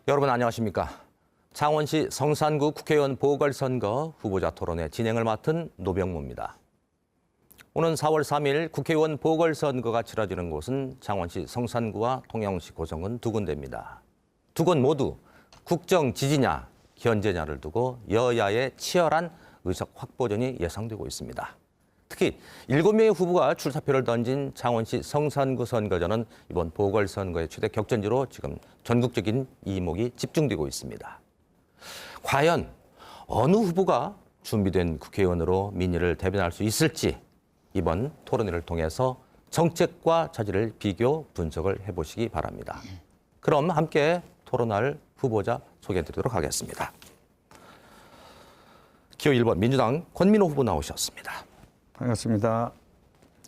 여러분 안녕하십니까? 창원시 성산구 국회의원 보궐선거 후보자 토론회 진행을 맡은 노병무입니다. 오는 4월 3일 국회의원 보궐선거가 치러지는 곳은 창원시 성산구와 통영시 고성군 두 군데입니다. 두 곳 모두 국정 지지냐, 견제냐를 두고 여야의 치열한 의석 확보전이 예상되고 있습니다. 특히 7명의 후보가 출사표를 던진 창원시 성산구 선거전은 이번 보궐선거의 최대 격전지로 지금 전국적인 이목이 집중되고 있습니다. 과연 어느 후보가 준비된 국회의원으로 민의를 대변할 수 있을지 이번 토론회를 통해서 정책과 자질을 비교 분석을 해보시기 바랍니다. 그럼 함께 토론할 후보자 소개해드리도록 하겠습니다. 기호 1번 민주당 권민호 후보 나오셨습니다. 반갑습니다.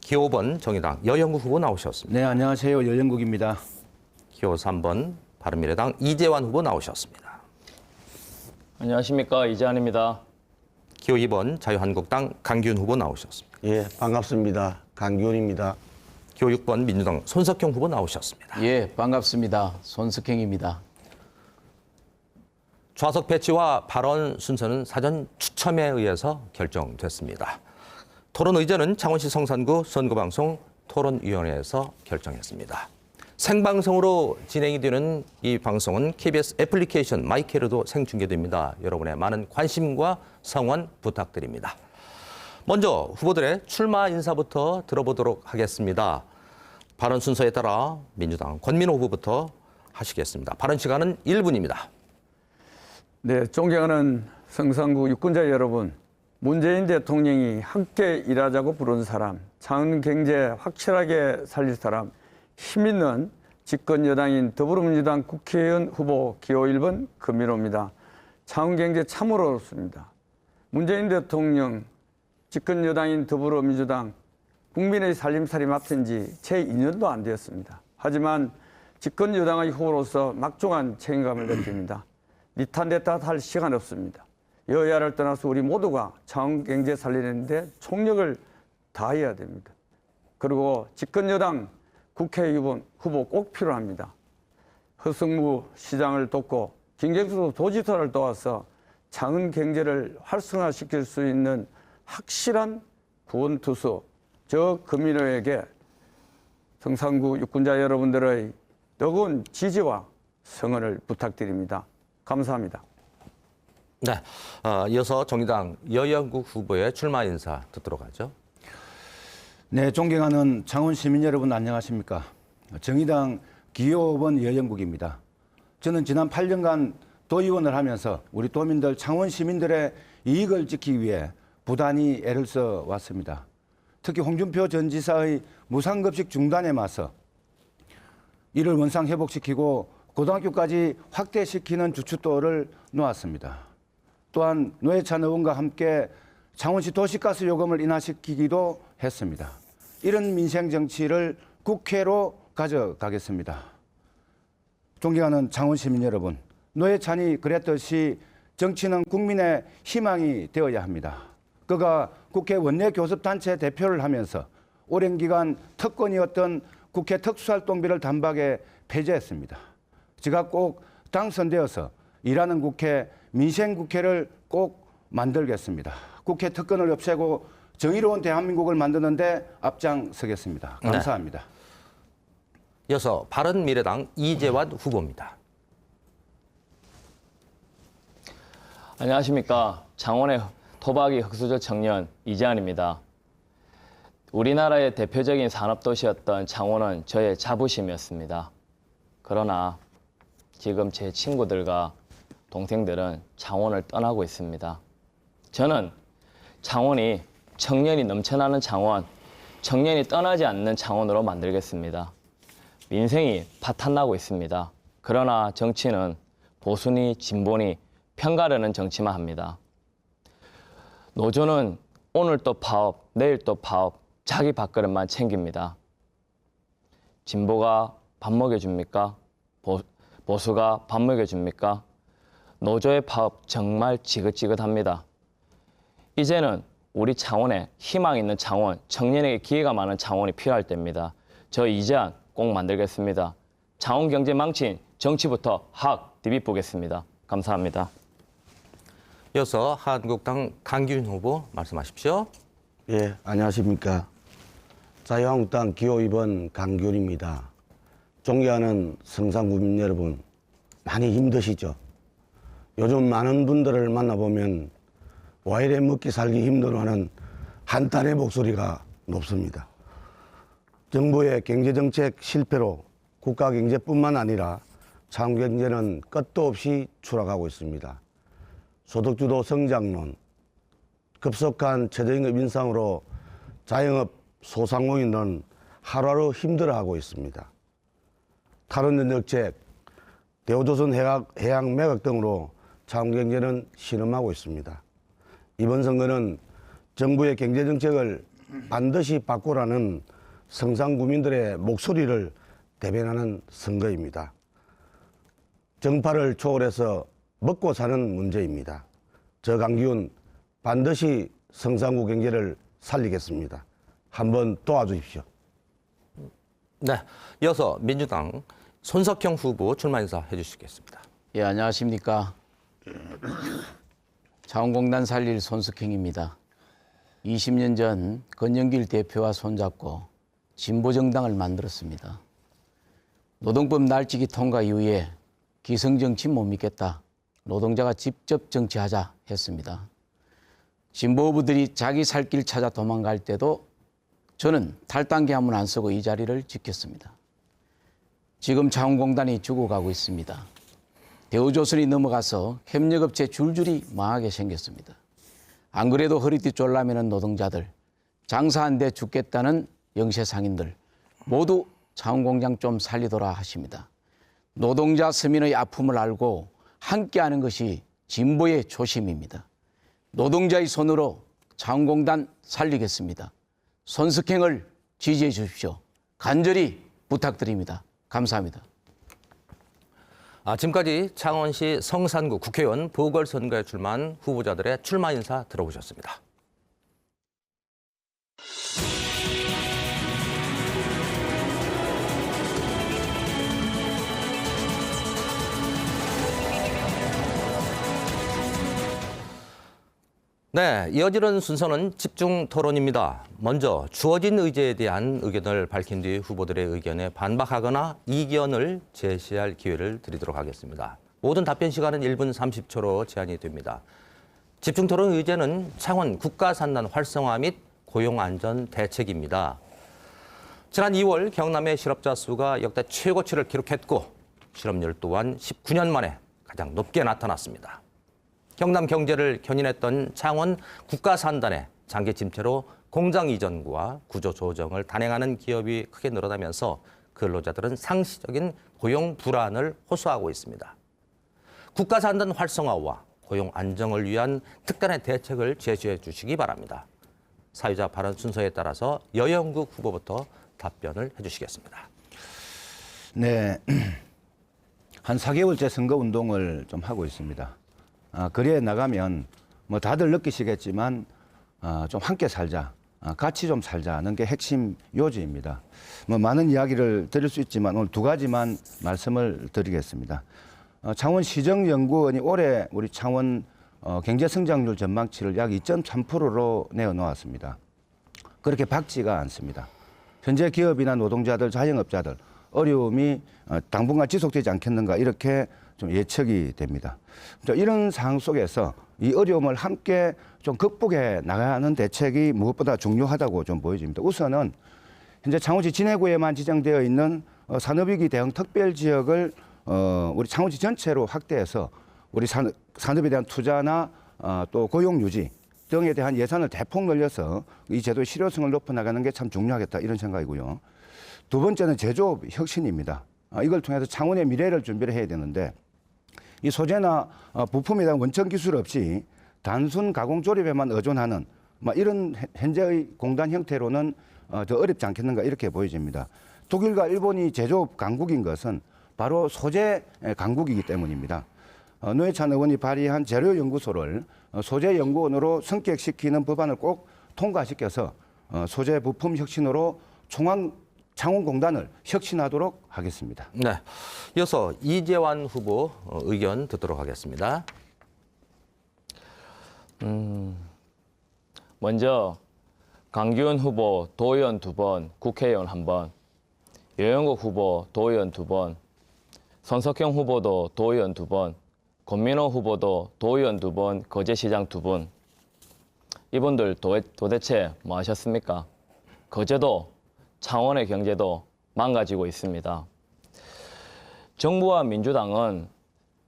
기호 5번 정의당 여영국 후보 나오셨습니다. 네, 안녕하세요. 여영국입니다. 기호 3번 바른미래당 이재환 후보 나오셨습니다. 안녕하십니까, 이재환입니다. 기호 2번 자유한국당 강기훈 후보 나오셨습니다. 예, 반갑습니다. 강기훈입니다. 기호 6번 민주당 손석형 후보 나오셨습니다. 예, 반갑습니다. 손석형입니다. 좌석 배치와 발언 순서는 사전 추첨에 의해서 결정됐습니다. 토론 의제는 창원시 성산구 선거방송 토론위원회에서 결정했습니다. 생방송으로 진행이 되는 이 방송은 KBS 애플리케이션 마이케로도 생중계됩니다. 여러분의 많은 관심과 성원 부탁드립니다. 먼저 후보들의 출마 인사부터 들어보도록 하겠습니다. 발언 순서에 따라 민주당 권민호 후보부터 하시겠습니다. 발언 시간은 1분입니다. 네, 존경하는 성산구 유권자 여러분, 문재인 대통령이 함께 일하자고 부른 사람, 창원 경제 확실하게 살릴 사람, 힘 있는 집권 여당인 더불어민주당 국회의원 후보 기호 1번 권민호입니다. 창원 경제 참으로 어렵습니다. 문재인 대통령, 집권 여당인 더불어민주당, 국민의 살림살이 맡은 지 채 2년도 안 되었습니다. 하지만 집권 여당의 후보로서 막중한 책임감을 느낍니다. 니탄데타 할 시간 없습니다. 여야를 떠나서 우리 모두가 창원 경제 살리는데 총력을 다해야 됩니다. 그리고 집권 여당 국회의원 후보 꼭 필요합니다. 허승무 시장을 돕고 김경수 도지사를 도와서 창원 경제를 활성화시킬 수 있는 확실한 구원투수 저 권민호에게 성산구 유권자 여러분들의 뜨거운 지지와 성원을 부탁드립니다. 감사합니다. 네, 이어서 정의당 여영국 후보의 출마 인사 듣도록 하죠. 네, 존경하는 창원 시민 여러분 안녕하십니까? 정의당 기호 5번 여영국입니다. 저는 지난 8년간 도의원을 하면서 우리 도민들, 창원 시민들의 이익을 지키기 위해 부단히 애를 써 왔습니다. 특히 홍준표 전 지사의 무상급식 중단에 맞서 이를 원상 회복시키고 고등학교까지 확대시키는 주춧돌을 놓았습니다. 또한 노회찬 의원과 함께 창원시 도시가스 요금을 인하시키기도 했습니다. 이런 민생 정치를 국회로 가져가겠습니다. 존경하는 창원 시민 여러분, 노회찬이 그랬듯이 정치는 국민의 희망이 되어야 합니다. 그가 국회 원내교섭단체 대표를 하면서 오랜 기간 특권이었던 국회 특수활동비를 단박에 폐지했습니다. 제가 꼭 당선되어서 일하는 국회, 민생국회를 꼭 만들겠습니다. 국회 특권을 없애고 정의로운 대한민국을 만드는데 앞장서겠습니다. 감사합니다. 네. 이어서 바른미래당 이재환 후보입니다. 안녕하십니까. 창원의 토박이 흑수저 청년 이재환입니다. 우리나라의 대표적인 산업도시였던 창원은 저의 자부심이었습니다. 그러나 지금 제 친구들과 동생들은 창원을 떠나고 있습니다. 저는 창원이 청년이 넘쳐나는 창원, 청년이 떠나지 않는 창원으로 만들겠습니다. 민생이 파탄나고 있습니다. 그러나 정치는 보수니 진보니 편가르는 정치만 합니다. 노조는 오늘 또 파업, 내일 또 파업, 자기 밥그릇만 챙깁니다. 진보가 밥 먹여줍니까? 보수가 밥 먹여줍니까? 노조의 파업 정말 지긋지긋합니다. 이제는 우리 창원에 희망 있는 창원, 청년에게 기회가 많은 창원이 필요할 때입니다. 저 이재환 꼭 만들겠습니다. 창원 경제 망친 정치부터 확 비비보겠습니다. 감사합니다. 이어서 한국당 강기훈 후보 말씀하십시오. 예, 안녕하십니까. 자유한국당 기호 2번 강균입니다. 존경하는 성산구민 여러분, 많이 힘드시죠? 요즘 많은 분들을 만나보면 와 이래 먹기 살기 힘들어하는 한탄의 목소리가 높습니다. 정부의 경제정책 실패로 국가 경제뿐만 아니라 차원 경제는 끝도 없이 추락하고 있습니다. 소득주도 성장론, 급속한 최저임금 인상으로 자영업 소상공인은 하루하루 힘들어하고 있습니다. 탈원전정책, 대우조선 해양 매각 등으로 차원 경제는 신음하고 있습니다. 이번 선거는 정부의 경제정책을 반드시 바꾸라는 성산구민들의 목소리를 대변하는 선거입니다. 정파를 초월해서 먹고 사는 문제입니다. 저 강기훈 반드시 성산구 경제를 살리겠습니다. 한번 도와주십시오. 네, 이어서 민주당 손석형 후보 출마 인사해 주시겠습니다. 예, 안녕하십니까. 자원공단 살릴 손석형입니다. 20년 전 권영길 대표와 손잡고 진보정당을 만들었습니다. 노동법 날치기 통과 이후에 기성정치 못 믿겠다. 노동자가 직접 정치하자 했습니다. 진보 후보들이 자기 살 길 찾아 도망갈 때도 저는 탈당기 한문 안 쓰고 이 자리를 지켰습니다. 지금 자원공단이 죽어가고 있습니다. 대우조선이 넘어가서 협력업체 줄줄이 망하게 생겼습니다. 안 그래도 허리띠 졸라매는 노동자들, 장사 안 돼 죽겠다는 영세상인들 모두 자원공장 좀 살리더라 하십니다. 노동자 서민의 아픔을 알고 함께하는 것이 진보의 조심입니다. 노동자의 손으로 자원공단 살리겠습니다. 손석형을 지지해 주십시오. 간절히 부탁드립니다. 감사합니다. 지금까지 창원시 성산구 국회의원 보궐선거에 출마한 후보자들의 출마 인사 들어보셨습니다. 네, 이어지는 순서는 집중 토론입니다. 먼저 주어진 의제에 대한 의견을 밝힌 뒤 후보들의 의견에 반박하거나 이견을 제시할 기회를 드리도록 하겠습니다. 모든 답변 시간은 1분 30초로 제한이 됩니다. 집중 토론 의제는 창원 국가산단 활성화 및 고용안전 대책입니다. 지난 2월 경남의 실업자 수가 역대 최고치를 기록했고 실업률 또한 19년 만에 가장 높게 나타났습니다. 경남 경제를 견인했던 창원 국가산단의 장기 침체로 공장 이전과 구조 조정을 단행하는 기업이 크게 늘어나면서 근로자들은 상시적인 고용 불안을 호소하고 있습니다. 국가산단 활성화와 고용 안정을 위한 특단의 대책을 제시해 주시기 바랍니다. 사유자 발언 순서에 따라서 여영국 후보부터 답변을 해주시겠습니다. 네, 한 4개월째 선거운동을 좀 하고 있습니다. 거리에 나가면 뭐 다들 느끼시겠지만 좀 함께 살자, 같이 좀 살자는 게 핵심 요지입니다. 뭐 많은 이야기를 드릴 수 있지만 오늘 두 가지만 말씀을 드리겠습니다. 창원시정연구원이 올해 우리 창원 경제성장률 전망치를 약 2.3%로 내어놓았습니다. 그렇게 밝지가 않습니다. 현재 기업이나 노동자들, 자영업자들 어려움이 당분간 지속되지 않겠는가 이렇게 좀 예측이 됩니다. 이런 상황 속에서 이 어려움을 함께 좀 극복해 나가는 대책이 무엇보다 중요하다고 좀 보여집니다. 우선은 현재 창원시 진해구에만 지정되어 있는 산업위기 대응 특별지역을 우리 창원시 전체로 확대해서 우리 산업에 대한 투자나 또 고용 유지 등에 대한 예산을 대폭 늘려서 이 제도의 실효성을 높여나가는 게 참 중요하겠다 이런 생각이고요. 두 번째는 제조업 혁신입니다. 이걸 통해서 창원의 미래를 준비를 해야 되는데 이 소재나 부품에 대한 원천 기술 없이 단순 가공 조립에만 의존하는 이런 현재의 공단 형태로는 더 어렵지 않겠는가 이렇게 보여집니다. 독일과 일본이 제조업 강국인 것은 바로 소재 강국이기 때문입니다. 노회찬 의원이 발의한 재료연구소를 소재연구원으로 성격시키는 법안을 꼭 통과시켜서 소재 부품 혁신으로 창원공단을 혁신하도록 하겠습니다. 네. 이어서 이재환 후보 의견 듣도록 하겠습니다. 먼저 강기훈 후보 도의원 2번, 국회의원 1번, 여영국 후보 도의원 2번, 손석형 후보도 도의원 2번, 권민호 후보도 도의원 2번, 거제시장 2분. 이분들 도대체 뭐 하셨습니까? 거제도, 창원의 경제도 망가지고 있습니다. 정부와 민주당은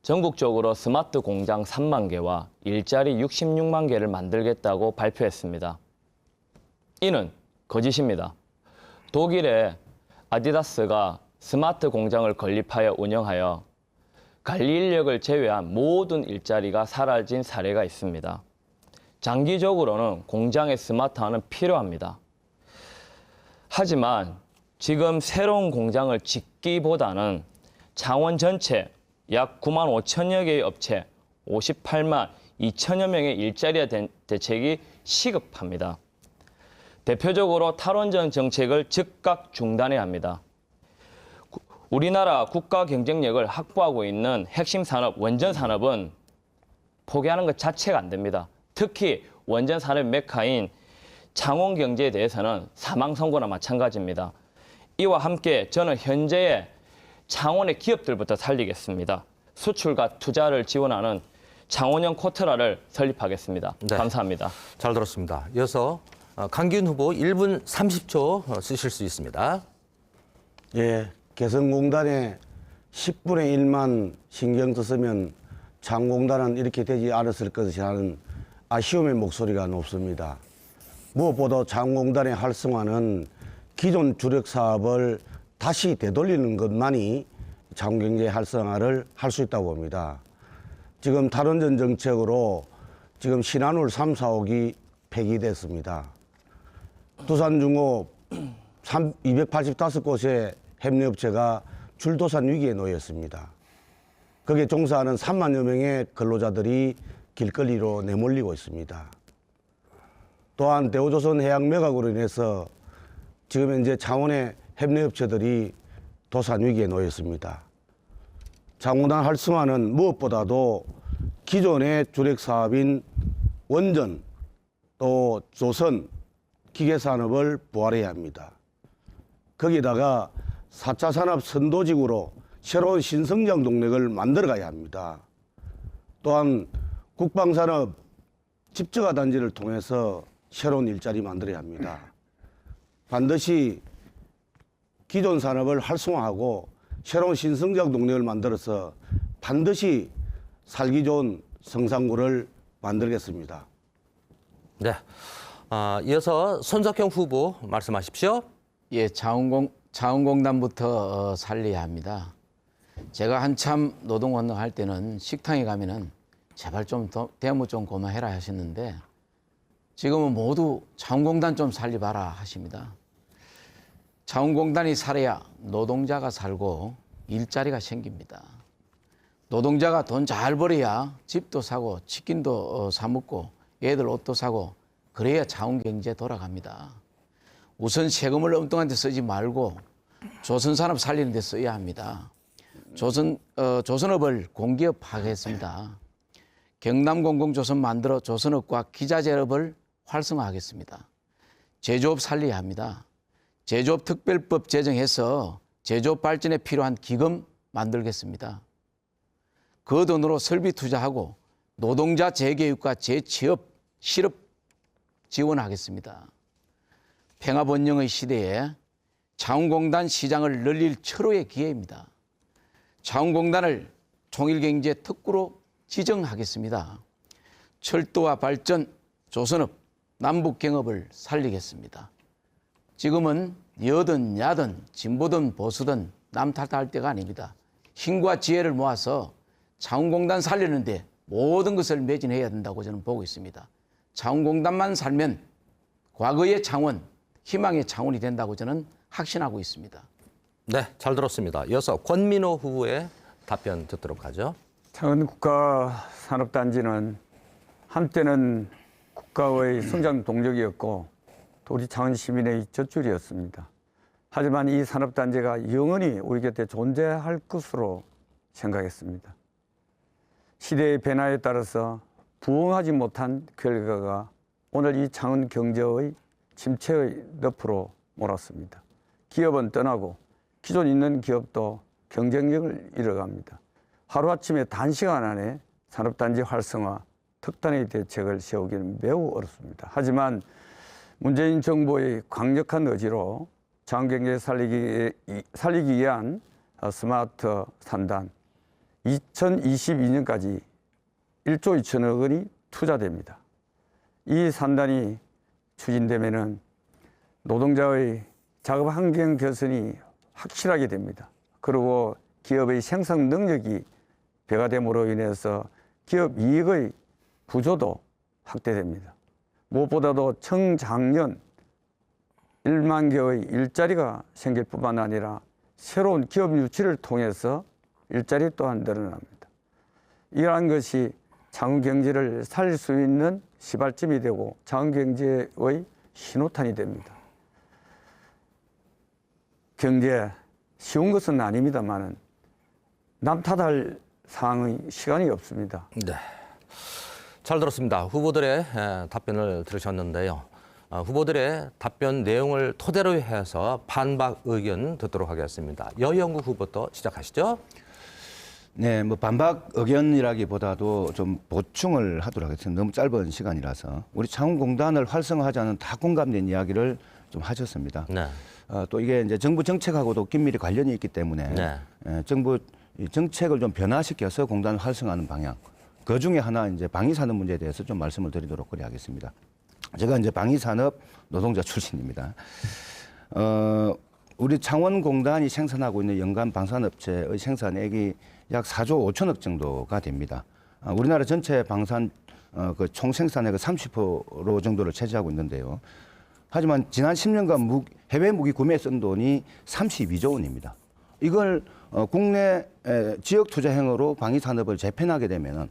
전국적으로 스마트 공장 3만 개와 일자리 66만 개를 만들겠다고 발표했습니다. 이는 거짓입니다. 독일의 아디다스가 스마트 공장을 건립하여 운영하여 관리 인력을 제외한 모든 일자리가 사라진 사례가 있습니다. 장기적으로는 공장의 스마트화는 필요합니다. 하지만 지금 새로운 공장을 짓기보다는 창원 전체 약 9만 5천여 개의 업체 58만 2천여 명의 일자리화 대책이 시급합니다. 대표적으로 탈원전 정책을 즉각 중단해야 합니다. 우리나라 국가 경쟁력을 확보하고 있는 핵심 산업, 원전 산업은 포기하는 것 자체가 안 됩니다. 특히 원전 산업 메카인 창원 경제에 대해서는 사망 선고나 마찬가지입니다. 이와 함께 저는 현재의 창원의 기업들부터 살리겠습니다. 수출과 투자를 지원하는 창원형 코트라를 설립하겠습니다. 네. 감사합니다. 잘 들었습니다. 이어서 강기훈 후보 1분 30초 쓰실 수 있습니다. 예, 개성공단에 10분의 1만 신경 썼으면 창공단은 이렇게 되지 않았을 것이라는 아쉬움의 목소리가 높습니다. 무엇보다 창공단의 활성화는 기존 주력 사업을 다시 되돌리는 것만이 창원경제 활성화를 할 수 있다고 봅니다. 지금 탈원전 정책으로 지금 신한울 3, 4호기 폐기됐습니다. 두산중업 285곳의 협력업체가 줄도산 위기에 놓였습니다. 거기에 종사하는 3만여 명의 근로자들이 길거리로 내몰리고 있습니다. 또한 대우조선 해양 매각으로 인해서 지금 현재 창원의 협력업체들이 도산 위기에 놓였습니다. 창원단 활성화는 무엇보다도 기존의 주력 사업인 원전 또 조선 기계산업을 부활해야 합니다. 거기다가 4차 산업 선도직으로 새로운 신성장 동력을 만들어가야 합니다. 또한 국방산업 집저가 단지를 통해서 새로운 일자리 만들어야 합니다. 반드시 기존 산업을 활성화하고 새로운 신성장 동력을 만들어서 반드시 살기 좋은 성산구를 만들겠습니다. 네. 이어서 손석형 후보 말씀하십시오. 예, 창원공단부터 살려야 합니다. 제가 한참 노동운동할 때는 식당에 가면은 제발 좀 대무 좀 그만해라 하셨는데 지금은 모두 창원공단 좀 살려봐라 하십니다. 창원공단이 살아야 노동자가 살고 일자리가 생깁니다. 노동자가 돈 잘 벌어야 집도 사고 치킨도 사 먹고 애들 옷도 사고 그래야 창원경제 돌아갑니다. 우선 세금을 엉뚱한 데 쓰지 말고 조선산업 살리는 데 써야 합니다. 조선업을 공기업화하겠습니다. 경남공공조선 만들어 조선업과 기자재업을 활성화하겠습니다. 제조업 살려야 합니다. 제조업 특별법 제정해서 제조업 발전에 필요한 기금 만들겠습니다. 그 돈으로 설비 투자하고 노동자 재교육과 재취업, 실업 지원하겠습니다. 평화번영의 시대에 창원공단 시장을 늘릴 철호의 기회입니다. 창원공단을 통일경제 특구로 지정하겠습니다. 철도와 발전, 조선업, 남북경업을 살리겠습니다. 지금은 여든 야든 진보든 보수든 남 탓할 때가 아닙니다. 힘과 지혜를 모아서 창원공단 살리는데 모든 것을 매진해야 된다고 저는 보고 있습니다. 창원공단만 살면 과거의 창원, 희망의 창원이 된다고 저는 확신하고 있습니다. 네, 잘 들었습니다. 이어서 권민호 후보의 답변 듣도록 하죠. 창원 국가산업단지는 한때는 국가의 성장 동력이었고 또 우리 창원 시민의 젖줄이었습니다. 하지만 이 산업단지가 영원히 우리 곁에 존재할 것으로 생각했습니다. 시대의 변화에 따라서 부응하지 못한 결과가 오늘 이 창원 경제의 침체의 늪으로 몰았습니다. 기업은 떠나고 기존 있는 기업도 경쟁력을 잃어갑니다. 하루아침에 단시간 안에 산업단지 활성화, 특단의 대책을 세우기는 매우 어렵습니다. 하지만 문재인 정부의 강력한 의지로 창원경제 살리기 위한 스마트 산단 2022년까지 1조 2천억 원이 투자됩니다. 이 산단이 추진되면은 노동자의 작업 환경 개선이 확실하게 됩니다. 그리고 기업의 생산 능력이 배가 됨으로 인해서 기업 이익의 구조도 확대됩니다. 무엇보다도 청작년 1만 개의 일자리가 생길 뿐만 아니라 새로운 기업 유치를 통해서 일자리 또한 늘어납니다. 이러한 것이 창원 경제를 살릴 수 있는 시발점이 되고 창원 경제의 신호탄이 됩니다. 경제 쉬운 것은 아닙니다만은 남 탓할 상황의 시간이 없습니다. 네. 잘 들었습니다. 후보들의 답변을 들으셨는데요. 후보들의 답변 내용을 토대로 해서 반박 의견 듣도록 하겠습니다. 여영구 후보부터 시작하시죠. 네, 뭐 반박 의견이라기보다도 좀 보충을 하도록 하겠습니다. 너무 짧은 시간이라서 우리 창원공단을 활성화하자는 다 공감된 이야기를 좀 하셨습니다. 네. 또 이게 이제 정부 정책하고도 긴밀히 관련이 있기 때문에 네. 정부 정책을 좀 변화시켜서 공단을 활성화하는 방향. 그 중에 하나 이제 방위산업 문제에 대해서 좀 말씀을 드리도록 하겠습니다. 제가 이제 방위산업 노동자 출신입니다. 우리 창원공단이 생산하고 있는 연간 방산업체의 생산액이 약 4조 5천억 정도가 됩니다. 우리나라 전체 방산 그 총생산액의 30% 정도를 차지하고 있는데요. 하지만 지난 10년간 해외 무기 구매에 쓴 돈이 32조 원입니다. 이걸 국내 지역 투자형으로 방위산업을 재편하게 되면은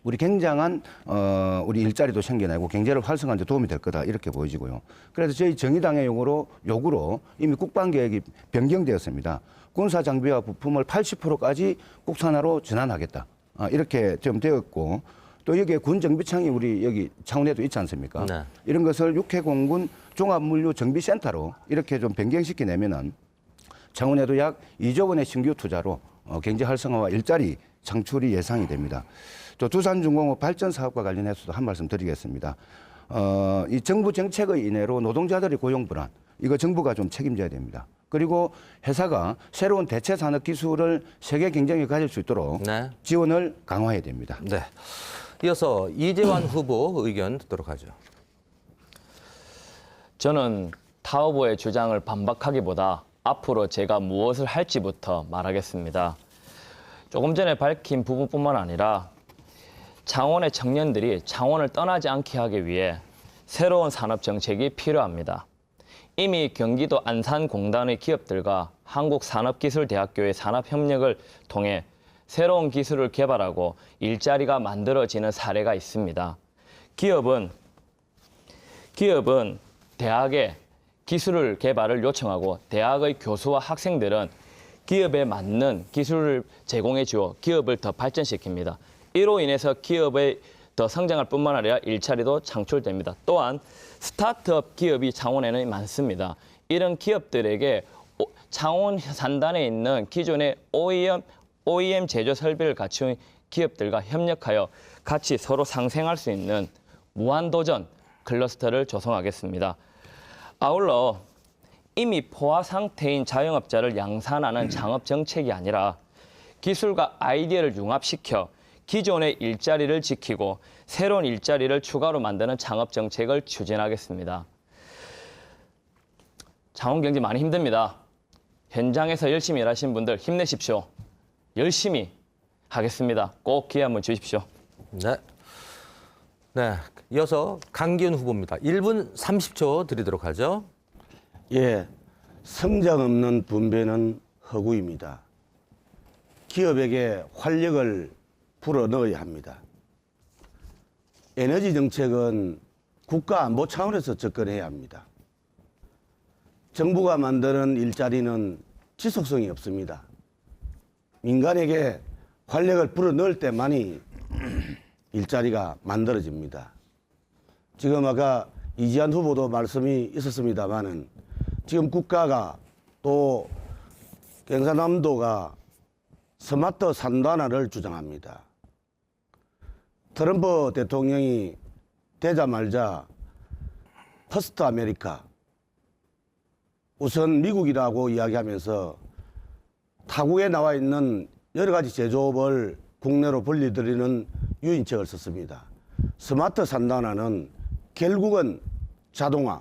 우리 굉장한 우리 일자리도 생겨나고 경제를 활성화하는 데 도움이 될 거다 이렇게 보여지고요. 그래서 저희 정의당의 요구로 이미 국방계획이 변경되었습니다. 군사 장비와 부품을 80%까지 국산화로 전환하겠다. 이렇게 좀 되었고 또 여기에 군 정비창이 우리 여기 창원에도 있지 않습니까? 네. 이런 것을 육해공군 종합물류 정비센터로 이렇게 좀 변경시켜내면은 창원에도 약 2조 원의 신규 투자로 경제 활성화와 일자리 창출이 예상이 됩니다. 또 두산중공업 발전 사업과 관련해서도 한 말씀 드리겠습니다. 이 정부 정책의 인해로 노동자들의 고용 불안, 이거 정부가 좀 책임져야 됩니다. 그리고 회사가 새로운 대체 산업 기술을 세계 경쟁에 가질 수 있도록 네. 지원을 강화해야 됩니다. 네. 이어서 이재환 후보 의견 듣도록 하죠. 저는 타 후보의 주장을 반박하기보다 앞으로 제가 무엇을 할지부터 말하겠습니다. 조금 전에 밝힌 부분뿐만 아니라 창원의 청년들이 창원을 떠나지 않게 하기 위해 새로운 산업 정책이 필요합니다. 이미 경기도 안산공단의 기업들과 한국산업기술대학교의 산업협력을 통해 새로운 기술을 개발하고 일자리가 만들어지는 사례가 있습니다. 기업은 대학에 기술을 개발을 요청하고 대학의 교수와 학생들은 기업에 맞는 기술을 제공해 주어 기업을 더 발전시킵니다. 이로 인해서 기업의 더 성장할 뿐만 아니라 일자리도 창출됩니다. 또한 스타트업 기업이 창원에는 많습니다. 이런 기업들에게 창원 산단에 있는 기존의 OEM 제조 설비를 갖춘 기업들과 협력하여 같이 서로 상생할 수 있는 무한도전 클러스터를 조성하겠습니다. 아울러 이미 포화 상태인 자영업자를 양산하는 창업 정책이 아니라 기술과 아이디어를 융합시켜 기존의 일자리를 지키고 새로운 일자리를 추가로 만드는 창업 정책을 추진하겠습니다. 창원 경제 많이 힘듭니다. 현장에서 열심히 일하신 분들 힘내십시오. 열심히 하겠습니다. 꼭 기회 한번 주십시오. 네. 네. 이어서 강기훈 후보입니다. 1분 30초 드리도록 하죠. 예, 성장 없는 분배는 허구입니다. 기업에게 활력을 불어넣어야 합니다. 에너지 정책은 국가 안보 차원에서 접근해야 합니다. 정부가 만드는 일자리는 지속성이 없습니다. 민간에게 활력을 불어넣을 때만이 일자리가 만들어집니다. 지금 아까 이지한 후보도 말씀이 있었습니다마는 지금 국가가 또 경상남도가 스마트 산단화를 주장합니다. 트럼프 대통령이 되자마자 퍼스트 아메리카, 우선 미국이라고 이야기하면서 타국에 나와 있는 여러 가지 제조업을 국내로 분리들이는 유인책을 썼습니다. 스마트 산단화는 결국은 자동화,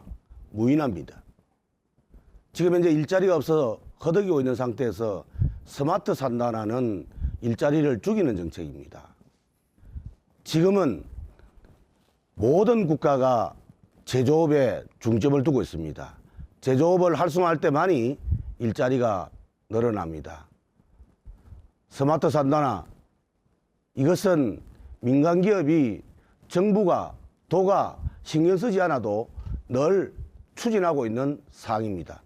무인화입니다. 지금 현재 일자리가 없어서 허덕이고 있는 상태에서 스마트 산단화는 일자리를 죽이는 정책입니다. 지금은 모든 국가가 제조업에 중점을 두고 있습니다. 제조업을 활성화할 때만이 일자리가 늘어납니다. 스마트 산단화, 이것은 민간 기업이 정부가 도가 신경 쓰지 않아도 늘 추진하고 있는 사항입니다.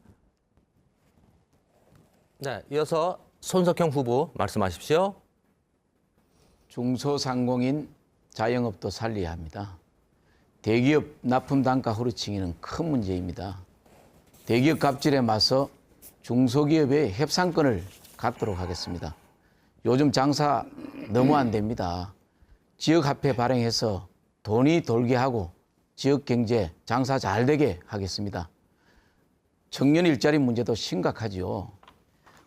네, 이어서 손석형 후보 말씀하십시오. 중소상공인 자영업도 살려야 합니다. 대기업 납품 단가 후려치기는 큰 문제입니다. 대기업 갑질에 맞서 중소기업의 협상권을 갖도록 하겠습니다. 요즘 장사 너무 안 됩니다. 지역화폐 발행해서 돈이 돌게 하고 지역 경제 장사 잘 되게 하겠습니다. 청년 일자리 문제도 심각하지요.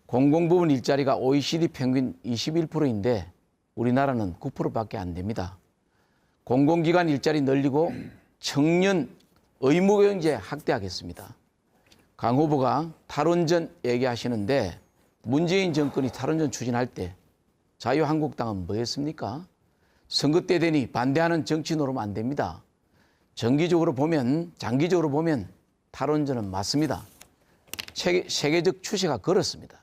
공공부문 일자리가 OECD 평균 21%인데 우리나라는 9%밖에 안 됩니다. 공공기관 일자리 늘리고 청년 의무경제 확대하겠습니다. 강 후보가 탈원전 얘기하시는데 문재인 정권이 탈원전 추진할 때 자유한국당은 뭐 했습니까? 선거 때 되니 반대하는 정치 노르면 안 됩니다. 장기적으로 보면 탈원전은 맞습니다. 세계적 추세가 그렇습니다.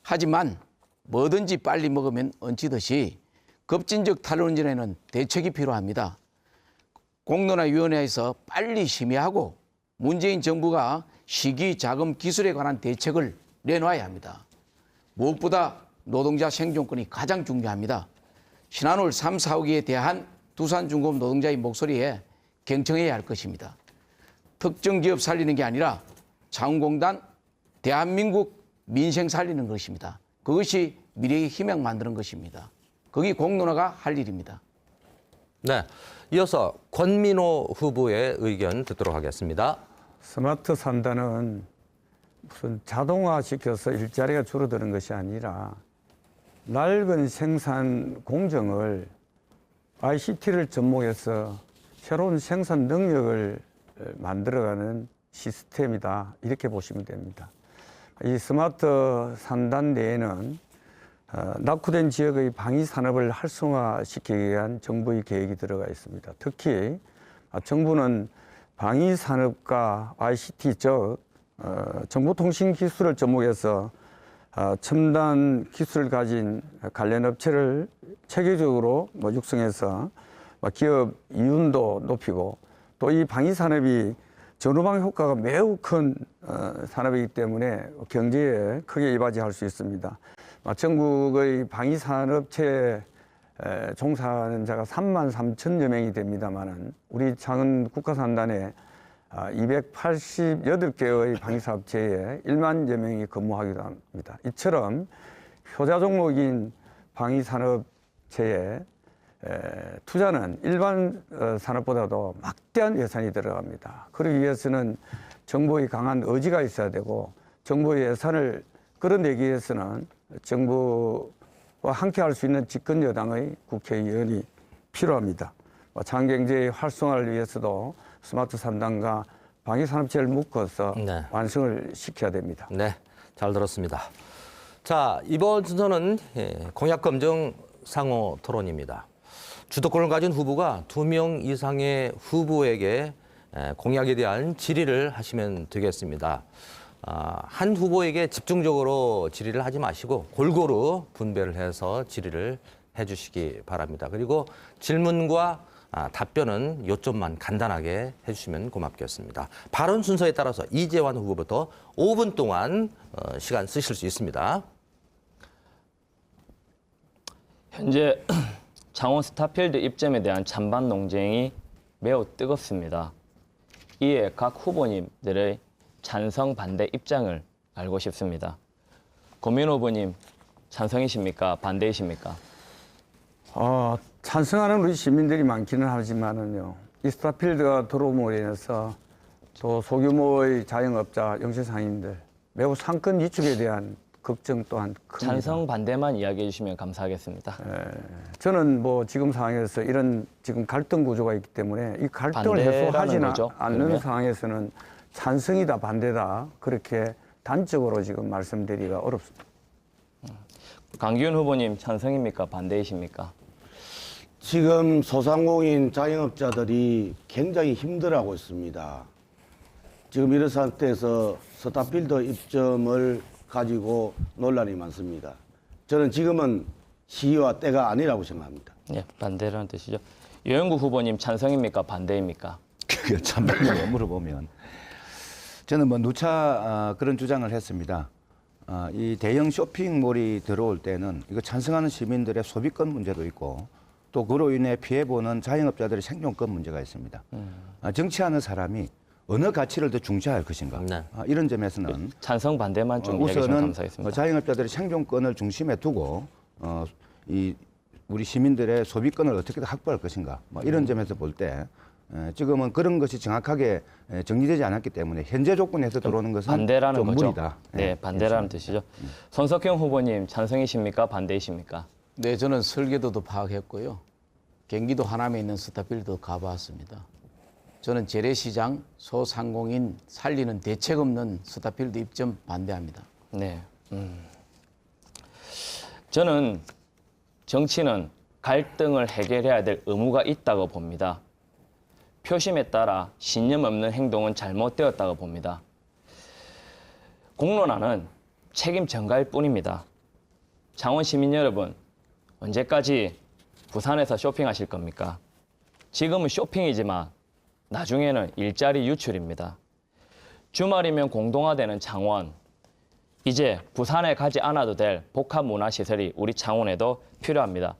하지만 뭐든지 빨리 먹으면 얹히듯이 급진적 탈원전에는 대책이 필요합니다. 공론화위원회에서 빨리 심의하고 문재인 정부가 시기, 자금, 기술에 관한 대책을 내놔야 합니다. 무엇보다 노동자 생존권이 가장 중요합니다. 신한울 3, 4호기에 대한 두산중공업 노동자의 목소리에 경청해야 할 것입니다. 특정 기업 살리는 게 아니라 자원공단, 대한민국 민생 살리는 것입니다. 그것이 미래의 희망 만드는 것입니다. 거기 공론화가 할 일입니다. 네, 이어서 권민호 후보의 의견 듣도록 하겠습니다. 스마트 산단은 무슨 자동화시켜서 일자리가 줄어드는 것이 아니라 낡은 생산 공정을 ICT를 접목해서 새로운 생산 능력을 만들어가는 시스템이다. 이렇게 보시면 됩니다. 이 스마트 산단 내에는 낙후된 지역의 방위산업을 활성화시키기 위한 정부의 계획이 들어가 있습니다. 특히 정부는 방위산업과 ICT, 즉 정보통신기술을 접목해서 첨단 기술을 가진 관련 업체를 체계적으로 육성해서 기업 이윤도 높이고, 또 이 방위산업이 전후방 효과가 매우 큰 산업이기 때문에 경제에 크게 이바지할 수 있습니다. 전국의 방위산업체에 종사하는 자가 33,000여 명이 됩니다만은 우리 작은 국가산단에 288개의 방위사업체에 1만여 명이 근무하기도 합니다. 이처럼 효자 종목인 방위산업체에 투자는 일반 산업보다도 막대한 예산이 들어갑니다. 그러기 위해서는 정부의 강한 의지가 있어야 되고, 정부의 예산을 끌어내기 위해서는 정부와 함께 할 수 있는 집권 여당의 국회의원이 필요합니다. 장경제의 활성화를 위해서도 스마트 산단과 방위산업체를 묶어서 네. 완성을 시켜야 됩니다. 네, 잘 들었습니다. 자, 이번 순서는 공약검증 상호 토론입니다. 주도권을 가진 후보가 2명 이상의 후보에게 공약에 대한 질의를 하시면 되겠습니다. 한 후보에게 집중적으로 질의를 하지 마시고 골고루 분배를 해서 질의를 해주시기 바랍니다. 그리고 질문과 답변은 요점만 간단하게 해주시면 고맙겠습니다. 발언 순서에 따라서 이재환 후보부터 5분 동안 시간 쓰실 수 있습니다. 현재 창원 스타필드 입점에 대한 찬반 논쟁이 매우 뜨겁습니다. 이에 각 후보님들의 찬성 반대 입장을 알고 싶습니다. 고민 후보님 찬성이십니까? 반대이십니까? 찬성하는 우리 시민들이 많기는 하지만은요, 이 스타필드가 들어옴으로 인해서 또 소규모의 자영업자, 영세상인들 매우 상권 위축에 대한 걱정 또한 큽니다. 찬성 반대만 이야기해 주시면 감사하겠습니다. 저는 뭐 지금 상황에서 이런 지금 갈등 구조가 있기 때문에 이 갈등을 반대라는 해소하지는 거죠, 않는 그러면? 상황에서는 찬성이다 반대다 그렇게 단적으로 지금 말씀드리기가 어렵습니다. 강기훈 후보님 찬성입니까? 반대이십니까? 지금 소상공인 자영업자들이 굉장히 힘들어하고 있습니다. 지금 이런 상태에서 스타필드 입점을 가지고 논란이 많습니다. 저는 지금은 시기와 때가 아니라고 생각합니다. 예, 반대라는 뜻이죠. 유영구 후보님 찬성입니까? 반대입니까? 그게 찬반으로 물어보면 저는 뭐 누차 그런 주장을 했습니다. 이 대형 쇼핑몰이 들어올 때는 이거 찬성하는 시민들의 소비권 문제도 있고 또 그로 인해 피해보는 자영업자들의 생존권 문제가 있습니다. 정치하는 사람이 어느 가치를 더 중시할 것인가 네. 이런 점에서는 찬성 반대만 좀 이야기해 주시면 우선은 감사하겠습니다. 자영업자들의 생존권을 중심에 두고 이 우리 시민들의 소비권을 어떻게 확보할 것인가 뭐 이런 점에서 볼 때 지금은 그런 것이 정확하게 정리되지 않았기 때문에 현재 조건에서 들어오는 것은 반대라는 좀 거죠. 무리다. 네, 반대라는 뜻이죠. 손석형 후보님 찬성이십니까? 반대이십니까? 네, 저는 설계도도 파악했고요. 경기도 하남에 있는 스타필드도 가봤습니다. 저는 재래시장, 소상공인 살리는 대책 없는 스타필드 입점 반대합니다. 네. 저는 정치는 갈등을 해결해야 될 의무가 있다고 봅니다. 표심에 따라 신념 없는 행동은 잘못되었다고 봅니다. 공론화는 책임 전가일 뿐입니다. 창원 시민 여러분, 언제까지 부산에서 쇼핑하실 겁니까? 지금은 쇼핑이지만 나중에는 일자리 유출입니다. 주말이면 공동화되는 창원, 이제 부산에 가지 않아도 될 복합문화시설이 우리 창원에도 필요합니다.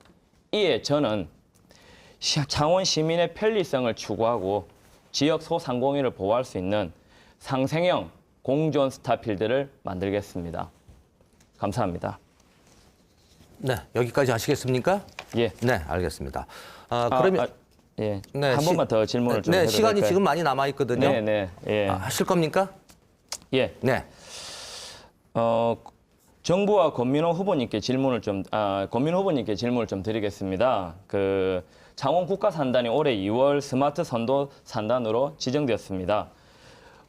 이에 저는 창원 시민의 편리성을 추구하고 지역 소상공인을 보호할 수 있는 상생형 공존 스타필드를 만들겠습니다. 감사합니다. 네, 여기까지 하시겠습니까? 예. 네, 알겠습니다. 그러면 예. 네, 한 번만 더 질문을 좀 네, 해도 시간이 될까요? 지금 많이 남아 있거든요. 네, 네. 예. 하실 겁니까? 예. 네. 정부와 권민호 후보님께 질문을 좀 드리겠습니다. 창원 국가산단이 올해 2월 스마트 선도 산단으로 지정되었습니다.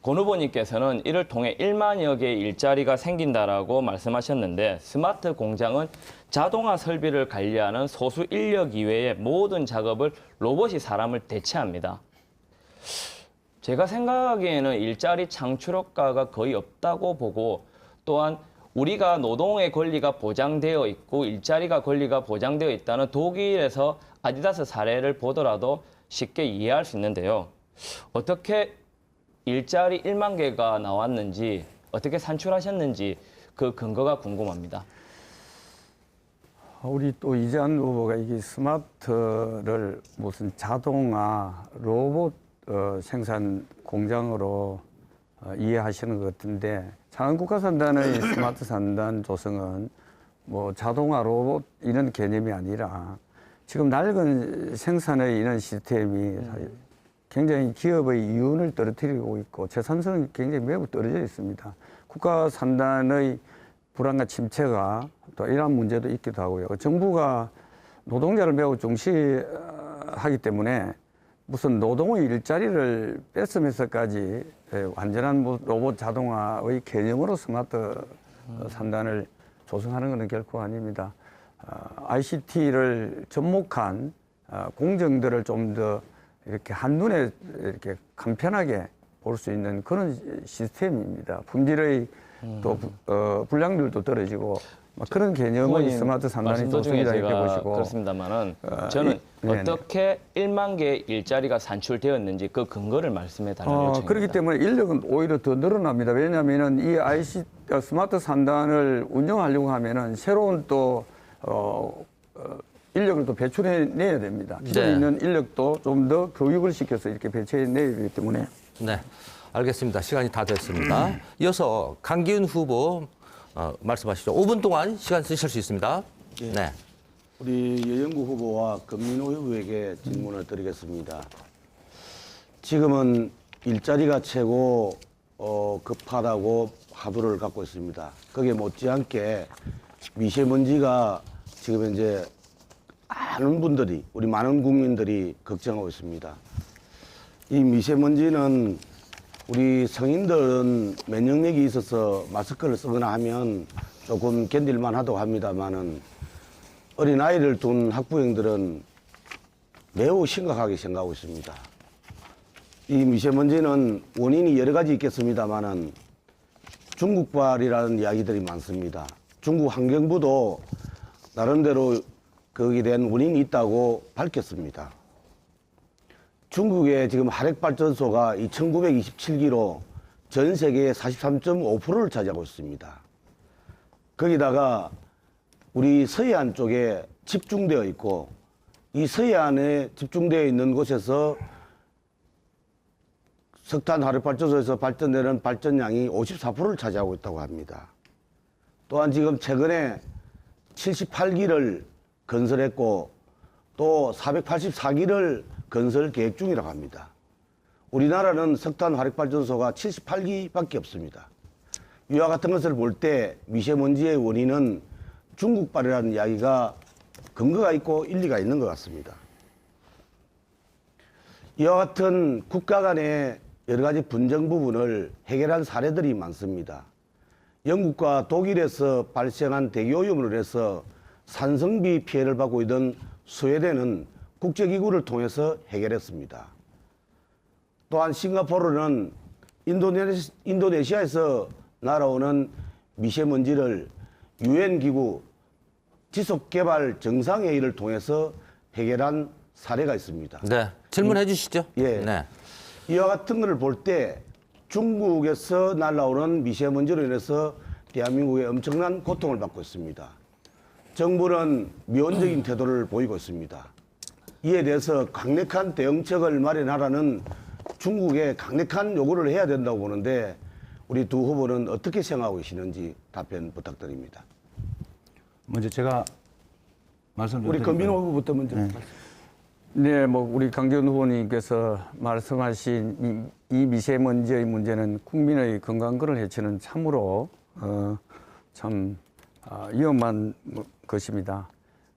권 후보님께서는 이를 통해 1만여 개의 일자리가 생긴다라고 말씀하셨는데 스마트 공장은 자동화 설비를 관리하는 소수 인력 이외의 모든 작업을 로봇이 사람을 대체합니다. 제가 생각하기에는 일자리 창출 효과가 거의 없다고 보고 또한 우리가 노동의 권리가 보장되어 있고 일자리가 권리가 보장되어 있다는 독일에서 아디다스 사례를 보더라도 쉽게 이해할 수 있는데요. 어떻게 일자리 1만 개가 나왔는지 어떻게 산출하셨는지 그 근거가 궁금합니다. 우리 또 이재한 후보가 이게 스마트를 무슨 자동화 로봇 생산 공장으로 이해하시는 것 같은데 창원국가산단의 스마트 산단 조성은 뭐 자동화 로봇 이런 개념이 아니라 지금 낡은 생산의 이런 시스템이 굉장히 기업의 이윤을 떨어뜨리고 있고 재산성이 굉장히 매우 떨어져 있습니다. 국가산단의 불안과 침체가 또 이러한 문제도 있기도 하고요. 정부가 노동자를 매우 중시하기 때문에 무슨 노동의 일자리를 뺏으면서까지 완전한 로봇 자동화의 개념으로 스마트 산단을 조성하는 것은 결코 아닙니다. ICT를 접목한 공정들을 좀 더 이렇게 한눈에 이렇게 간편하게 볼 수 있는 그런 시스템입니다. 품질의 또 불량률도 떨어지고 그런 개념의 후보님 스마트 산단이 말씀 도중에 좋습니다 이렇게 제가 보시고 그렇습니다만은 저는 네네. 어떻게 1만 개의 일자리가 산출되었는지 그 근거를 말씀해 달라는 요청입니다. 그렇기 때문에 인력은 오히려 더 늘어납니다. 왜냐하면은 이 스마트 산단을 운영하려고 하면은 새로운 또 인력을 또 배출해내야 됩니다. 기존에 네. 있는 인력도 좀 더 교육을 시켜서 이렇게 배치해내야 되기 때문에 네, 알겠습니다. 시간이 다 됐습니다. 이어서 강기훈 후보 말씀하시죠. 5분 동안 시간 쓰실 수 있습니다. 네. 우리 여영구 후보와 금민호 후보에게 질문을 드리겠습니다. 지금은 일자리가 최고 급하다고 화두를 갖고 있습니다. 거기에 못지않게 미세먼지가 지금 현재 많은 분들이, 우리 많은 국민들이 걱정하고 있습니다. 이 미세먼지는 우리 성인들은 면역력이 있어서 마스크를 쓰거나 하면 조금 견딜만 하다고 합니다만은 어린아이를 둔 학부형들은 매우 심각하게 생각하고 있습니다. 이 미세먼지는 원인이 여러 가지 있겠습니다만은 중국발이라는 이야기들이 많습니다. 중국 환경부도 나름대로 거기에 대한 원인이 있다고 밝혔습니다. 중국의 지금 화력발전소가 1927기로 전 세계의 43.5%를 차지하고 있습니다. 거기다가 우리 서해안 쪽에 집중되어 있고 이 서해안에 집중되어 있는 곳에서 석탄 화력발전소에서 발전되는 발전량이 54%를 차지하고 있다고 합니다. 또한 지금 최근에 78기를 건설했고 또 484기를 건설 계획 중이라고 합니다. 우리나라는 석탄 화력발전소가 78기밖에 없습니다. 이와 같은 것을 볼 때 미세먼지의 원인은 중국발이라는 이야기가 근거가 있고 일리가 있는 것 같습니다. 이와 같은 국가 간의 여러 가지 분쟁 부분을 해결한 사례들이 많습니다. 영국과 독일에서 발생한 대기오염으로 인해서 산성비 피해를 받고 있던 스웨덴은 국제기구를 통해서 해결했습니다. 또한 싱가포르는 인도네시아에서 날아오는 미세먼지를 유엔기구 지속개발 정상회의를 통해서 해결한 사례가 있습니다. 네. 질문해 주시죠. 예. 네. 이와 같은 것을 볼 때 중국에서 날아오는 미세먼지로 인해서 대한민국에 엄청난 고통을 받고 있습니다. 정부는 미온적인 태도를 보이고 있습니다. 이에 대해서 강력한 대응책을 마련하라는 중국에 강력한 요구를 해야 된다고 보는데 우리 두 후보는 어떻게 생각하고 계시는지 답변 부탁드립니다. 먼저 제가 말씀 좀 우리 드릴까요? 금민호 후보부터 먼저. 네, 우리 강기훈 후보님께서 말씀하신 이 미세먼지의 문제는 국민의 건강을 해치는 참으로 참 위험한 것입니다.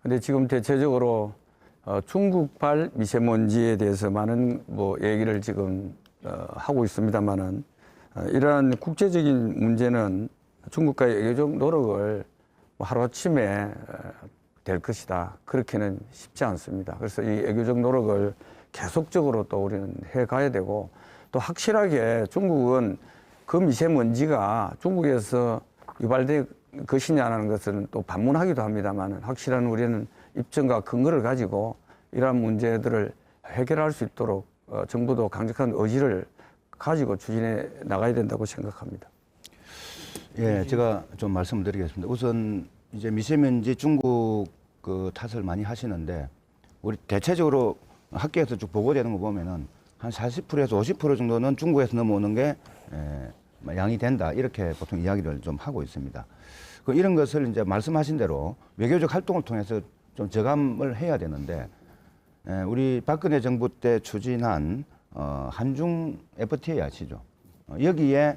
그런데 지금 대체적으로 중국발 미세먼지에 대해서 많은 얘기를 지금 하고 있습니다만은 이러한 국제적인 문제는 중국과의 외교적 노력을 하루아침에 될 것이다. 그렇게는 쉽지 않습니다. 그래서 이 외교적 노력을 계속적으로 또 우리는 해가야 되고 또 확실하게 중국은 그 미세먼지가 중국에서 유발될 것이냐는 것은 또 반문하기도 합니다만 확실한 우리는 입증과 근거를 가지고 이러한 문제들을 해결할 수 있도록 정부도 강력한 의지를 가지고 추진해 나가야 된다고 생각합니다. 예, 제가 좀 말씀드리겠습니다. 우선 이제 미세먼지 중국 그 탓을 많이 하시는데 우리 대체적으로 학계에서 쭉 보고되는 거 보면은 한 40%에서 50% 정도는 중국에서 넘어오는 게 양이 된다 이렇게 보통 이야기를 좀 하고 있습니다. 이런 것을 이제 말씀하신 대로 외교적 활동을 통해서 좀 저감을 해야 되는데 우리 박근혜 정부 때 추진한 한중 FTA 아시죠? 여기에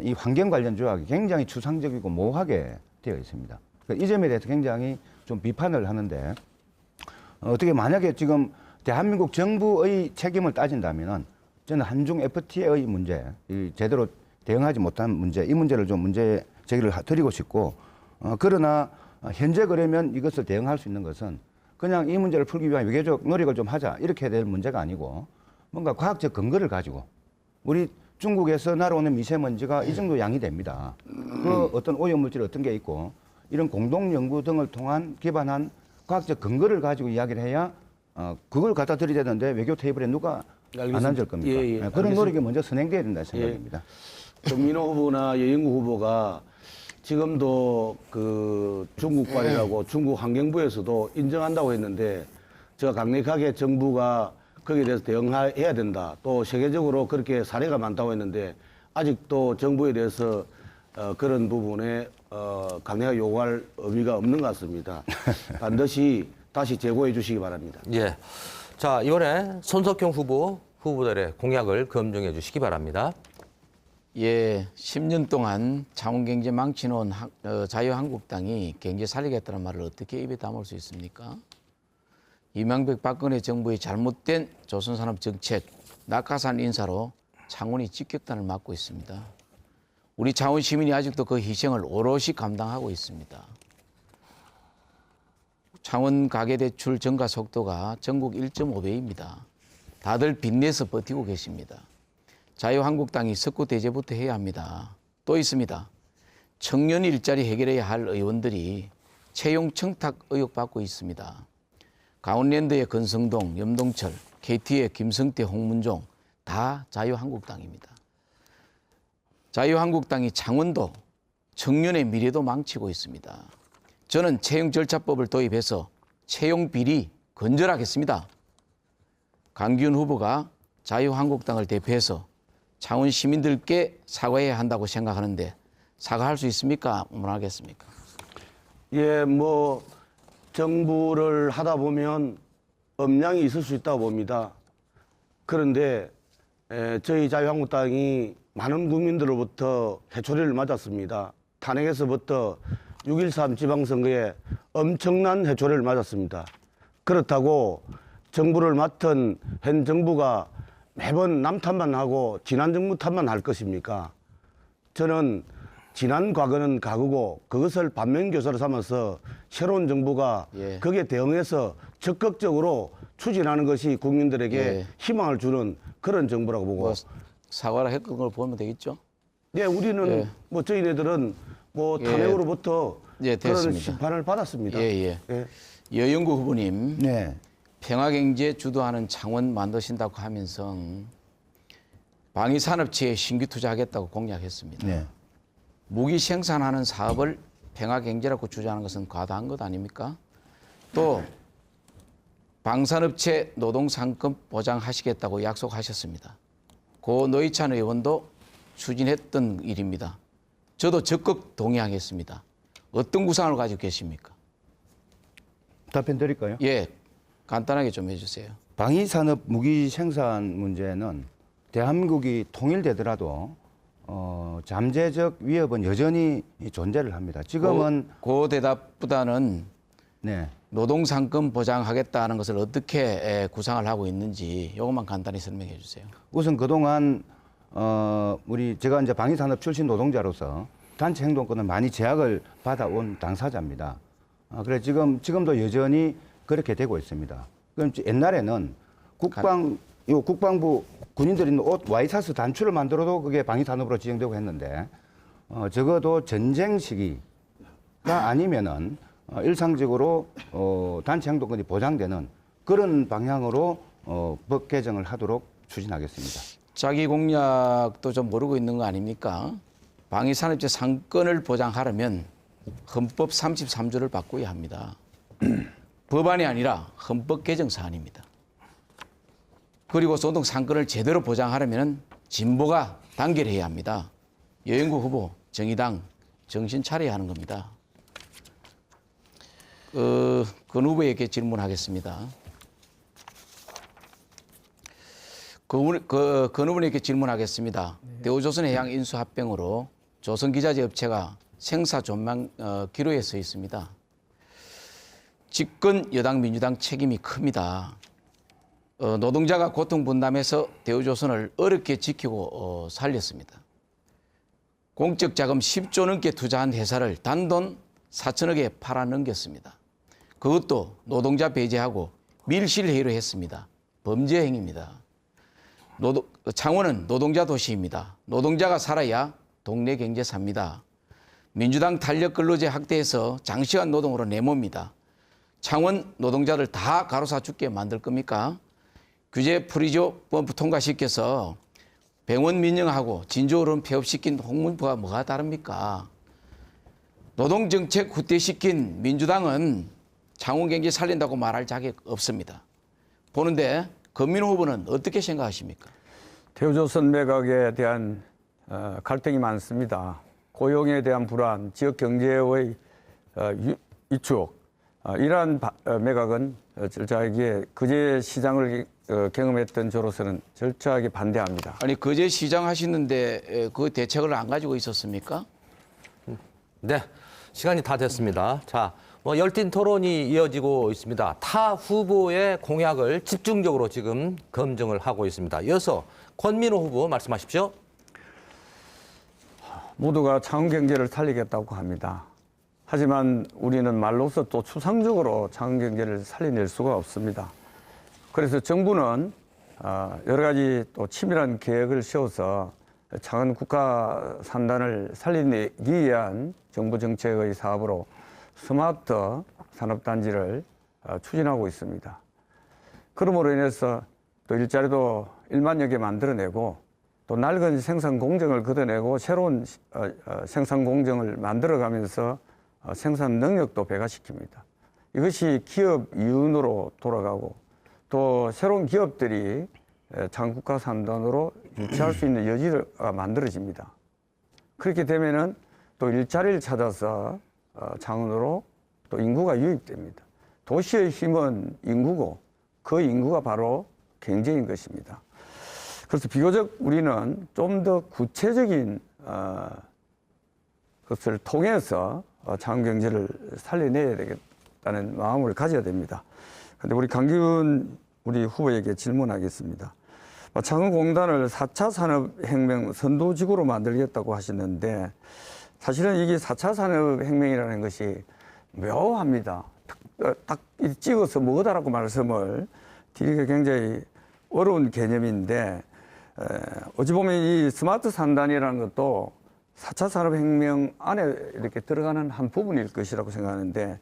이 환경 관련 조약이 굉장히 추상적이고 모호하게 되어 있습니다. 이 점에 대해서 굉장히 좀 비판을 하는데 어떻게 만약에 지금 대한민국 정부의 책임을 따진다면은 저는 한중 FTA의 문제, 이 제대로 대응하지 못한 문제, 이 문제를 좀 문제 제기를 드리고 싶고 그러나 현재 그러면 이것을 대응할 수 있는 것은 그냥 이 문제를 풀기 위한 외교적 노력을 좀 하자 이렇게 될 문제가 아니고 뭔가 과학적 근거를 가지고 우리 중국에서 날아오는 미세먼지가 이 정도 양이 됩니다. 그 어떤 오염물질 어떤 게 있고 이런 공동 연구 등을 통한 기반한 과학적 근거를 가지고 이야기를 해야 그걸 갖다 드려야 되는데 외교 테이블에 누가 안 앉을 겁니까? 예, 예. 그런 알겠습니다. 노력이 먼저 선행돼야 된다 생각입니다. 정민호 후보나 여영구 후보가 지금도 그 중국관이라고 중국 환경부에서도 인정한다고 했는데 제가 강력하게 정부가 거기에 대해서 대응해야 된다. 또 세계적으로 그렇게 사례가 많다고 했는데 아직도 정부에 대해서 그런 부분에 강력하게 요구할 의미가 없는 것 같습니다. 반드시 다시 제고해 주시기 바랍니다. 예. 자, 이번에 손석형 후보들의 공약을 검증해 주시기 바랍니다. 예, 10년 동안 창원경제 망치놓은 자유한국당이 경제 살리겠다는 말을 어떻게 입에 담을 수 있습니까? 이명박 박근혜 정부의 잘못된 조선산업 정책, 낙하산 인사로 창원이 직격탄을 맞고 있습니다. 우리 창원 시민이 아직도 그 희생을 오롯이 감당하고 있습니다. 창원 가계대출 증가 속도가 전국 1.5배입니다. 다들 빚내서 버티고 계십니다. 자유한국당이 석구대제부터 해야 합니다. 또 있습니다. 청년 일자리 해결해야 할 의원들이 채용 청탁 의혹 받고 있습니다. 강원랜드의 건성동, 염동철, KT의 김성태, 홍문종 다 자유한국당입니다. 자유한국당이 창원도 청년의 미래도 망치고 있습니다. 저는 채용 절차법을 도입해서 채용 비리 건절하겠습니다. 강기훈 후보가 자유한국당을 대표해서 창원 시민들께 사과해야 한다고 생각하는데 사과할 수 있습니까? 못하겠습니까? 예, 뭐 정부를 하다 보면 엄량이 있을 수 있다고 봅니다. 그런데 저희 자유한국당이 많은 국민들로부터 해초리를 맞았습니다. 탄핵에서부터 6.13 지방선거에 엄청난 해초리를 맞았습니다. 그렇다고 정부를 맡은 현 정부가 매번 남 탓만 하고 지난 정부 탓만 할 것입니까? 저는 지난 과거는 과거고 그것을 반면교사로 삼아서 새로운 정부가 예. 거기에 대응해서 적극적으로 추진하는 것이 국민들에게 예. 희망을 주는 그런 정부라고 보고 뭐 사과를 했던 걸 보면 되겠죠? 예, 우리는 예. 뭐 저희네들은 뭐 예. 탄핵으로부터 예, 그런 됐습니다. 심판을 받았습니다. 예, 예. 예. 여영구 후보님, 네. 평화경제 주도하는 창원 만드신다고 하면서 방위산업체에 신규 투자하겠다고 공약했습니다. 네. 무기 생산하는 사업을 평화경제라고 주장하는 것은 과다한 것 아닙니까? 또 방산업체 노동상금 보장하시겠다고 약속하셨습니다. 고 노희찬 의원도 추진했던 일입니다. 저도 적극 동의하겠습니다. 어떤 구상을 가지고 계십니까? 답변 드릴까요? 예, 간단하게 좀 해주세요. 방위산업 무기 생산 문제는 대한민국이 통일되더라도 잠재적 위협은 여전히 존재를 합니다. 지금은 그 대답보다는 네. 노동상금 보장하겠다는 것을 어떻게 구상을 하고 있는지 이것만 간단히 설명해 주세요. 우선 그동안 제가 이제 방위산업 출신 노동자로서 단체 행동권을 많이 제약을 받아온 당사자입니다. 그래 지금도 여전히 그렇게 되고 있습니다. 그럼 옛날에는 국방부 군인들이 있는 옷 와이셔츠 단추를 만들어도 그게 방위산업으로 지정되고 했는데 적어도 전쟁 시기가 아니면은 일상적으로 단체 행동권이 보장되는 그런 방향으로 법 개정을 하도록 추진하겠습니다. 자기 공약도 좀 모르고 있는 거 아닙니까? 방위산업체 상권을 보장하려면 헌법 33조를 바꿔야 합니다. 법안이 아니라 헌법 개정 사안입니다. 그리고 소득 상권을 제대로 보장하려면 진보가 단결해야 합니다. 여영구 후보, 정의당 정신 차려야 하는 겁니다. 권 후보에게 질문하겠습니다. 권 후보에게 질문하겠습니다. 대우조선해양 인수합병으로 조선기자재업체가 생사존망 기로에 서 있습니다. 집권 여당 민주당 책임이 큽니다. 노동자가 고통분담해서 대우조선을 어렵게 지키고 살렸습니다. 공적 자금 10조 넘게 투자한 회사를 단돈 4천억에 팔아넘겼습니다. 그것도 노동자 배제하고 밀실회의로 했습니다. 범죄 행위입니다. 창원은 노동자 도시입니다. 노동자가 살아야 동네 경제 삽니다. 민주당 탄력 근로제 확대해서 장시간 노동으로 내몹니다. 창원 노동자들 다 가로사 죽게 만들 겁니까? 규제 프리조법 통과시켜서 병원 민영하고 진조어른 폐업시킨 홍문표가 뭐가 다릅니까? 노동정책 후퇴시킨 민주당은 창원 경제 살린다고 말할 자격 없습니다. 보는데 권민호 후보는 어떻게 생각하십니까? 대우조선 매각에 대한 갈등이 많습니다. 고용에 대한 불안, 지역 경제의 위축, 이러한 매각은 철저하게 거제 시장을 경험했던 저로서는 철저하게 반대합니다. 아니 거제 시장 하시는데 그 대책을 안 가지고 있었습니까? 네, 시간이 다 됐습니다. 자, 열띤 토론이 이어지고 있습니다. 타 후보의 공약을 집중적으로 지금 검증을 하고 있습니다. 이어서 권민호 후보 말씀하십시오. 모두가 창원 경제를 살리겠다고 합니다. 하지만 우리는 말로서 또 추상적으로 창원 경제를 살려낼 수가 없습니다. 그래서 정부는 여러 가지 또 치밀한 계획을 세워서 창원 국가 산단을 살리기 위한 정부 정책의 사업으로 스마트 산업단지를 추진하고 있습니다. 그러므로 인해서 또 일자리도 1만여 개 만들어내고 또 낡은 생산 공정을 걷어내고 새로운 생산 공정을 만들어가면서 생산 능력도 배가시킵니다. 이것이 기업 이윤으로 돌아가고 또 새로운 기업들이 창국가 산단으로 유치할 수 있는 여지가 만들어집니다. 그렇게 되면은 또 일자리를 찾아서 창원으로 또 인구가 유입됩니다. 도시의 힘은 인구고 그 인구가 바로 경제인 것입니다. 그래서 비교적 우리는 좀 더 구체적인 것을 통해서 창원 경제를 살려내야 되겠다는 마음을 가져야 됩니다. 그런데 우리 강기훈 우리 후보에게 질문하겠습니다. 창원공단을 4차 산업혁명 선도지구로 만들겠다고 하시는데 사실은 이게 4차 산업혁명이라는 것이 묘합니다. 딱 찍어서 뭐다라고 말씀을 드리기가 굉장히 어려운 개념인데 어찌 보면 이 스마트 산단이라는 것도 4차 산업혁명 안에 이렇게 들어가는 한 부분일 것이라고 생각하는데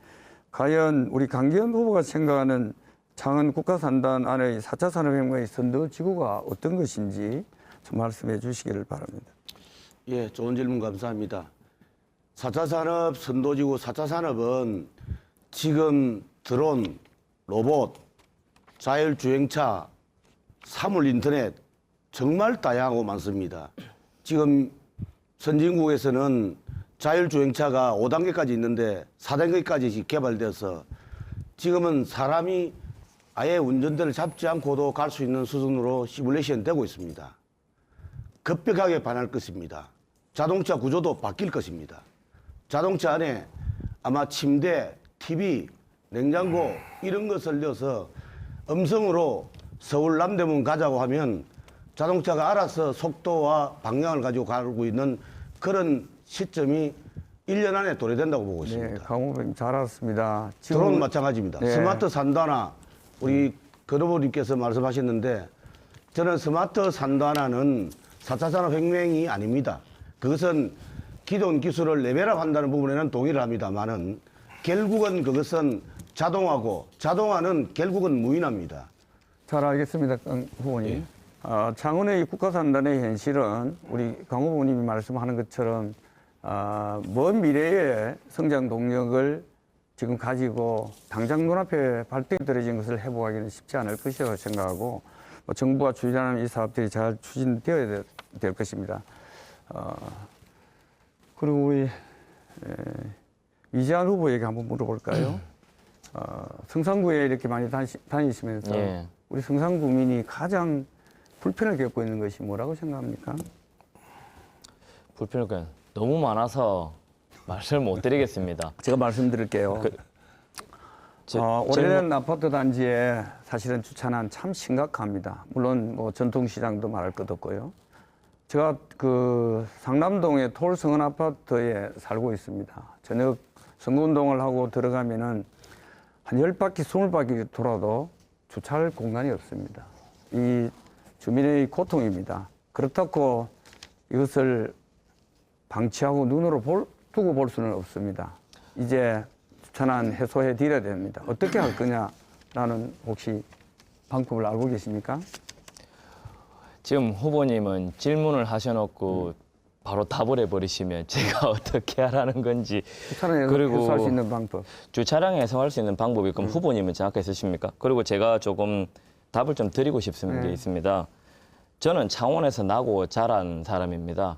과연 우리 강기현 후보가 생각하는 창원 국가산단 안의 4차 산업혁명의 선도지구가 어떤 것인지 좀 말씀해 주시기를 바랍니다. 예, 좋은 질문 감사합니다. 4차 산업 선도지구 4차 산업은 지금 드론, 로봇, 자율주행차, 사물 인터넷 정말 다양하고 많습니다. 지금 선진국에서는 자율주행차가 5단계까지 있는데 4단계까지 개발돼서 지금은 사람이 아예 운전대를 잡지 않고도 갈 수 있는 수준으로 시뮬레이션 되고 있습니다. 급격하게 변할 것입니다. 자동차 구조도 바뀔 것입니다. 자동차 안에 아마 침대, TV, 냉장고 이런 것을 넣어서 음성으로 서울 남대문 가자고 하면 자동차가 알아서 속도와 방향을 가지고 가고 있는 그런 시점이 1년 안에 도래된다고 보고 있습니다. 네, 강 후보님 잘 알았습니다. 드론 마찬가지입니다. 네. 스마트 산단화 우리 권 후보님께서 말씀하셨는데 저는 스마트 산단화는 4차 산업혁명이 아닙니다. 그것은 기존 기술을 레벨업한다는 부분에는 동의를 합니다만은 결국은 그것은 자동화고 자동화는 결국은 무인화입니다. 잘 알겠습니다, 강 후보님. 창원의 국가산단의 현실은 우리 강 후보님이 말씀하는 것처럼 먼 미래의 성장 동력을 지금 가지고 당장 눈앞에 발등에 떨어진 것을 회복하기는 쉽지 않을 것이라고 생각하고 정부가 추진하는 이 사업들이 잘 추진되어야 될 것입니다. 그리고 우리 이재한 후보에게 한번 물어볼까요? 성산구에 이렇게 많이 다니시면서 예. 우리 성산구민이 가장 불편을 겪고 있는 것이 뭐라고 생각합니까? 불편한 너무 많아서 말씀을 못 드리겠습니다. 제가 말씀드릴게요. 제- 오래된 아파트 단지에 사실은 주차난 참 심각합니다. 물론 뭐 전통시장도 말할 것 없고요. 제가 그 상남동의 톨성은 아파트에 살고 있습니다. 저녁 선거운동을 하고 들어가면은 한 10바퀴, 20바퀴 돌아도 주차할 공간이 없습니다. 이 주민의 고통입니다. 그렇다고 이것을 방치하고 눈으로 볼 두고 볼 수는 없습니다. 이제 주차난 해소해 드려야 됩니다. 어떻게 할 거냐라는 혹시 방법을 알고 계십니까? 지금 후보님은 질문을 하셔놓고 바로 답을 해버리시면 제가 어떻게 하라는 건지. 주차난 그리고 해소할 수 있는 방법. 주차량 해소할 수 있는 방법이 그럼 후보님은 정확히 있으십니까? 그리고 제가 조금 답을 좀 드리고 싶은 게 있습니다. 저는 창원에서 나고 자란 사람입니다.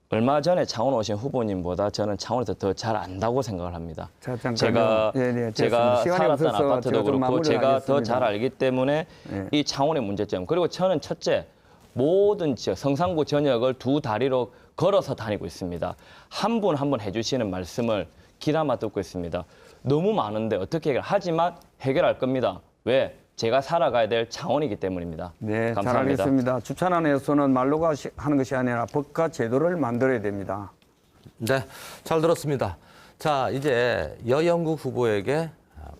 얼마 전에 창원 오신 후보님보다 저는 창원에서 더 잘 안다고 생각을 합니다. 자, 잠깐만요. 제가 됐습니다. 시간이 살았던 없어서 아파트도 제가 좀 그렇고 마무리를 제가 더 하겠습니다. 잘 알기 때문에 네. 이 창원의 문제점. 그리고 저는 첫째, 모든 지역, 성산구 전역을 두 다리로 걸어서 다니고 있습니다. 한 분 한 분 해주시는 말씀을 귀담아 듣고 있습니다. 너무 많은데 어떻게 하지만 해결할 겁니다. 왜? 제가 살아가야 될 창원이기 때문입니다. 네, 잘 감사합니다. 알겠습니다. 주차난에서는 말로가 하는 것이 아니라 법과 제도를 만들어야 됩니다. 네, 잘 들었습니다. 자, 이제 여영국 후보에게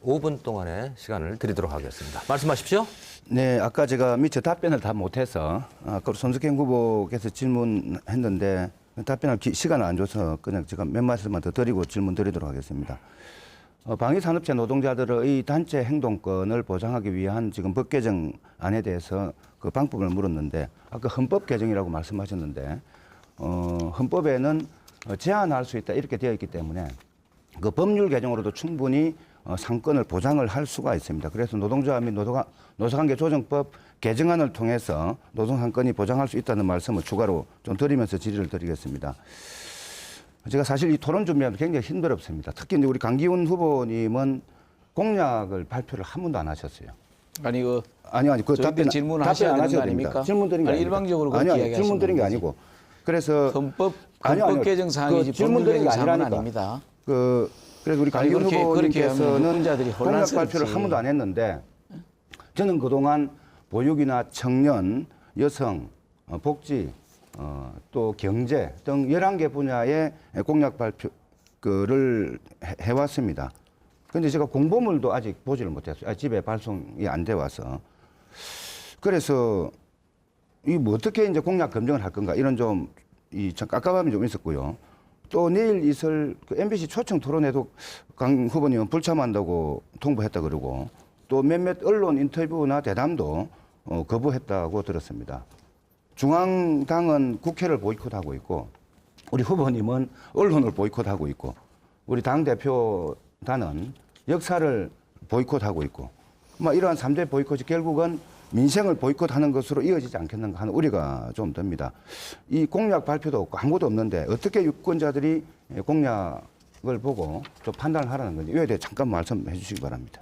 5분 동안의 시간을 드리도록 하겠습니다. 말씀하십시오. 네, 아까 제가 미처 답변을 다 못해서 그 손석행 후보께서 질문했는데 답변할 시간을 안 줘서 그냥 제가 몇 말씀만 더 드리고 질문 드리도록 하겠습니다. 방위산업체 노동자들의 단체 행동권을 보장하기 위한 지금 법 개정안에 대해서 그 방법을 물었는데 아까 헌법 개정이라고 말씀하셨는데 헌법에는 제한할 수 있다 이렇게 되어 있기 때문에 그 법률 개정으로도 충분히 상권을 보장을 할 수가 있습니다. 그래서 노동조합 및 노사관계 조정법 개정안을 통해서 노동상권이 보장할 수 있다는 말씀을 추가로 좀 드리면서 질의를 드리겠습니다. 제가 사실 이 토론 준비하면 굉장히 힘들었습니다. 특히 이제 우리 강기훈 후보님은 공약을 발표를 한 번도 안 하셨어요. 아니 그 아니 그 저희들 질문하셔야 되는 거 아닙니까? 질문 드린 게 아니, 아닙니다. 일방적으로 그렇게 아니, 이야기하시면 질문 드린 게 되지. 아니고 그래서 헌법 아니요. 개정 사항이지 그 질문 법률 드린 게 개정 사항은 아니라니까. 아닙니다. 그래서 우리 아니, 강기훈 그렇게 하면 후보님께서는 유권자들이 공약 혼란스럽지. 발표를 한 번도 안 했는데 저는 그동안 보육이나 청년, 여성, 복지, 또 경제 등 11개 분야의 공약 발표를 해왔습니다. 그런데 제가 공보물도 아직 보지를 못했어요. 집에 발송이 안 돼 와서. 그래서 이 뭐 어떻게 이제 공약 검증을 할 건가 이런 좀 깝깝함이 좀 있었고요. 또 내일 있을 그 MBC 초청 토론에도 강 후보님은 불참한다고 통보했다 그러고 또 몇몇 언론 인터뷰나 대담도 거부했다고 들었습니다. 중앙당은 국회를 보이콧하고 있고 우리 후보님은 언론을 보이콧하고 있고 우리 당대표단은 역사를 보이콧하고 있고 뭐 이러한 3대 보이콧이 결국은 민생을 보이콧하는 것으로 이어지지 않겠는가 하는 우려가 좀 듭니다. 이 공약 발표도 없고 아무것도 없는데 어떻게 유권자들이 공약을 보고 좀 판단을 하라는 건지 이에 대해 잠깐 말씀해 주시기 바랍니다.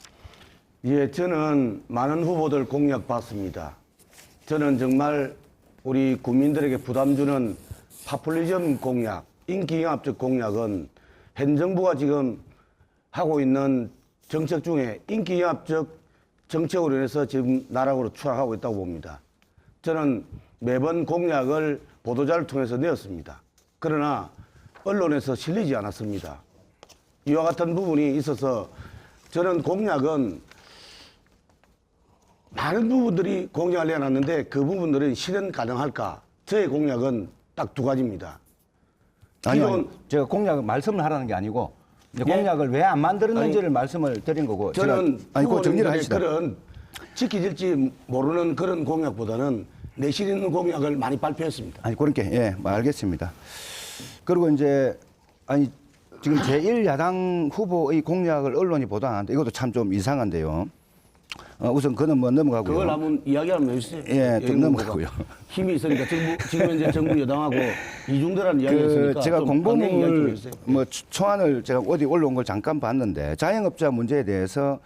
예, 저는 많은 후보들 공약 봤습니다. 저는 정말 우리 국민들에게 부담 주는 파퓰리즘 공약, 인기영합적 공약은 현 정부가 지금 하고 있는 정책 중에 인기영합적 정책으로 인해서 지금 나락으로 추락하고 있다고 봅니다. 저는 매번 공약을 보도자를 통해서 내었습니다. 그러나 언론에서 실리지 않았습니다. 이와 같은 부분이 있어서 저는 공약은 많은 부분들이 공약을 내놨는데 그 부분들은 실현 가능할까? 저의 공약은 딱 두 가지입니다. 아니요, 제가 공약을 말씀을 하라는 게 아니고 이제 예? 공약을 왜 안 만들었는지를 말씀을 드린 거고 저는 그 정리를 하시다. 그런 지켜질지 모르는 그런 공약보다는 내실 있는 공약을 많이 발표했습니다. 아니 그렇게 예, 알겠습니다. 그리고 이제 아니 지금 제1야당 후보의 공약을 언론이 보도 안 하는데 이것도 참 좀 이상한데요. 우선 그는 뭐 넘어가고요. 그걸 한번 이야기 한번 해주세요. 예, 좀 넘어가고요. 힘이 있으니까 지금 현재 정부 여당하고 이중대라는 이야기가 있으니까 제가 좀 방향 이야기 좀 공보물 해주세요. 뭐 초안을 제가 어디 올라온 걸 잠깐 봤는데 자영업자 문제에 대해서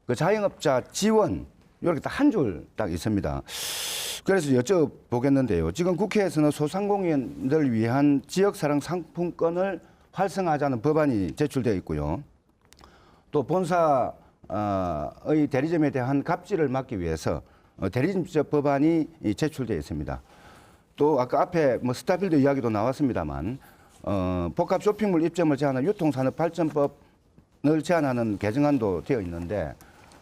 그 자영업자 지원 이렇게 딱 한 줄 딱 있습니다. 그래서 여쭤보겠는데요. 지금 국회에서는 소상공인들 위한 지역사랑 상품권을 활성화하자는 법안이 제출되어 있고요. 또 본사의 대리점에 대한 갑질을 막기 위해서 대리점법 법안이 제출되어 있습니다. 또 아까 앞에 뭐 스타필드 이야기도 나왔습니다만 복합 쇼핑몰 입점을 제한하는 유통산업발전법을 제한하는 개정안도 되어 있는데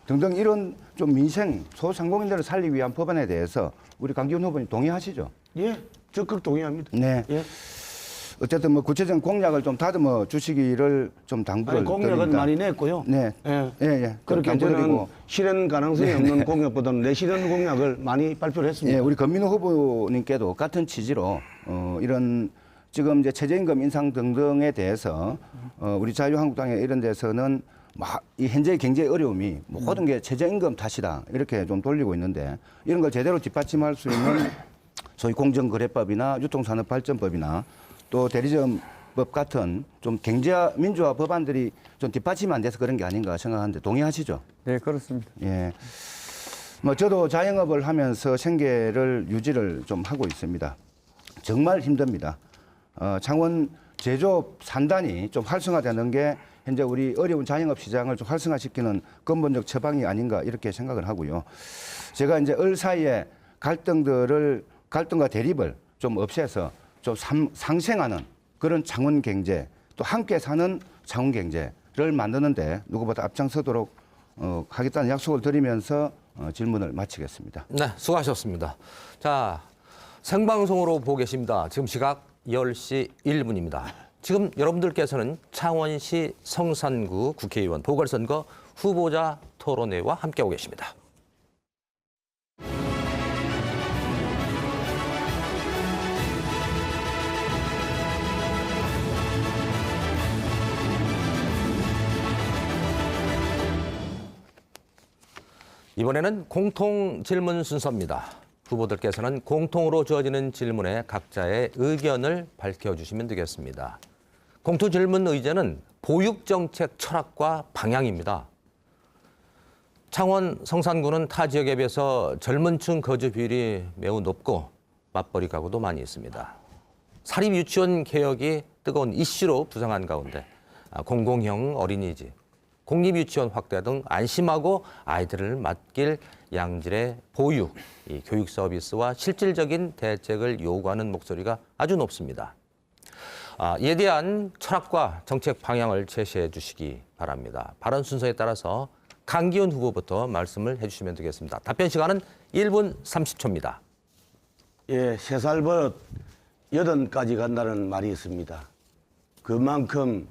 등등 이런 좀 민생 소상공인들을 살리기 위한 법안에 대해서 우리 강기훈 후보님 동의하시죠? 예, 적극 동의합니다. 네. 예. 어쨌든 뭐 구체적인 공약을 좀 다듬어 주시기를 좀 당부를 아니, 공약은 드립니다. 많이 냈고요. 네. 예. 예, 예. 그렇게 저는 실현 가능성이 없는 공약보다는 내실현 공약을 많이 발표를 했습니다. 예, 우리 권민호 후보님께도 같은 취지로 이런 지금 이제 최저임금 인상 등등에 대해서 우리 자유한국당의 이런 데서는 이 현재의 경제 어려움이 모든 게 최저임금 탓이다 이렇게 좀 돌리고 있는데 이런 걸 제대로 뒷받침할 수 있는 소위 공정거래법이나 유통산업발전법이나 또 대리점법 같은 좀 경제 민주화 법안들이 좀 뒷받침이 안 돼서 그런 게 아닌가 생각하는데 동의하시죠? 네, 그렇습니다. 예. 뭐 저도 자영업을 하면서 생계를 유지를 좀 하고 있습니다. 정말 힘듭니다. 창원 제조업 산단이 좀 활성화되는 게 현재 우리 어려운 자영업 시장을 좀 활성화시키는 근본적 처방이 아닌가 이렇게 생각을 하고요. 제가 이제 을 사이에 갈등과 대립을 좀 없애서 좀 상생하는 그런 창원 경제, 또 함께 사는 창원 경제를 만드는데 누구보다 앞장서도록 하겠다는 약속을 드리면서 질문을 마치겠습니다. 네, 수고하셨습니다. 자, 생방송으로 보고 계십니다. 지금 시각 10시 1분입니다. 지금 여러분들께서는 창원시 성산구 국회의원 보궐선거 후보자 토론회와 함께하고 계십니다. 이번에는 공통 질문 순서입니다. 후보들께서는 공통으로 주어지는 질문에 각자의 의견을 밝혀주시면 되겠습니다. 공통 질문 의제는 보육정책 철학과 방향입니다. 창원 성산구는 타 지역에 비해서 젊은 층 거주 비율이 매우 높고 맞벌이 가구도 많이 있습니다. 사립유치원 개혁이 뜨거운 이슈로 부상한 가운데 공공형 어린이집, 공립유치원 확대 등 안심하고 아이들을 맡길 양질의 보육, 이 교육 서비스와 실질적인 대책을 요구하는 목소리가 아주 높습니다. 이에 대한 철학과 정책 방향을 제시해 주시기 바랍니다. 발언 순서에 따라서 강기훈 후보부터 말씀을 해주시면 되겠습니다. 답변 시간은 1분 30초입니다. 예, 3살 버릇 8까지 간다는 말이 있습니다. 그만큼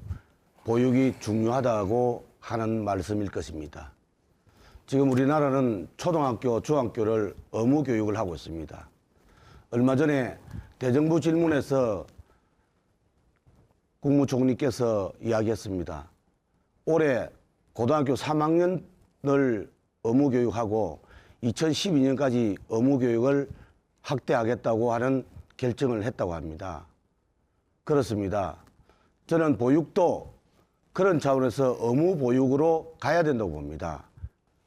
보육이 중요하다고 하는 말씀일 것입니다. 지금 우리나라는 초등학교, 중학교를 의무 교육을 하고 있습니다. 얼마 전에 대정부 질문에서 국무총리께서 이야기했습니다. 올해 고등학교 3학년을 의무 교육하고 2012년까지 의무 교육을 확대하겠다고 하는 결정을 했다고 합니다. 그렇습니다. 저는 보육도 그런 차원에서 의무 보육으로 가야 된다고 봅니다.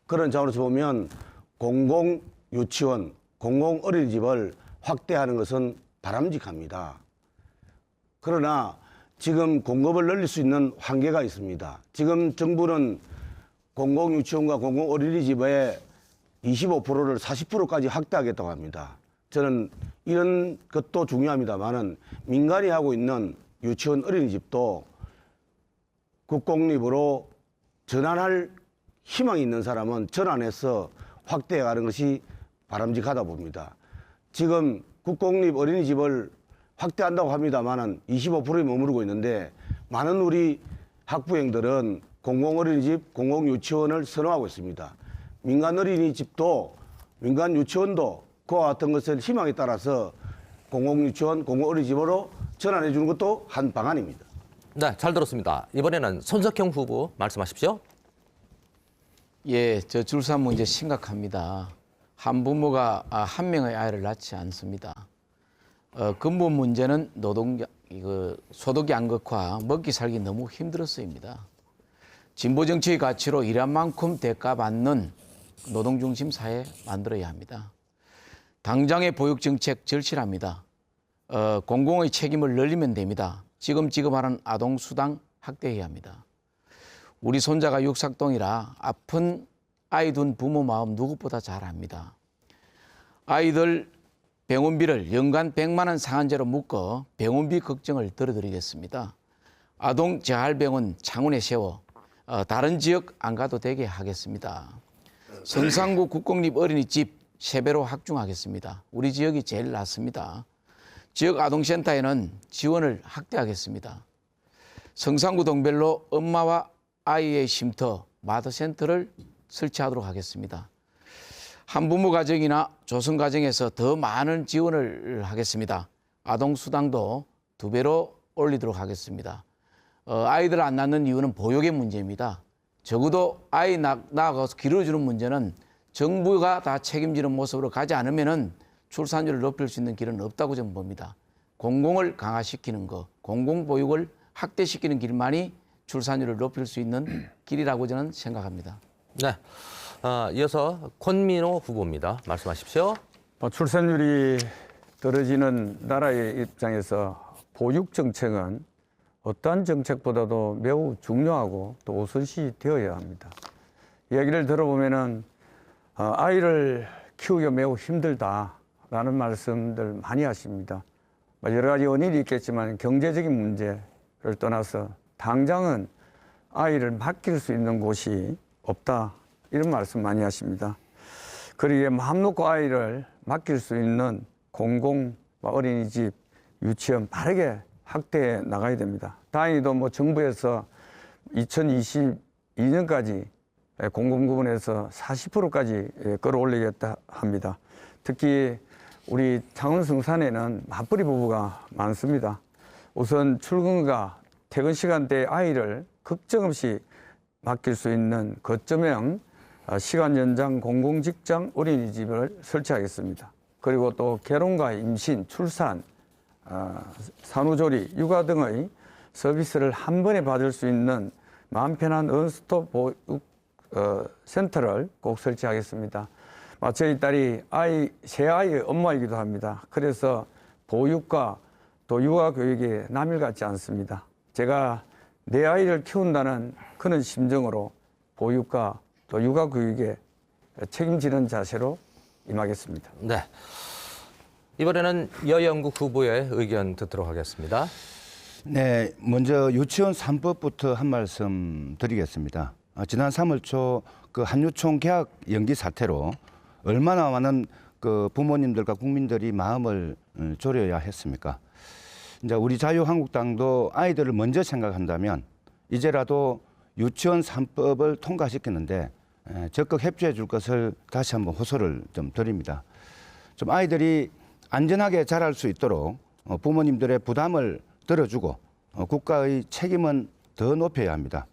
그런 차원에서 보면 공공 유치원, 공공 어린이집을 확대하는 것은 바람직합니다. 그러나 지금 공급을 늘릴 수 있는 한계가 있습니다. 지금 정부는 공공 유치원과 공공 어린이집의 25%를 40%까지 확대하겠다고 합니다. 저는 이런 것도 중요합니다만은 민간이 하고 있는 유치원 어린이집도 국공립으로 전환할 희망이 있는 사람은 전환해서 확대해가는 것이 바람직하다 봅니다. 지금 국공립 어린이집을 확대한다고 합니다만은 25%에 머무르고 있는데 많은 우리 학부형들은 공공 어린이집, 공공 유치원을 선호하고 있습니다. 민간 어린이집도 민간 유치원도 그와 같은 것을 희망에 따라서 공공 유치원, 공공 어린이집으로 전환해 주는 것도 한 방안입니다. 네, 잘 들었습니다. 이번에는 손석형 후보 말씀하십시오. 예, 저 출산 문제 심각합니다. 한 부모가 한 명의 아이를 낳지 않습니다. 근본 문제는 소득 양극화, 먹기 살기 너무 힘들었습니다. 진보 정치의 가치로 일한 만큼 대가받는 노동중심 사회 만들어야 합니다. 당장의 보육 정책 절실합니다. 공공의 책임을 늘리면 됩니다. 지금 지급하는 아동 수당 확대해야 합니다. 우리 손자가 육삭동이라 아픈 아이 둔 부모 마음 누구보다 잘 압니다. 아이들 병원비를 연간 100만 원 상한제로 묶어 병원비 걱정을 덜어드리겠습니다. 아동 재활병원 창원에 세워 다른 지역 안 가도 되게 하겠습니다. 성산구 국공립 어린이집 3배로 확충하겠습니다. 우리 지역이 제일 낫습니다. 지역 아동센터에는 지원을 확대하겠습니다. 성산구 동별로 엄마와 아이의 쉼터, 마더센터를 설치하도록 하겠습니다. 한부모 가정이나 조성 가정에서 더 많은 지원을 하겠습니다. 아동 수당도 2배로 올리도록 하겠습니다. 아이들 안 낳는 이유는 보육의 문제입니다. 적어도 아이 낳아서 기르어주는 문제는 정부가 다 책임지는 모습으로 가지 않으면은 출산율을 높일 수 있는 길은 없다고 저는 봅니다. 공공을 강화시키는 것, 공공보육을 확대시키는 길만이 출산율을 높일 수 있는 길이라고 저는 생각합니다. 네. 이어서 권민호 후보입니다. 말씀하십시오. 출산율이 떨어지는 나라의 입장에서 보육 정책은 어떠한 정책보다도 매우 중요하고 또 우선시 되어야 합니다. 이야기를 들어보면은 아이를 키우기가 매우 힘들다라는 말씀들 많이 하십니다. 여러 가지 원인이 있겠지만 경제적인 문제를 떠나서 당장은 아이를 맡길 수 있는 곳이 없다, 이런 말씀 많이 하십니다. 그러기에 마음 놓고 아이를 맡길 수 있는 공공 어린이집, 유치원 바르게 확대해 나가야 됩니다. 다행히도 정부에서 2022년까지 공공 부분에서 40%까지 끌어올리겠다 합니다. 특히 우리 창원 성산에는 맞벌이 부부가 많습니다. 우선 출근과 퇴근 시간대에 아이를 걱정 없이 맡길 수 있는 거점형 시간 연장 공공직장 어린이집을 설치하겠습니다. 그리고 또 결혼과 임신, 출산, 산후조리, 육아 등의 서비스를 한 번에 받을 수 있는 마음 편한 원스톱 보육 센터를 꼭 설치하겠습니다. 저희 딸이 세 아이의 엄마이기도 합니다. 그래서 보육과 또 육아 교육이 남일 같지 않습니다. 제가 내 아이를 키운다는 그런 심정으로 보육과 또 육아 교육에 책임지는 자세로 임하겠습니다. 네. 이번에는 여영국 후보의 의견 듣도록 하겠습니다. 네, 먼저 유치원 3법부터 한 말씀 드리겠습니다. 지난 3월 초 그 한유총 계약 연기 사태로 얼마나 많은 그 부모님들과 국민들이 마음을 졸여야 했습니까? 이제 우리 자유한국당도 아이들을 먼저 생각한다면 이제라도 유치원 3법을 통과시켰는데 적극 협조해 줄 것을 다시 한번 호소를 좀 드립니다. 좀 아이들이 안전하게 자랄 수 있도록 부모님들의 부담을 덜어주고 국가의 책임은 더 높여야 합니다.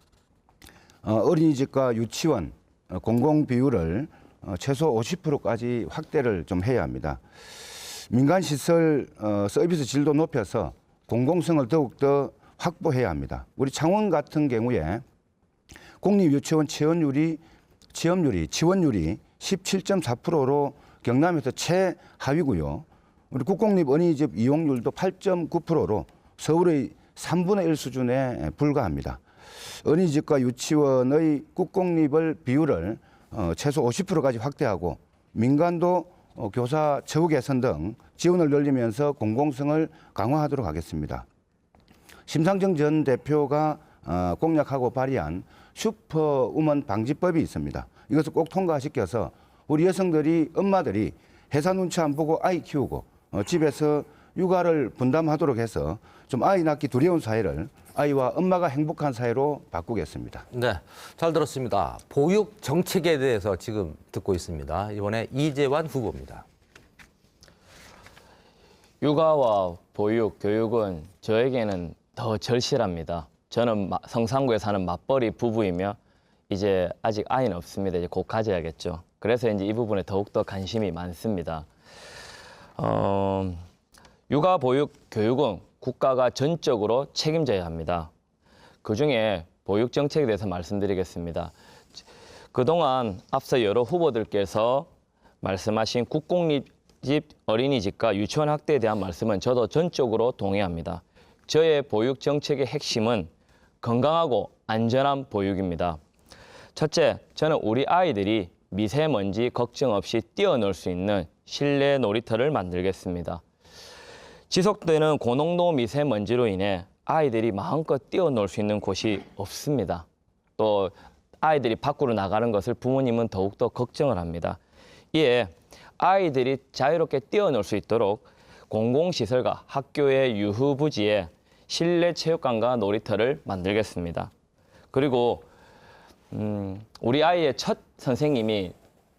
어린이집과 유치원 공공 비율을 최소 50%까지 확대를 좀 해야 합니다. 민간 시설 서비스 질도 높여서 공공성을 더욱더 확보해야 합니다. 우리 창원 같은 경우에 공립유치원 지원율이 17.4%로 경남에서 최하위고요. 우리 국공립 어린이집 이용률도 8.9%로 서울의 3분의 1 수준에 불과합니다. 어린이집과 유치원의 국공립을 비율을 최소 50%까지 확대하고 민간도 교사 처우 개선 등 지원을 늘리면서 공공성을 강화하도록 하겠습니다. 심상정 전 대표가 공약하고 발의한 슈퍼우먼 방지법이 있습니다. 이것을 꼭 통과시켜서 우리 여성들이, 엄마들이 회사 눈치 안 보고 아이 키우고 집에서 육아를 분담하도록 해서 좀 아이 낳기 두려운 사회를 아이와 엄마가 행복한 사회로 바꾸겠습니다. 네, 잘 들었습니다. 보육 정책에 대해서 지금 듣고 있습니다. 이번에 이재환 후보입니다. 육아와 보육, 교육은 저에게는 더 절실합니다. 저는 성산구에 사는 맞벌이 부부이며 이제 아직 아이는 없습니다. 이제 곧 가져야겠죠. 그래서 이제 이 부분에 더욱더 관심이 많습니다. 육아, 보육, 교육은 국가가 전적으로 책임져야 합니다. 그중에 보육 정책에 대해서 말씀드리겠습니다. 그동안 앞서 여러 후보들께서 말씀하신 국공립집 어린이집과 유치원 확대에 대한 말씀은 저도 전적으로 동의합니다. 저의 보육 정책의 핵심은 건강하고 안전한 보육입니다. 첫째, 저는 우리 아이들이 미세먼지 걱정 없이 뛰어놀 수 있는 실내 놀이터를 만들겠습니다. 지속되는 고농도 미세먼지로 인해 아이들이 마음껏 뛰어놀 수 있는 곳이 없습니다. 또 아이들이 밖으로 나가는 것을 부모님은 더욱더 걱정을 합니다. 이에 아이들이 자유롭게 뛰어놀 수 있도록 공공시설과 학교의 유후부지에 실내 체육관과 놀이터를 만들겠습니다. 그리고 우리 아이의 첫 선생님이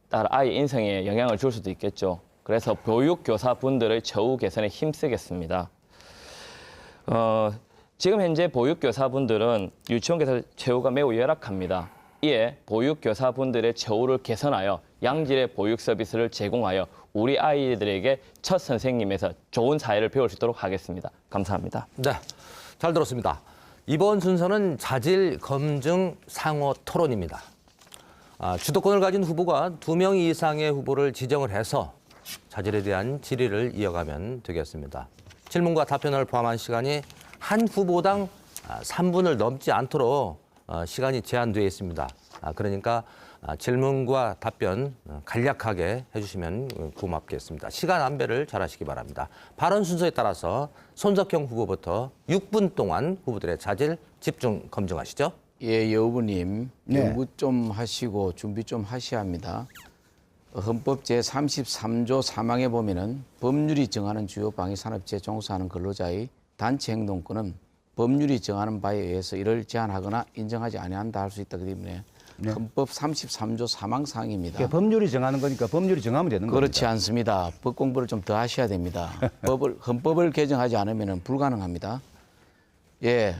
따라 아이 인생에 영향을 줄 수도 있겠죠. 그래서 보육교사분들의 처우 개선에 힘쓰겠습니다. 지금 현재 보육교사분들은 유치원교사 처우가 매우 열악합니다. 이에 보육교사분들의 처우를 개선하여 양질의 보육 서비스를 제공하여 우리 아이들에게 첫 선생님에서 좋은 사회를 배울 수 있도록 하겠습니다. 감사합니다. 네, 잘 들었습니다. 이번 순서는 자질 검증 상호 토론입니다. 주도권을 가진 후보가 2명 이상의 후보를 지정을 해서 자질에 대한 질의를 이어가면 되겠습니다. 질문과 답변을 포함한 시간이 한 후보당 3분을 넘지 않도록 시간이 제한되어 있습니다. 그러니까 질문과 답변 간략하게 해주시면 고맙겠습니다. 시간 안배를 잘 하시기 바랍니다. 발언 순서에 따라서 손석형 후보부터 6분 동안 후보들의 자질 집중 검증하시죠. 예, 여우부님 네. 연구 좀 하시고 준비 좀 하셔야 합니다. 헌법 제33조 3항에 보면은 법률이 정하는 주요 방위 산업체에 종사하는 근로자의 단체 행동권은 법률이 정하는 바에 의해서 이를 제한하거나 인정하지 아니한다 할 수 있다. 그 때문에 네. 헌법 33조 3항 사항입니다. 법률이 정하는 거니까 법률이 정하면 되는 그렇지 겁니다. 않습니다. 법 공부를 좀 더 하셔야 됩니다. 헌법을 개정하지 않으면 불가능합니다. 예,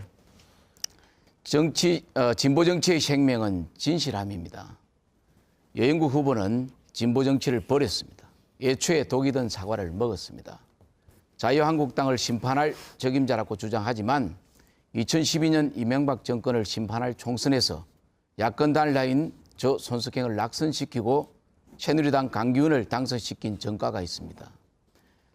진보 정치의 생명은 진실함입니다. 여인구 후보는 진보 정치를 버렸습니다. 예초에 독이 든 사과를 먹었습니다. 자유한국당을 심판할 적임자라고 주장하지만 2012년 이명박 정권을 심판할 총선에서 야권 단일화인 저 손석행을 낙선시키고 새누리당 강기훈을 당선시킨 전과가 있습니다.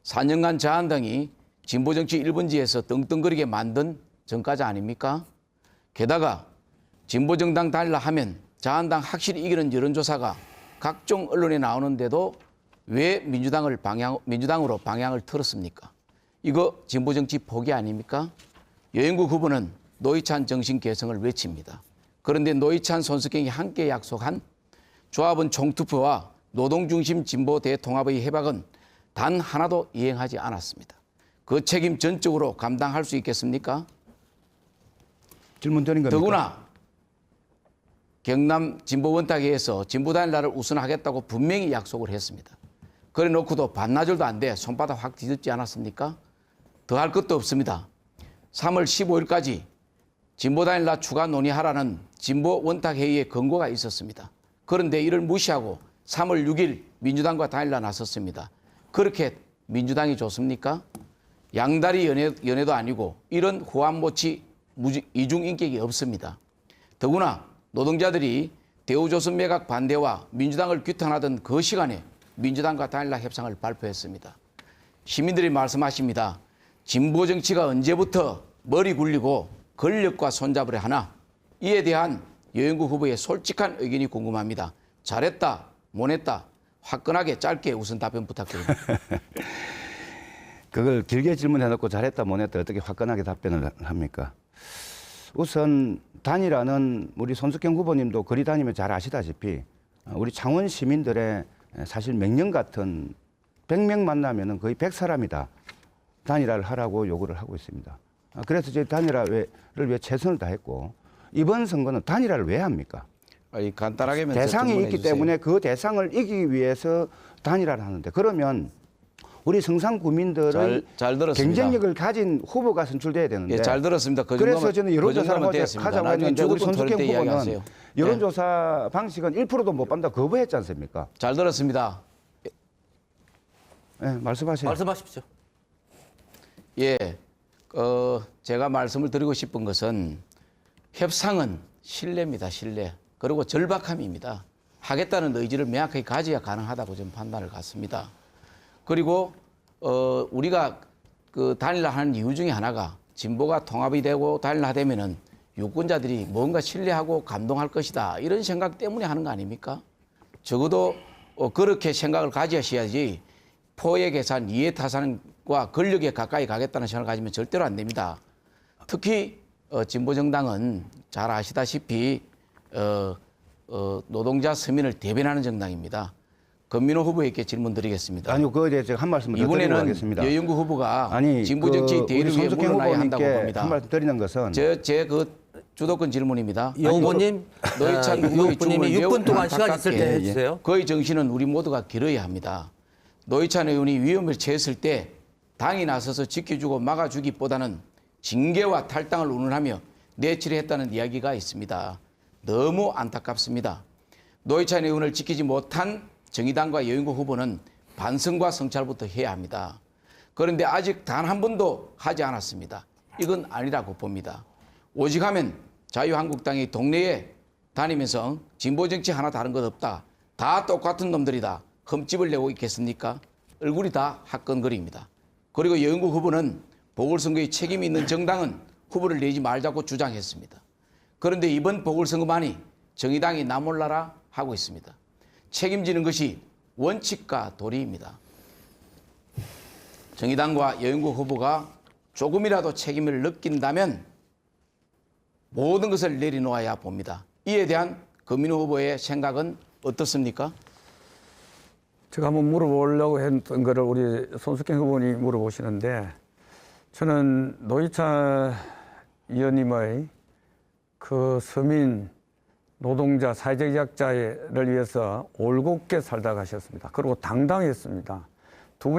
4년간 자한당이 진보정치 1번지에서 떵떵거리게 만든 전과자 아닙니까? 게다가 진보정당 단일화하면 자한당 확실히 이기는 여론조사가 각종 언론에 나오는데도 왜 민주당으로 방향을 틀었습니까? 이거 진보정치 포기 아닙니까? 여인구 후보는 노회찬 정신 개성을 외칩니다. 그런데 노회찬 손석행이 함께 약속한 조합원 총투표와 노동중심 진보 대통합의 해박은 단 하나도 이행하지 않았습니다. 그 책임 전적으로 감당할 수 있겠습니까? 질문 드린 겁니까? 더구나 경남 진보원탁회에서 진보단일화를 우선하겠다고 분명히 약속을 했습니다. 그래 놓고도 반나절도 안 돼 손바닥 확 뒤집지 않았습니까? 더 할 것도 없습니다. 3월 15일까지 진보단일화 추가 논의하라는 진보원탁회의의 권고가 있었습니다. 그런데 이를 무시하고 3월 6일 민주당과 단일화 나섰습니다. 그렇게 민주당이 좋습니까? 양다리 연애도 아니고 이런 호환모치 이중인격이 없습니다. 더구나 노동자들이 대우조선 매각 반대와 민주당을 규탄하던 그 시간에 민주당과 단일화 협상을 발표했습니다. 시민들이 말씀하십니다. 진보 정치가 언제부터 머리 굴리고 권력과 손잡으려 하나? 이에 대한 여인구 후보의 솔직한 의견이 궁금합니다. 잘했다, 못했다, 화끈하게 짧게 우선 답변 부탁드립니다. 그걸 길게 질문해놓고 잘했다 못했다 어떻게 화끈하게 답변을 합니까? 우선 단일화는 우리 손석형 후보님도 거리 다니면 잘 아시다시피 우리 창원 시민들의 사실 맹령 같은 100명 만나면 거의 100사람이다 단일화를 하라고 요구를 하고 있습니다. 그래서 저희 단일화를 위해 최선을 다했고 이번 선거는 단일화를 왜 합니까? 간단하게 대상이 있기 때문에 그 대상을 이기기 위해서 단일화를 하는데 그러면 우리 성산 구민들의 잘 들었습니다. 경쟁력을 가진 후보가 선출돼야 되는데 예, 잘 들었습니다. 그래서 저는 여론조사를 되었습니다. 하자고 나중에 했는데 우리 조금 손석형 덜 때 후보는 이야기하세요. 여론조사 방식은 1%도 못 받는다 거부했지 않습니까? 잘 들었습니다. 네, 말씀하세요. 말씀하십시오. 예, 제가 말씀을 드리고 싶은 것은 협상은 신뢰입니다, 신뢰. 그리고 절박함입니다. 하겠다는 의지를 명확하게 가져야 가능하다고 저는 판단을 갖습니다. 그리고 우리가 그 단일화하는 이유 중에 하나가 진보가 통합이 되고 단일화되면은 유권자들이 뭔가 신뢰하고 감동할 것이다 이런 생각 때문에 하는 거 아닙니까? 적어도 그렇게 생각을 가지셔야지 포의 계산, 이해 타산과 권력에 가까이 가겠다는 생각을 가지면 절대로 안 됩니다. 특히 진보정당은 잘 아시다시피 노동자 서민을 대변하는 정당입니다. 권민호 후보에게 질문드리겠습니다. 아니요, 그거에 대해 제가 한 말씀을 더 드리고 이번에는 하겠습니다. 여영구 후보가 아니, 진보 정치 우리 대의를 위해 손석희 물러나야 한다고 후보님께 봅니다. 한 말씀 드리는 것은 제 그 주도권 질문입니다. 이 후보님, 노회찬 이 후보의 후보님이 죽음을 6분 매우 동안 시간 있을 때 안타깝게 해주세요. 그의 정신은 우리 모두가 길어야 합니다. 노회찬 의원이 위험을 처했을 때 당이 나서서 지켜주고 막아주기보다는 징계와 탈당을 운운하며 내치려 했다는 이야기가 있습니다. 너무 안타깝습니다. 노회찬 의원을 지키지 못한 정의당과 여영구 후보는 반성과 성찰부터 해야 합니다. 그런데 아직 단 한 번도 하지 않았습니다. 이건 아니라고 봅니다. 오직 하면 자유한국당이 동네에 다니면서 진보 정치 하나 다른 것 없다. 다 똑같은 놈들이다. 흠집을 내고 있겠습니까? 얼굴이 다 화끈거립니다. 그리고 여영구 후보는 보궐선거에 책임이 있는 정당은 후보를 내지 말자고 주장했습니다. 그런데 이번 보궐선거만이 정의당이 나몰라라 하고 있습니다. 책임지는 것이 원칙과 도리입니다. 정의당과 여영구 후보가 조금이라도 책임을 느낀다면 모든 것을 내려놓아야 봅니다. 이에 대한 권민호 후보의 생각은 어떻습니까? 제가 한번 물어보려고 했던 거를 우리 손석희 후보님이 물어보시는데 저는 노회찬 의원님의 그 서민 노동자 사회적 약자를 위해서 올곧게 살다 가셨습니다. 그리고 당당했습니다. 두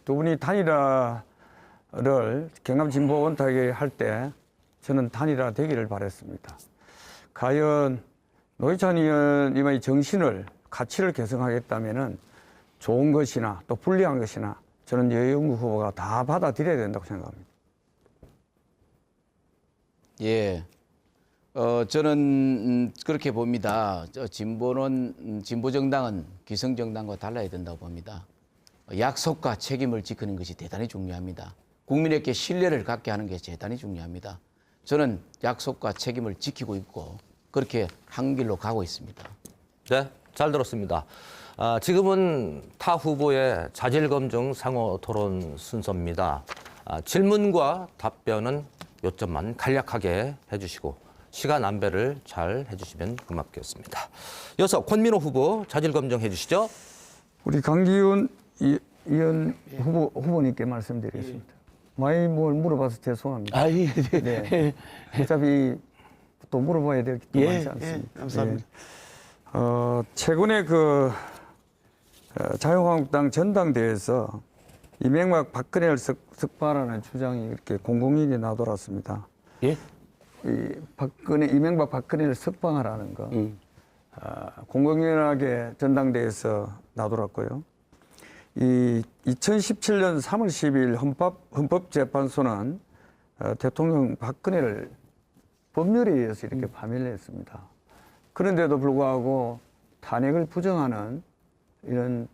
분이 단일화를 경남 진보 원탁에 할 때 저는 단일화 되기를 바랬습니다. 과연 노회찬 의원님의 정신을 가치를 개성하겠다면은 좋은 것이나 또 불리한 것이나 저는 여영구 후보가 다 받아들여야 된다고 생각합니다. 예. 저는 그렇게 봅니다. 진보정당은 기성정당과 달라야 된다고 봅니다. 약속과 책임을 지키는 것이 대단히 중요합니다. 국민에게 신뢰를 갖게 하는 게 대단히 중요합니다. 저는 약속과 책임을 지키고 있고 그렇게 한 길로 가고 있습니다. 네, 잘 들었습니다. 지금은 타 후보의 자질검증 상호 토론 순서입니다. 질문과 답변은 요점만 간략하게 해주시고 시간 안배를 잘 해주시면 고맙겠습니다. 이어서 권민호 후보 자질검증 해주시죠. 우리 강기훈 의원 후보님께 말씀드리겠습니다. 많이 뭘 물어봐서 죄송합니다. 아이, 네. 어차피 또 물어봐야 될 게 많지 않습니까? 감사합니다. 최근에 자유한국당 전당대회에서 이명박 박근혜를 석방하라는 주장이 이렇게 공공연히 나돌았습니다. 예? 이명박 박근혜를 석방하라는 거 공공연하게 전당대회에서 나돌았고요. 이 2017년 3월 10일 헌법재판소는 대통령 박근혜를 법률에 의해서 이렇게 파면을 했습니다. 그런데도 불구하고 탄핵을 부정하는 이런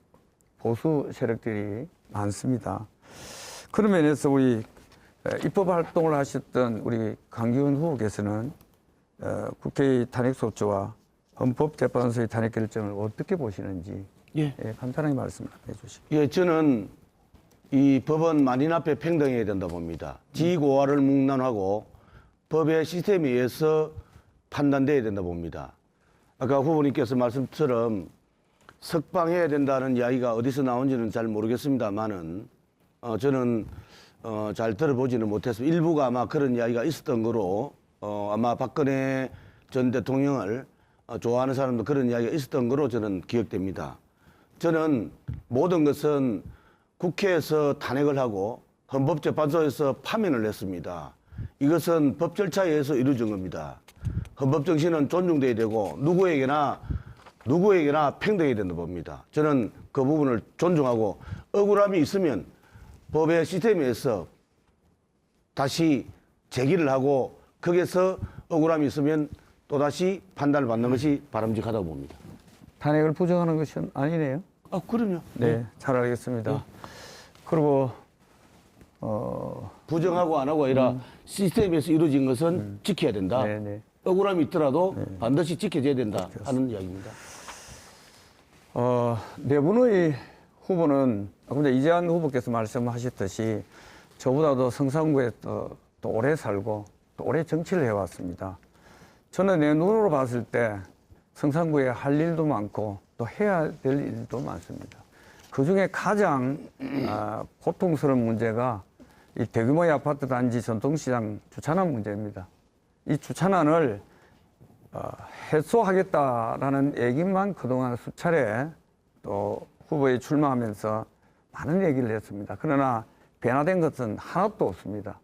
보수 세력들이 많습니다. 그런 면에서 우리 입법 활동을 하셨던 우리 강기훈 후보께서는 국회의 탄핵소추와 헌법재판소의 탄핵 결정을 어떻게 보시는지 간단하게 말씀해 주시죠. 예, 저는 이 법은 만인 앞에 평등해야 된다 봅니다. 지고와를 묵론하고 법의 시스템에 의해서 판단돼야 된다 봅니다. 아까 후보님께서 말씀처럼 석방해야 된다는 이야기가 어디서 나온지는 잘 모르겠습니다만은 저는 잘 들어보지는 못해서 일부가 아마 그런 이야기가 있었던 거로 아마 박근혜 전 대통령을 좋아하는 사람도 그런 이야기가 있었던 거로 저는 기억됩니다. 저는 모든 것은 국회에서 탄핵을 하고 헌법재판소에서 파면을 했습니다. 이것은 법 절차에 의해서 이루어진 겁니다. 헌법 정신은 존중돼야 되고 누구에게나 평등해야 된다 봅니다. 저는 그 부분을 존중하고 억울함이 있으면 법의 시스템에 의해서 다시 제기를 하고 거기에서 억울함이 있으면 또다시 판단을 받는 것이 바람직하다고 봅니다. 탄핵을 부정하는 것은 아니네요. 그럼요. 네, 잘 알겠습니다. 그리고 부정하고 안 하고 아니라 시스템에서 이루어진 것은 지켜야 된다. 네. 억울함이 있더라도 반드시 지켜져야 된다 하는 이야기입니다. 네 분의 후보는 근데 이재한 후보께서 말씀하셨듯이 저보다도 성산구에 또 오래 살고 또 오래 정치를 해왔습니다. 저는 내 눈으로 봤을 때 성산구에 할 일도 많고 또 또 해야 될 일도 많습니다. 그중에 가장 고통스러운 문제가 이 대규모의 아파트 단지 전통시장 주차난 문제입니다. 이 주차난을 해소하겠다라는 얘기만 그동안 수차례 또 후보에 출마하면서 많은 얘기를 했습니다. 그러나 변화된 것은 하나도 없습니다.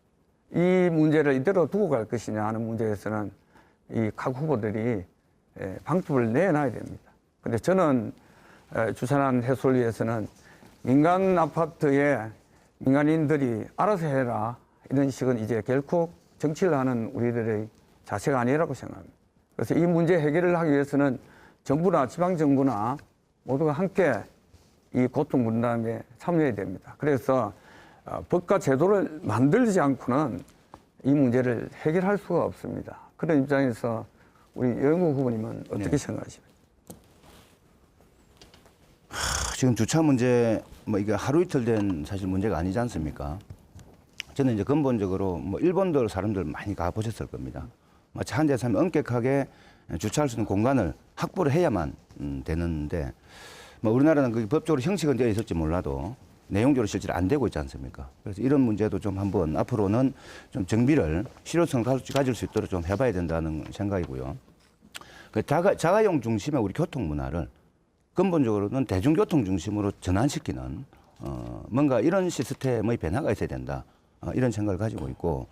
이 문제를 이대로 두고 갈 것이냐 하는 문제에서는 이 각 후보들이 방법을 내놔야 됩니다. 근데 저는 주차난 해소를 위해서는 민간 아파트에 민간인들이 알아서 해라 이런 식은 이제 결코 정치를 하는 우리들의 자세가 아니라고 생각합니다. 그래서 이 문제 해결을 하기 위해서는 정부나 지방정부나 모두가 함께 이 고통 분담에 참여해야 됩니다. 그래서 법과 제도를 만들지 않고는 이 문제를 해결할 수가 없습니다. 그런 입장에서 우리 여영국 후보님은 어떻게 생각하십니까? 지금 주차 문제 뭐 이게 하루 이틀 된 사실 문제가 아니지 않습니까? 저는 이제 근본적으로 뭐 일본도 사람들 많이 가보셨을 겁니다. 차 한 대 사면 엄격하게 주차할 수 있는 공간을 확보를 해야만 되는데 뭐 우리나라는 그게 법적으로 형식은 되어 있을지 몰라도 내용적으로 실제로 안 되고 있지 않습니까? 그래서 이런 문제도 좀 한번 앞으로는 좀 정비를 실효성을 가질 수 있도록 좀 해봐야 된다는 생각이고요. 그 자가용 중심의 우리 교통 문화를 근본적으로는 대중교통 중심으로 전환시키는 뭔가 이런 시스템의 변화가 있어야 된다. 이런 생각을 가지고 있고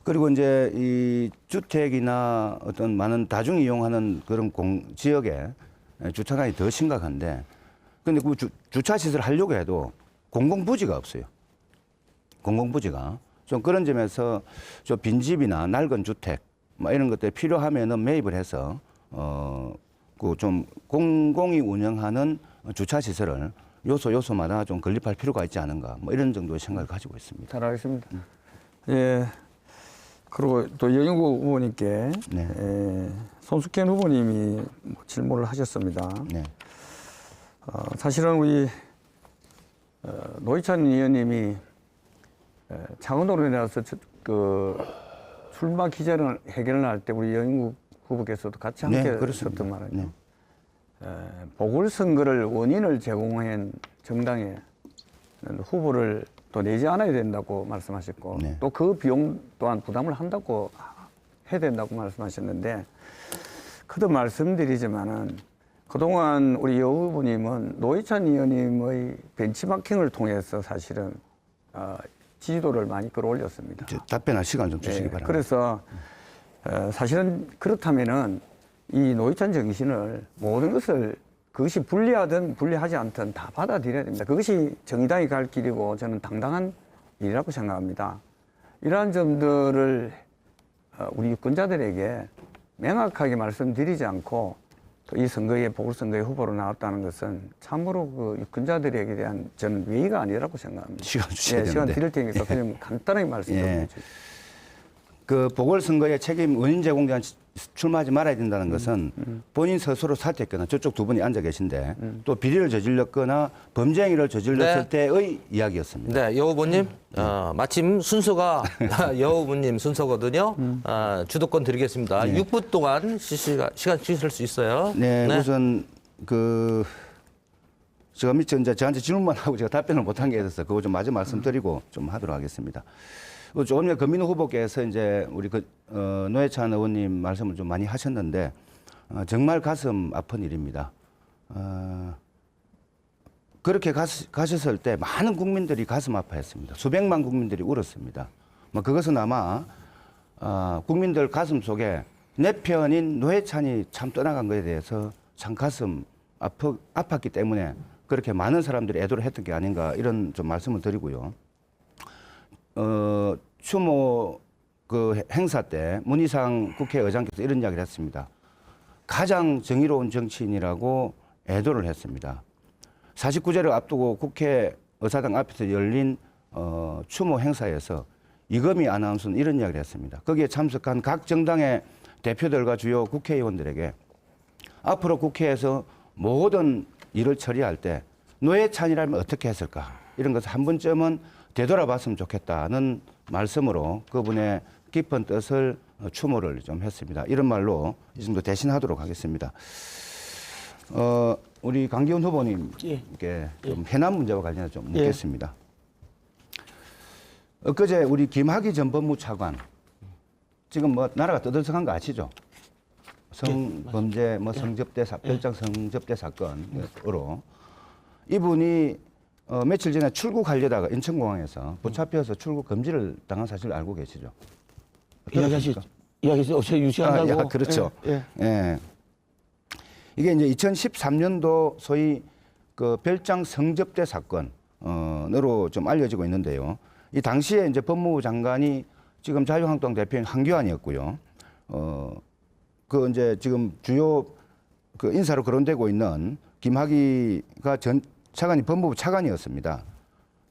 그리고 이제 이 주택이나 어떤 많은 다중이 이용하는 그런 지역에 주차난이 더 심각한데 근데 그 주차 시설을 하려고 해도 공공부지가 없어요. 공공부지가. 좀 그런 점에서 좀 빈집이나 낡은 주택 뭐 이런 것들 필요하면은 매입을 해서 그 좀 공공이 운영하는 주차 시설을 요소마다 좀 건립할 필요가 있지 않은가 뭐 이런 정도의 생각을 가지고 있습니다. 잘 알겠습니다. 예. 그리고 또 여영국 후보님께 네. 손숙현 후보님이 질문을 하셨습니다. 네. 사실은 우리 노회찬 의원님이 창원으로 인해서 그 출마 기자를 해결을 할 때 우리 여영국 후보께서도 같이 함께 네, 그렇습니다. 했던 말은요. 네. 보궐선거를 원인을 제공한 정당에 후보를 또 내지 않아야 된다고 말씀하셨고 네. 또 그 비용 또한 부담을 한다고 해야 된다고 말씀하셨는데 그도 말씀드리지만은 그동안 우리 여 후보님은 노회찬 의원님의 벤치마킹을 통해서 사실은 지지도를 많이 끌어올렸습니다. 답변할 시간 좀 주시기 네, 바랍니다. 그래서 사실은 그렇다면은 이 노회찬 정신을 모든 것을 그것이 불리하든 불리하지 않든 다 받아들여야 됩니다. 그것이 정의당이 갈 길이고 저는 당당한 일이라고 생각합니다. 이러한 점들을 우리 유권자들에게 명확하게 말씀드리지 않고 또 이 선거에 보궐선거에 후보로 나왔다는 것은 참으로 그 유권자들에게 대한 저는 예의가 아니라고 생각합니다. 시간 주셔야 예, 시간 되는데. 드릴 테니까 그냥 간단하게 말씀 좀 예. 해주세요. 그 보궐선거의 책임 원인 제공자는 출마하지 말아야 된다는 것은 본인 스스로 사퇴했거나 저쪽 두 분이 앉아 계신데 또 비리를 저질렀거나 범죄 행위를 저질렀을 네. 때의 이야기였습니다. 네, 여 후보님, 마침 순서가 여 후보님 순서거든요. 주도권 드리겠습니다. 네. 6분 동안 시간 주실 수 있어요. 네, 우선 그 제가 미처 이제 저한테 질문만 하고 제가 답변을 못한 게 있어서 그거 좀 마저 말씀드리고 좀 하도록 하겠습니다. 조금 전에 금민우 후보께서 이제 우리 노회찬 의원님 말씀을 좀 많이 하셨는데 정말 가슴 아픈 일입니다. 그렇게 가셨을 때 많은 국민들이 가슴 아파했습니다. 수백만 국민들이 울었습니다. 뭐 그것은 아마 국민들 가슴 속에 내 편인 노회찬이 참 떠나간 것에 대해서 참 가슴 아팠기 때문에 그렇게 많은 사람들이 애도를 했던 게 아닌가 이런 좀 말씀을 드리고요. 추모 그 행사 때 문희상 국회의장께서 이런 이야기를 했습니다. 가장 정의로운 정치인이라고 애도를 했습니다. 49제를 앞두고 국회의사당 앞에서 열린 추모 행사에서 이금희 아나운서는 이런 이야기를 했습니다. 거기에 참석한 각 정당의 대표들과 주요 국회의원들에게 앞으로 국회에서 모든 일을 처리할 때 노회찬이라면 어떻게 했을까 이런 것을 한 번쯤은 되돌아봤으면 좋겠다는 말씀으로 그분의 깊은 뜻을 추모를 좀 했습니다. 이런 말로 이 정도 대신하도록 하겠습니다. 우리 강기훈 후보님께 좀 해남 문제와 관련해서 좀 묻겠습니다. 엊그제 우리 김학의 전 법무차관 지금 뭐 나라가 떠들썩한 거 아시죠? 성범죄 뭐 성접대 별장 성접대 사건으로 이분이 며칠 전에 출국하려다가 인천공항에서 붙잡혀서 출국 금지를 당한 사실을 알고 계시죠? 이야기하시 어제 유시한다고. 그렇죠. 예. 예. 이게 이제 2013년도 소위 그 별장 성접대 사건으로 좀 알려지고 있는데요. 이 당시에 이제 법무부 장관이 지금 자유한국당 대표인 한교안이었고요. 그 이제 지금 주요 그 인사로 거론되고 있는 김학의가 전 차관이 법무부 차관이었습니다.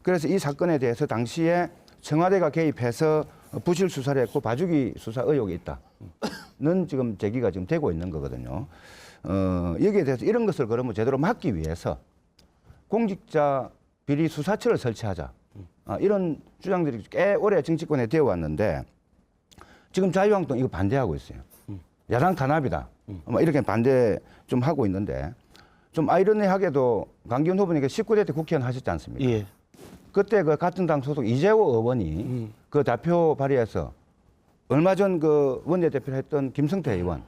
그래서 이 사건에 대해서 당시에 청와대가 개입해서 부실 수사를 했고 봐주기 수사 의혹이 있다는 지금 제기가 지금 되고 있는 거거든요. 여기에 대해서 이런 것을 그러면 제대로 막기 위해서 공직자 비리 수사처를 설치하자. 이런 주장들이 꽤 오래 정치권에 되어 왔는데 지금 자유한국당 이거 반대하고 있어요. 야당 탄압이다. 이렇게 반대 좀 하고 있는데 좀 아이러니하게도 강기훈 후보님께 19대 때 국회의원 하셨지 않습니까? 예. 그때 그 같은 당 소속 이재호 의원이 그 대표 발의해서 얼마 전 그 원내대표를 했던 김성태 의원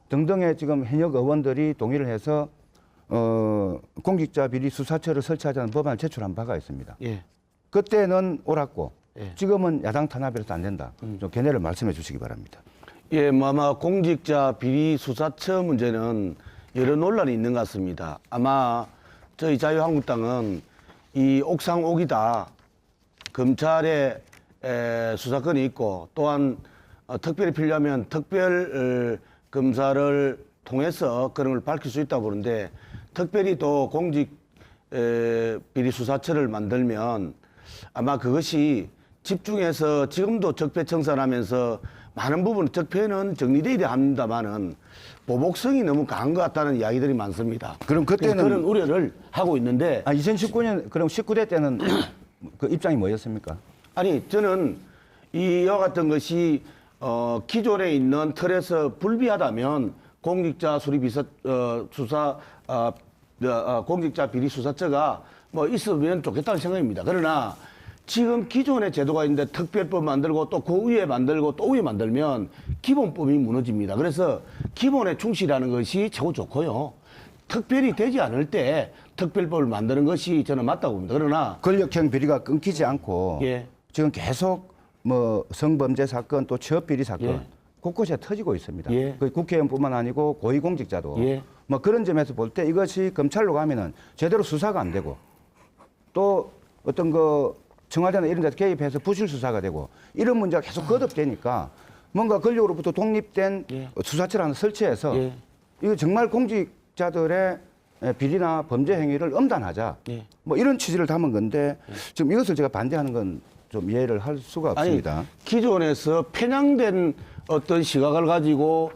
등등의 지금 현역 의원들이 동의를 해서 공직자 비리 수사처를 설치하자는 법안을 제출한 바가 있습니다. 예. 그때는 옳았고 지금은 야당 탄압이라서 안 된다. 좀 견해를 말씀해 주시기 바랍니다. 예, 뭐 아마 공직자 비리 수사처 문제는 여러 논란이 있는 것 같습니다. 아마 저희 자유한국당은 이 옥상 옥이다. 검찰에 수사권이 있고 또한 특별히 필요하면 특별 검사를 통해서 그런 걸 밝힐 수 있다고 보는데 특별히 또 공직 비리 수사처를 만들면 아마 그것이 집중해서 지금도 적폐청산하면서 많은 부분 적폐는 정리되어야 합니다만은 보복성이 너무 강한 것 같다는 이야기들이 많습니다. 그럼 그때는 그래서 그런 우려를 하고 있는데 2019년 그럼 19대 때는 그 입장이 뭐였습니까? 아니 저는 이와 같은 것이 기존에 있는 틀에서 불비하다면 공직자 공직자 비리 수사처가 뭐 있으면 좋겠다는 생각입니다. 그러나 지금 기존의 제도가 있는데 특별법 만들고 또 그 위에 만들고 또 위에 만들면 기본법이 무너집니다. 그래서 기본에 충실하는 것이 최고 좋고요. 특별히 되지 않을 때 특별법을 만드는 것이 저는 맞다고 봅니다. 그러나 권력형 비리가 끊기지 않고 지금 계속 뭐 성범죄 사건 또 취업 비리 사건 곳곳에 터지고 있습니다. 그 국회의원뿐만 아니고 고위공직자도 뭐 그런 점에서 볼 때 이것이 검찰로 가면은 제대로 수사가 안 되고 또 어떤 그 청와대나 이런 데서 개입해서 부실 수사가 되고 이런 문제가 계속 거듭되니까 뭔가 권력으로부터 독립된 수사처를 하나 설치해서 이거 정말 공직자들의 비리나 범죄 행위를 엄단하자. 뭐 이런 취지를 담은 건데 지금 이것을 제가 반대하는 건 좀 이해를 할 수가 없습니다. 아니, 기존에서 편향된 어떤 시각을 가지고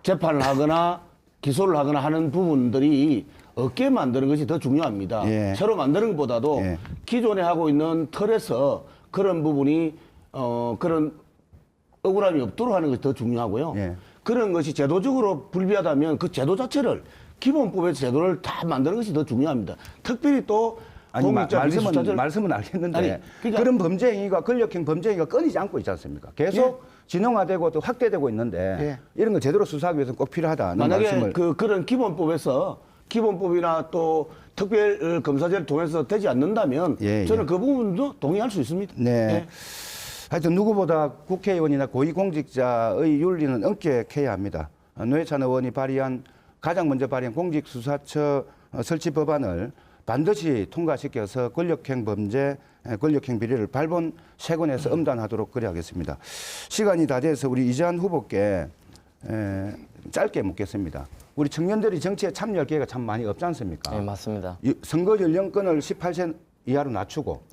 재판을 하거나 기소를 하거나 하는 부분들이 없게 만드는 것이 더 중요합니다. 새로 만드는 것보다도 기존에 하고 있는 틀에서 그런 부분이 그런 억울함이 없도록 하는 것이 더 중요하고요. 그런 것이 제도적으로 불비하다면 그 제도 자체를 기본법의 제도를 다 만드는 것이 더 중요합니다. 특별히 또 아니 말씀은 알겠는데 그러니까 그런 범죄 행위가 권력형 범죄 행위가 끊이지 않고 있지 않습니까? 계속 진흥화되고 또 확대되고 있는데 이런 거 제대로 수사하기 위해서는 꼭 필요하다는 만약에 말씀을 그런 기본법에서 기본법이나 또 특별 검사제를 통해서 되지 않는다면 저는 그 부분도 동의할 수 있습니다. 하여튼 누구보다 국회의원이나 고위공직자의 윤리는 엄격해야 합니다. 노회찬 의원이 가장 먼저 발의한 공직수사처 설치 법안을 반드시 통과시켜서 권력형 범죄, 권력형 비리를 발본 세권에서 엄단하도록 그래야겠습니다. 시간이 다 돼서 우리 이재한 후보께 짧게 묻겠습니다. 우리 청년들이 정치에 참여할 기회가 참 많이 없지 않습니까? 네, 맞습니다. 선거 연령권을 18세 이하로 낮추고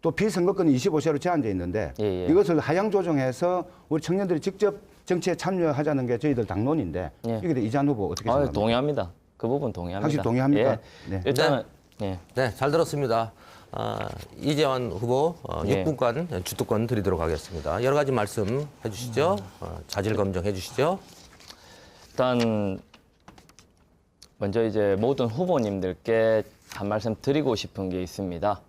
또 비선거권이 25세로 제한되어 있는데 이것을 하향 조정해서 우리 청년들이 직접 정치에 참여하자는 게 저희들 당론인데 이게 이재한 후보 어떻게 생각합니까? 동의합니다. 그 부분 동의합니다. 확실히 동의합니까? 일단은 네, 잘 들었습니다. 이재환 후보 6분간 주특권 드리도록 하겠습니다. 여러 가지 말씀 해주시죠. 자질 검증해 주시죠. 일단 먼저 이제 모든 후보님들께 한 말씀 드리고 싶은 게 있습니다.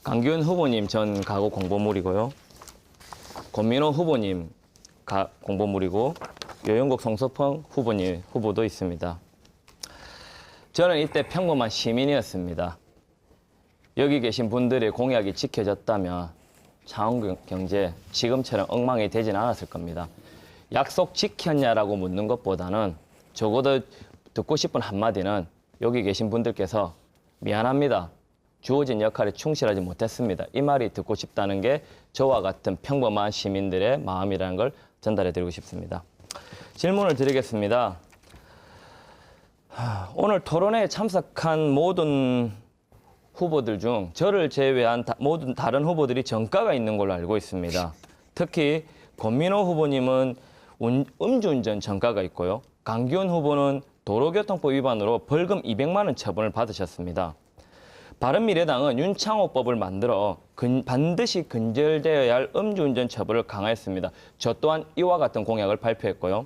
강기훈 후보님 전 가고 공보물이고요. 권민호 후보님 공보물이고 여영국 송석펑 후보님 후보도 있습니다. 저는 이때 평범한 시민이었습니다. 여기 계신 분들의 공약이 지켜졌다면 창원경제 지금처럼 엉망이 되진 않았을 겁니다. 약속 지켰냐라고 묻는 것보다는 적어도 듣고 싶은 한마디는 여기 계신 분들께서 미안합니다. 주어진 역할에 충실하지 못했습니다. 이 말이 듣고 싶다는 게 저와 같은 평범한 시민들의 마음이라는 걸 전달해 드리고 싶습니다. 질문을 드리겠습니다. 오늘 토론회에 참석한 모든 후보들 중 저를 제외한 모든 다른 후보들이 정가가 있는 걸로 알고 있습니다. 특히 권민호 후보님은 음주운전 정가가 있고요. 강기훈 후보는 도로교통법 위반으로 벌금 200만 원 처분을 받으셨습니다. 바른미래당은 윤창호법을 만들어 반드시 근절되어야 할 음주운전 처벌을 강화했습니다. 저 또한 이와 같은 공약을 발표했고요.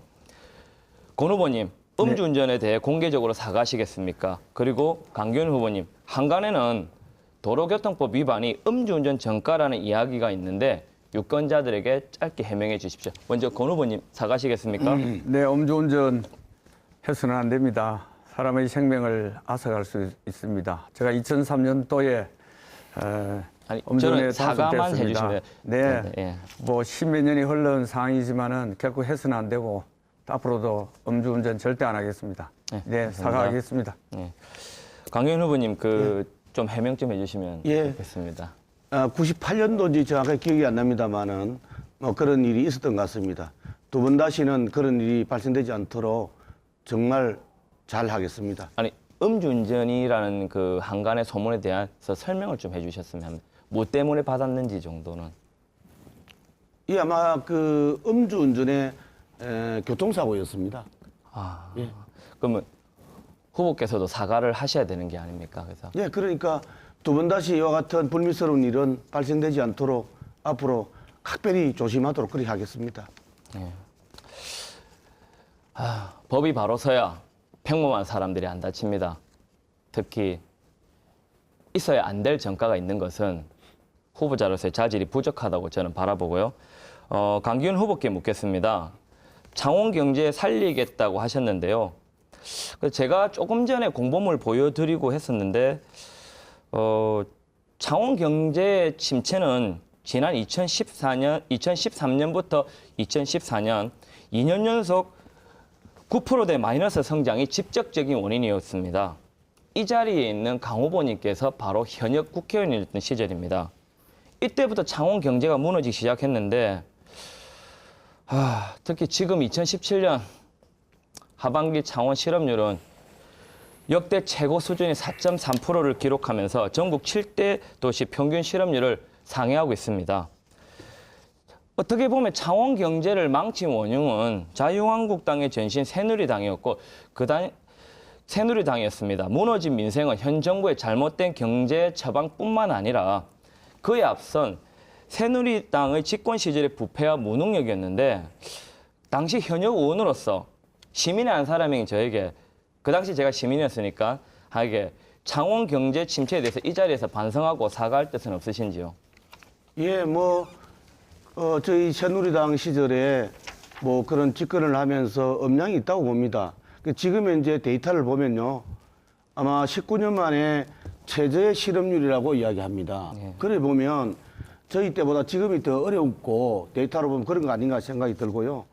권 후보님, 음주운전에 대해 공개적으로 사과하시겠습니까? 그리고 강기훈 후보님, 한간에는 도로교통법 위반이 음주운전 전가라는 이야기가 있는데 유권자들에게 짧게 해명해 주십시오. 먼저 권 후보님 사과하시겠습니까? 네, 음주운전 해서는 안 됩니다. 사람의 생명을 앗아갈 수 있습니다. 제가 2003년도에 아니, 음주운전에 저는 사과만 단속됐습니다. 해주시면 네, 예. 뭐 십몇 년이 흘러온 상황이지만은 결코 해서는 안 되고 앞으로도 음주운전 절대 안 하겠습니다. 네, 네, 감사합니다. 사과하겠습니다. 예. 강기훈 후보님 좀 해명 좀 해주시면 예. 좋겠습니다. 98년도인지 정확하게 기억이 안 납니다만은 그런 일이 있었던 것 같습니다. 두 번 다시는 그런 일이 발생되지 않도록 정말 잘 하겠습니다. 아니 음주운전이라는 그 한간의 소문에 대해서 설명을 좀 해주셨으면 합니다. 뭐 때문에 받았는지 정도는. 이 아마 그 음주운전의 교통사고였습니다. 아, 예. 그러면 후보께서도 사과를 하셔야 되는 게 아닙니까? 그래서 예, 그러니까 두 번 다시 이와 같은 불미스러운 일은 발생되지 않도록 앞으로 각별히 조심하도록 그렇게 하겠습니다. 법이 바로 서야 평범한 사람들이 안 다칩니다. 특히 있어야 안 될 정가가 있는 것은 후보자로서의 자질이 부족하다고 저는 바라보고요. 강기훈 후보께 묻겠습니다. 창원 경제 살리겠다고 하셨는데요. 제가 조금 전에 공보물 보여드리고 했었는데 창원 경제 침체는 지난 2013년부터 2014년 2년 연속 9%대 마이너스 성장이 직접적인 원인이었습니다. 이 자리에 있는 강 후보님께서 바로 현역 국회의원이었던 시절입니다. 이때부터 창원 경제가 무너지기 시작했는데 특히 지금 2017년 하반기 창원 실업률은 역대 최고 수준의 4.3%를 기록하면서 전국 7대 도시 평균 실업률을 상회하고 있습니다. 어떻게 보면 창원 경제를 망친 원흉은 자유한국당의 전신 새누리당이었고 새누리당이었습니다. 무너진 민생은 현 정부의 잘못된 경제 처방뿐만 아니라 그에 앞선 새누리당의 집권 시절의 부패와 무능력이었는데 당시 현역 의원으로서 시민의 한 사람인 저에게 그 당시 제가 시민이었으니까 하게 창원 경제 침체에 대해서 이 자리에서 반성하고 사과할 뜻은 없으신지요? 예, 저희 새누리당 시절에 그런 집권을 하면서 음량이 있다고 봅니다. 지금 현재 데이터를 보면요. 아마 19년 만에 최저의 실업률이라고 이야기합니다. 그래 보면 저희 때보다 지금이 더 어렵고 데이터로 보면 그런 거 아닌가 생각이 들고요.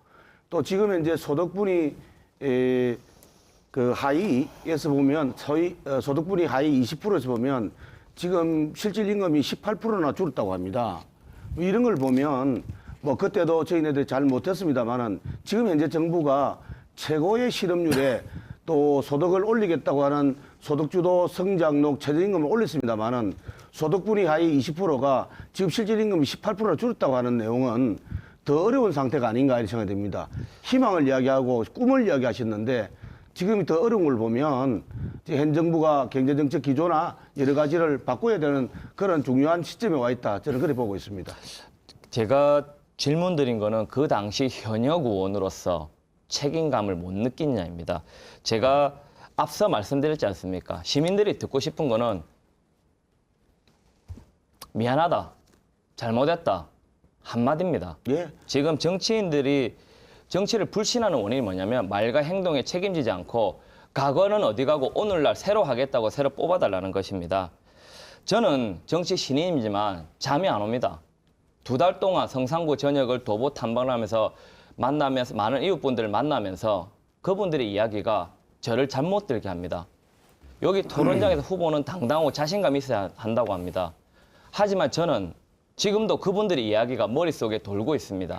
또 지금 현재 소득분이 그 하위에서 보면 소득분이 하위 20%에서 보면 지금 실질 임금이 18%나 줄었다고 합니다. 이런 걸 보면 그때도 저희네들이 잘 못했습니다만은 지금 현재 정부가 최고의 실업률에 또 소득을 올리겠다고 하는 소득주도 성장록 최저임금을 올렸습니다만은 소득분이 하위 20%가 지금 실질 임금이 18%나 줄었다고 하는 내용은 더 어려운 상태가 아닌가 이렇게 생각이 됩니다. 희망을 이야기하고 꿈을 이야기하셨는데 지금이 더 어려운 걸 보면 현 정부가 경제정책 기조나 여러 가지를 바꿔야 되는 그런 중요한 시점에 와 있다. 저는 그렇게 보고 있습니다. 제가 질문 드린 거는 그 당시 현역 의원으로서 책임감을 못 느끼느냐입니다. 제가 앞서 말씀드렸지 않습니까? 시민들이 듣고 싶은 거는 미안하다, 잘못했다 한마디입니다. 예. 지금 정치인들이 정치를 불신하는 원인이 뭐냐면 말과 행동에 책임지지 않고 과거는 어디 가고 오늘날 새로 하겠다고 새로 뽑아달라는 것입니다. 저는 정치 신인이지만 잠이 안 옵니다. 2달 동안 성산구 전역을 도보 탐방하면서 만나면서 많은 이웃분들을 만나면서 그분들의 이야기가 저를 잠 못 들게 합니다. 여기 토론장에서 후보는 당당하고 자신감 있어야 한다고 합니다. 하지만 저는 지금도 그분들의 이야기가 머릿속에 돌고 있습니다.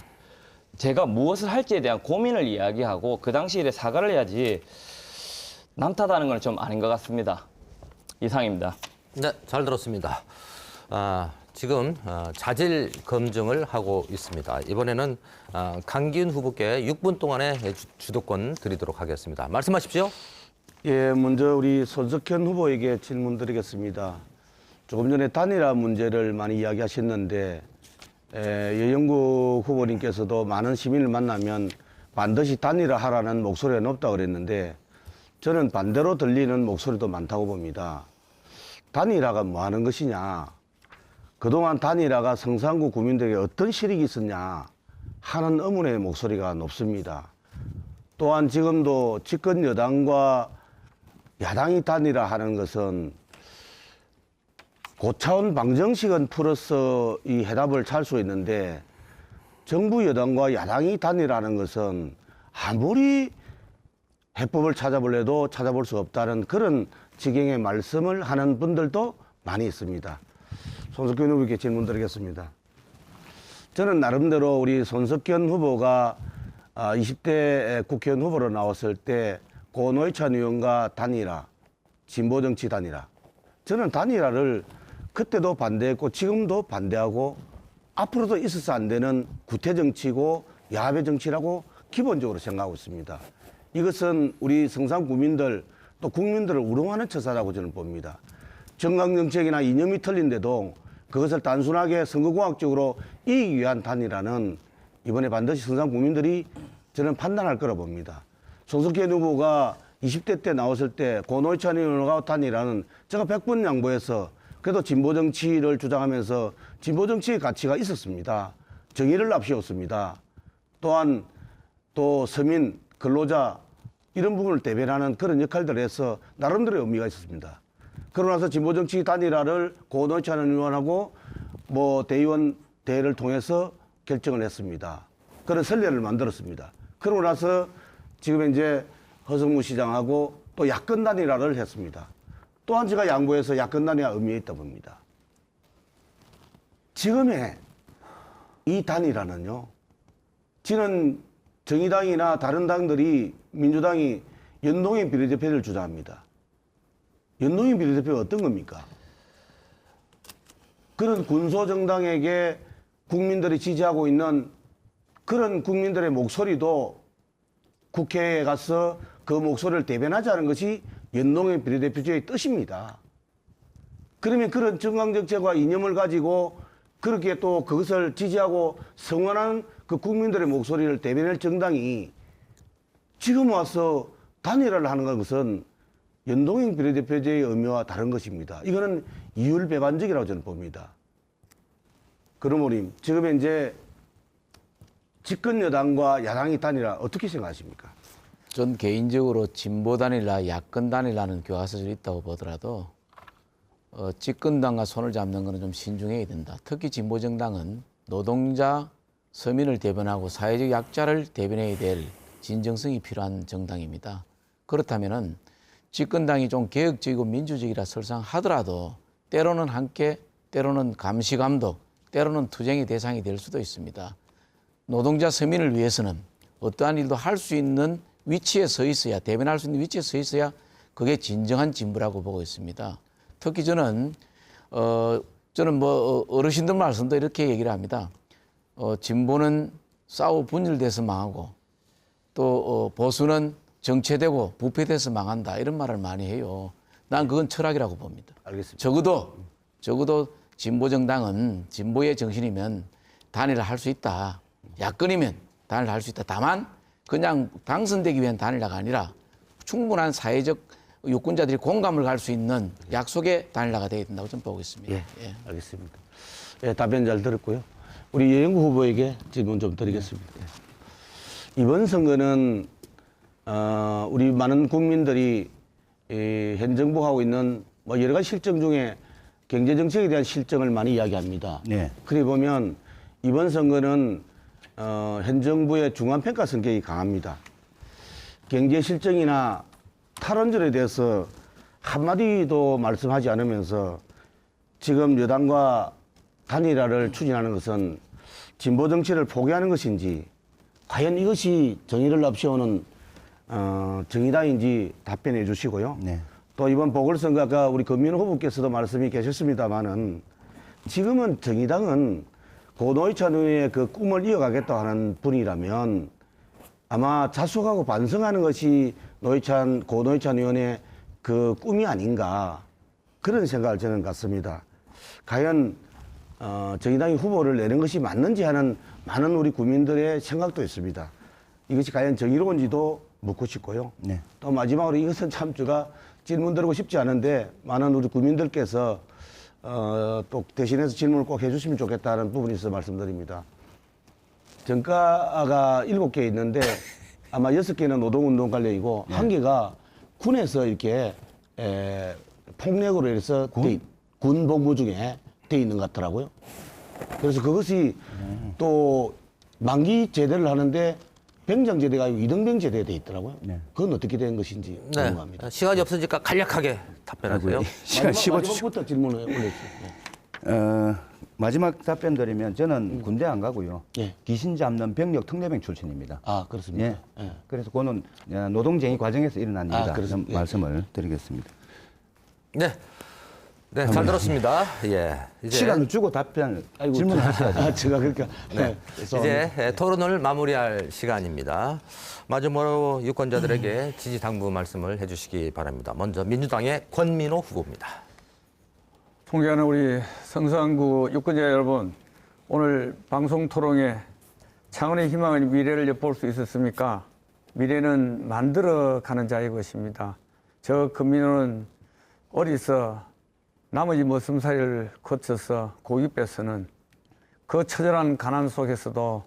제가 무엇을 할지에 대한 고민을 이야기하고 그 당시 일에 사과를 해야지 남 탓하는 건 좀 아닌 것 같습니다. 이상입니다. 네, 잘 들었습니다. 지금 자질 검증을 하고 있습니다. 이번에는 강기훈 후보께 6분 동안의 주도권 드리도록 하겠습니다. 말씀하십시오. 예, 먼저 우리 손석현 후보에게 질문 드리겠습니다. 조금 전에 단일화 문제를 많이 이야기하셨는데 여영구 후보님께서도 많은 시민을 만나면 반드시 단일화 하라는 목소리가 높다고 그랬는데 저는 반대로 들리는 목소리도 많다고 봅니다. 단일화가 뭐 하는 것이냐, 그동안 단일화가 성산구 구민들에게 어떤 실익이 있었냐 하는 의문의 목소리가 높습니다. 또한 지금도 집권 여당과 야당이 단일화하는 것은 고차원 방정식은 풀어서 이 해답을 찾을 수 있는데 정부 여당과 야당이 단일화하는 것은 아무리 해법을 찾아볼래도 찾아볼 수 없다는 그런 지경의 말씀을 하는 분들도 많이 있습니다. 손석현 후보께 질문 드리겠습니다. 저는 나름대로 우리 손석현 후보가 20대 국회의원 후보로 나왔을 때 고 노회찬 의원과 단일화, 진보정치 단일화. 저는 단일화를 그때도 반대했고 지금도 반대하고 앞으로도 있어서 안 되는 구태정치고 야합의 정치라고 기본적으로 생각하고 있습니다. 이것은 우리 성산 구민들 또 국민들을 우롱하는 처사라고 저는 봅니다. 정강정책이나 이념이 틀린데도 그것을 단순하게 선거공학적으로 이기기 위한 단일화는 이번에 반드시 성산 구민들이 저는 판단할 거라 봅니다. 손석현 후보가 20대 때 나왔을 때 고노회찬 의원과 단일화는 제가 100번 양보해서 그래도 진보정치를 주장하면서 진보정치의 가치가 있었습니다. 정의를 앞세웠습니다. 또한 또 서민, 근로자 이런 부분을 대변하는 그런 역할들을 해서 나름대로의 의미가 있었습니다. 그러고 나서 진보정치 단일화를 고노회찬 의원하고 대의원 대회를 통해서 결정을 했습니다. 그런 선례를 만들었습니다. 그러고 나서 지금 이제 허성무 시장하고 또 야권 단일화를 했습니다. 또한 제가 양보해서 야권 단일화 의미가 있다 봅니다. 지금의 이 단일화는요, 지는 정의당이나 다른 당들이 민주당이 연동형 비례대표를 주장합니다. 연동형 비례대표가 어떤 겁니까? 그런 군소정당에게 국민들이 지지하고 있는 그런 국민들의 목소리도 국회에 가서 그 목소리를 대변하자는 것이 연동형 비례대표제의 뜻입니다. 그러면 그런 정강정책과 이념을 가지고 그렇게 또 그것을 지지하고 성원하는 그 국민들의 목소리를 대변할 정당이 지금 와서 단일화를 하는 것은 연동형 비례대표제의 의미와 다른 것입니다. 이거는 이율배반적이라고 저는 봅니다. 그러므로 지금 이제 집권 여당과 야당이 단일화 어떻게 생각하십니까? 전 개인적으로 진보 단일화, 야권 단일화는 교과서적으로 있다고 보더라도 집권당과 손을 잡는 것은 좀 신중해야 된다. 특히 진보정당은 노동자, 서민을 대변하고 사회적 약자를 대변해야 될 진정성이 필요한 정당입니다. 그렇다면은 집권당이 좀 개혁적이고 민주적이라 설상하더라도 때로는 함께, 때로는 감시감독, 때로는 투쟁의 대상이 될 수도 있습니다. 노동자, 서민을 위해서는 어떠한 일도 할 수 있는 위치에 서 있어야, 대변할 수 있는 위치에 서 있어야 그게 진정한 진보라고 보고 있습니다. 특히 저는 어르신들 말씀도 이렇게 얘기를 합니다. 진보는 싸워 분열돼서 망하고 또 보수는 정체되고 부패돼서 망한다 이런 말을 많이 해요. 난 그건 철학이라고 봅니다. 알겠습니다. 적어도 진보 정당은 진보의 정신이면 단일화 할 수 있다. 야권이면 단일화 할 수 있다. 다만 그냥 당선되기 위한 단일화가 아니라 충분한 사회적 유권자들이 공감을 갈 수 있는 약속의 단일화가 되어야 된다고 저는 보고 있습니다. 예, 알겠습니다. 예, 답변 잘 들었고요. 우리 여영구 후보에게 질문 좀 드리겠습니다. 이번 선거는 우리 많은 국민들이 현 정부하고 있는 뭐 여러 가지 실정 중에 경제 정책에 대한 실정을 많이 이야기합니다. 네. 그래 보면 이번 선거는 현 정부의 중간평가 성격이 강합니다. 경제 실정이나 탈원전에 대해서 한마디도 말씀하지 않으면서 지금 여당과 단일화를 추진하는 것은 진보 정치를 포기하는 것인지 과연 이것이 정의를 앞세우는 정의당인지 답변해 주시고요. 네. 또 이번 보궐선거 아까 우리 금민호 후보께서도 말씀이 계셨습니다마는 지금은 정의당은 고노회찬 의원의 그 꿈을 이어가겠다 하는 분이라면 아마 자숙하고 반성하는 것이 고노회찬 의원의 그 꿈이 아닌가 그런 생각을 저는 갖습니다. 과연 정의당이 후보를 내는 것이 맞는지 하는 많은 우리 국민들의 생각도 있습니다. 이것이 과연 정의로운지도 묻고 싶고요. 네. 또 마지막으로 이것은 참 제가 질문 드리고 싶지 않은데 많은 우리 국민들께서 또 대신해서 질문을 꼭 해주시면 좋겠다는 부분이 있어서 말씀드립니다. 정가가 7개 있는데 아마 6개는 노동운동 관련이고 네. 1개가 군에서 이렇게 폭력으로 해서 군 복무 중에 돼 있는 것 같더라고요. 그래서 그것이 또 만기 제대를 하는데 병장 제대가 아니고 이등병 제대에 돼 있더라고요. 네. 그건 어떻게 된 것인지 네. 궁금합니다. 시간이 없으니까 간략하게 답변하세요. 시간 15초. 마지막부터 질문을 올려주세요. 네. 마지막 답변 드리면 저는 군대 안 가고요. 예. 귀신 잡는 병력 특례병 출신입니다. 아, 그렇습니까? 예. 예. 그래서 그거는 노동쟁이 과정에서 일어난 일이다. 그렇습니다. 말씀을 드리겠습니다. 네. 네, 잘 들었습니다. 예. 이제 시간을 주고 답변, 질문을 하셔야죠. 제가 그러니까. 네. 이제 토론을 마무리할 시간입니다. 마지막으로 유권자들에게 지지 당부 말씀을 해주시기 바랍니다. 먼저 민주당의 권민호 후보입니다. 존경하는 우리 성산구 유권자 여러분, 오늘 방송 토론에 창원의 희망은 미래를 엿볼 수 있었습니까? 미래는 만들어가는 자의 것입니다. 저 금민호는 어리서 나머지 머슴살이를 거쳐서 고집에서는 그 처절한 가난 속에서도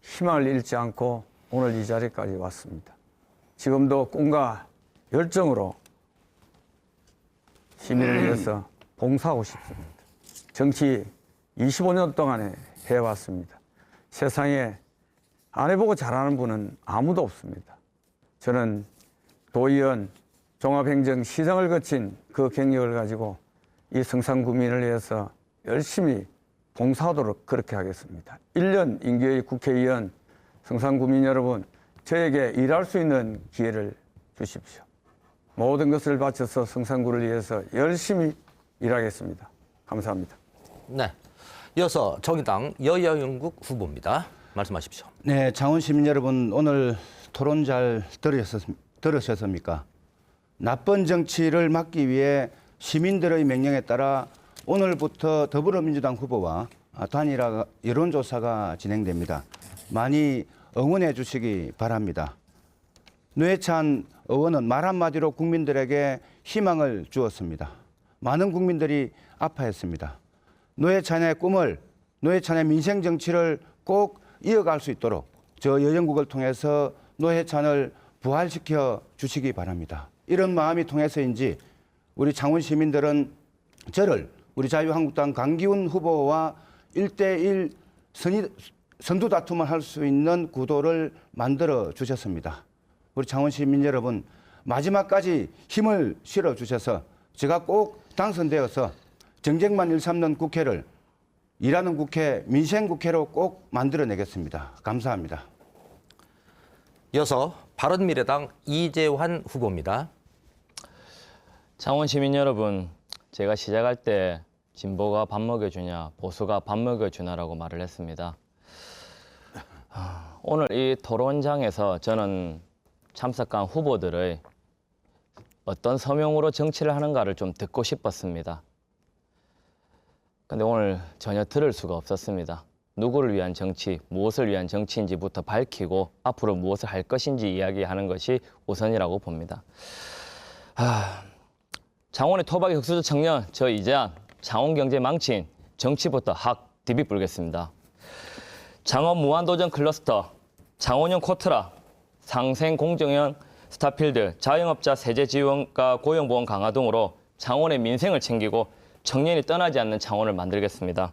희망을 잃지 않고 오늘 이 자리까지 왔습니다. 지금도 꿈과 열정으로 시민을 위해서 봉사하고 싶습니다. 정치 25년 동안에 해왔습니다. 세상에 안 해보고 잘하는 분은 아무도 없습니다. 저는 도의원, 종합행정시장을 거친 그 경력을 가지고 이 성산구민을 위해서 열심히 봉사하도록 그렇게 하겠습니다. 1년 임기의 국회의원, 성산구민 여러분, 저에게 일할 수 있는 기회를 주십시오. 모든 것을 바쳐서 성산구를 위해서 열심히 일하겠습니다. 감사합니다. 네. 이어서 정의당 여여영국 후보입니다. 말씀하십시오. 네, 창원 시민 여러분, 오늘 토론 잘 들으셨습니까? 나쁜 정치를 막기 위해 시민들의 명령에 따라 오늘부터 더불어민주당 후보와 단일화 여론조사가 진행됩니다. 많이 응원해 주시기 바랍니다. 노회찬 의원은 말 한마디로 국민들에게 희망을 주었습니다. 많은 국민들이 아파했습니다. 노회찬의 꿈을, 노회찬의 민생 정치를 꼭 이어갈 수 있도록 저 여영국을 통해서 노회찬을 부활시켜 주시기 바랍니다. 이런 마음이 통해서인지 우리 창원 시민들은 저를 우리 자유한국당 강기훈 후보와 1대1 선두 다툼을 할 수 있는 구도를 만들어 주셨습니다. 우리 창원 시민 여러분, 마지막까지 힘을 실어 주셔서 제가 꼭 당선되어서 정쟁만 일삼는 국회를 일하는 국회, 민생 국회로 꼭 만들어내겠습니다. 감사합니다. 이어서 바른미래당 이재환 후보입니다. 창원 시민 여러분, 제가 시작할 때 진보가 밥 먹여주냐, 보수가 밥 먹여주냐라고 말을 했습니다. 오늘 이 토론장에서 저는 참석한 후보들의 어떤 서명으로 정치를 하는가를 좀 듣고 싶었습니다. 근데 오늘 전혀 들을 수가 없었습니다. 누구를 위한 정치, 무엇을 위한 정치인지부터 밝히고 앞으로 무엇을 할 것인지 이야기하는 것이 우선이라고 봅니다. 창원의 토박이 흑수저 청년 저 이재한, 창원 경제 망친 정치부터 확 디비불겠습니다. 창원 무한도전 클러스터, 창원형 코트라, 상생 공정형 스타필드, 자영업자 세제 지원과 고용보험 강화 등으로 창원의 민생을 챙기고 청년이 떠나지 않는 창원을 만들겠습니다.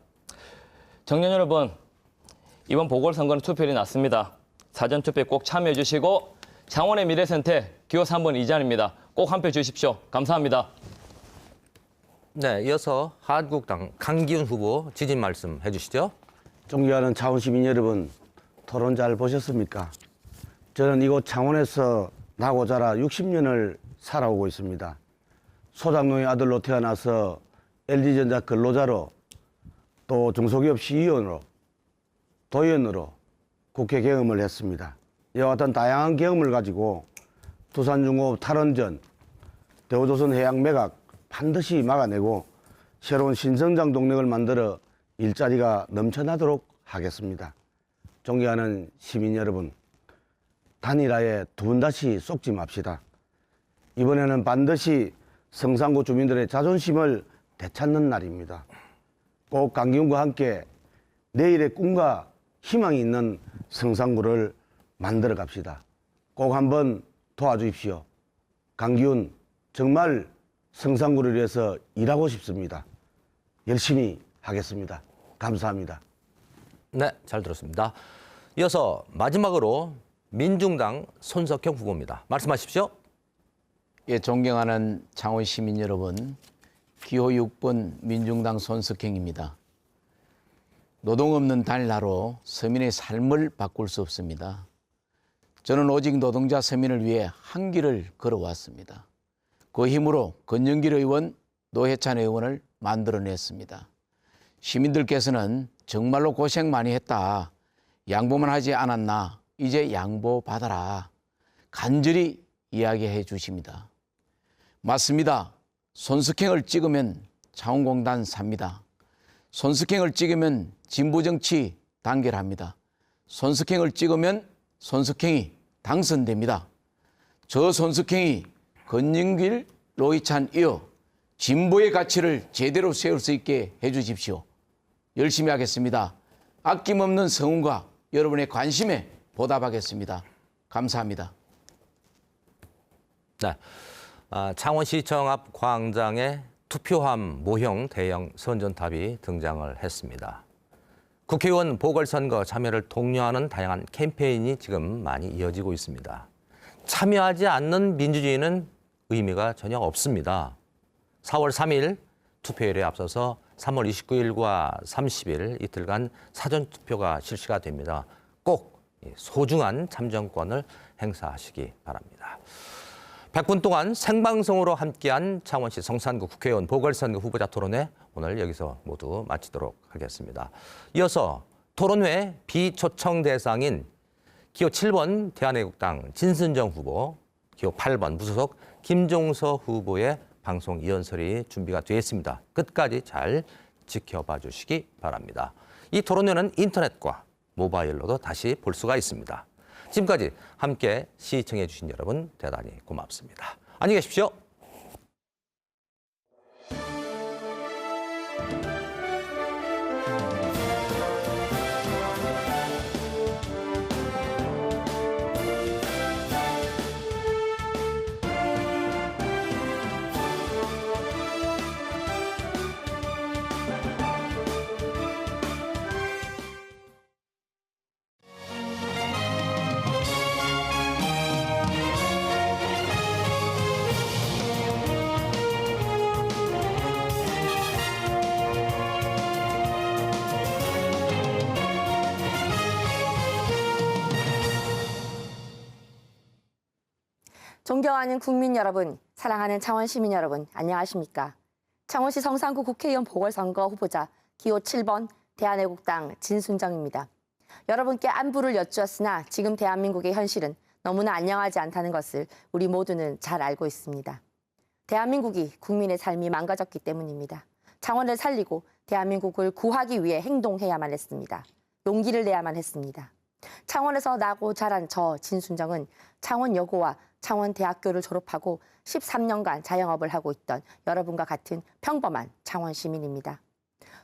청년 여러분, 이번 보궐선거는 투표일이 났습니다. 사전투표에 꼭 참여해 주시고 창원의 미래 선택 기호 3번 이재한입니다. 꼭 한 표 주십시오. 감사합니다. 네, 이어서 한국당 강기훈 후보 지지 말씀 해주시죠. 존경하는 창원 시민 여러분, 토론 잘 보셨습니까? 저는 이곳 창원에서 나고 자라 60년을 살아오고 있습니다. 소장농의 아들로 태어나서 LG전자 근로자로, 또 중소기업 CEO로, 도의원으로 국회 경험을 했습니다. 이와 같은 다양한 경험을 가지고 두산중공업 탈원전, 대우조선해양매각 반드시 막아내고 새로운 신성장 동력을 만들어 일자리가 넘쳐나도록 하겠습니다. 존경하는 시민 여러분, 단일화에 두 번 다시 속지 맙시다. 이번에는 반드시 성산구 주민들의 자존심을 되찾는 날입니다. 꼭 강기훈과 함께 내일의 꿈과 희망이 있는 성산구를 만들어 갑시다. 꼭 한번 도와주십시오. 강기훈, 정말 성산구를 위해서 일하고 싶습니다. 열심히 하겠습니다. 감사합니다. 네, 잘 들었습니다. 이어서 마지막으로 민중당 손석형 후보입니다. 말씀하십시오. 예, 존경하는 창원 시민 여러분, 기호 6번 민중당 손석형입니다. 노동 없는 단일화로 서민의 삶을 바꿀 수 없습니다. 저는 오직 노동자 서민을 위해 한 길을 걸어왔습니다. 그 힘으로 권영길 의원, 노회찬 의원을 만들어냈습니다. 시민들께서는 정말로 고생 많이 했다, 양보만 하지 않았나, 이제 양보받아라, 간절히 이야기해 주십니다. 맞습니다. 손석형을 찍으면 창원공단 삽니다. 손석형을 찍으면 진보정치 단결합니다. 손석형을 찍으면 손석형이 당선됩니다. 저 손석형이 권영길, 노회찬 이어 진보의 가치를 제대로 세울 수 있게 해주십시오. 열심히 하겠습니다. 아낌없는 성원과 여러분의 관심에 보답하겠습니다. 감사합니다. 네, 창원시청 앞 광장에 투표함 모형 대형 선전탑이 등장을 했습니다. 국회의원 보궐선거 참여를 독려하는 다양한 캠페인이 지금 많이 이어지고 있습니다. 참여하지 않는 민주주의는 의미가 전혀 없습니다. 4월 3일 투표일에 앞서서 3월 29일과 30일 이틀간 사전투표가 실시가 됩니다. 꼭 소중한 참정권을 행사하시기 바랍니다. 100분 동안 생방송으로 함께한 창원시 성산구 국회의원 보궐선거 후보자 토론회 오늘 여기서 모두 마치도록 하겠습니다. 이어서 토론회 비초청 대상인 기호 7번 대한애국당 진순정 후보, 기호 8번 무소속 김종서 후보의 방송 이연설이 준비가 되어 있습니다. 끝까지 잘 지켜봐 주시기 바랍니다. 이 토론회는 인터넷과 모바일로도 다시 볼 수가 있습니다. 지금까지 함께 시청해 주신 여러분 대단히 고맙습니다. 안녕히 계십시오. 존경하는 국민 여러분, 사랑하는 창원 시민 여러분, 안녕하십니까? 창원시 성산구 국회의원 보궐선거 후보자 기호 7번 대한애국당 진순정입니다. 여러분께 안부를 여쭈었으나 지금 대한민국의 현실은 너무나 안녕하지 않다는 것을 우리 모두는 잘 알고 있습니다. 대한민국이 국민의 삶이 망가졌기 때문입니다. 창원을 살리고 대한민국을 구하기 위해 행동해야만 했습니다. 용기를 내야만 했습니다. 창원에서 나고 자란 저 진순정은 창원여고와 창원대학교를 졸업하고 13년간 자영업을 하고 있던 여러분과 같은 평범한 창원 시민입니다.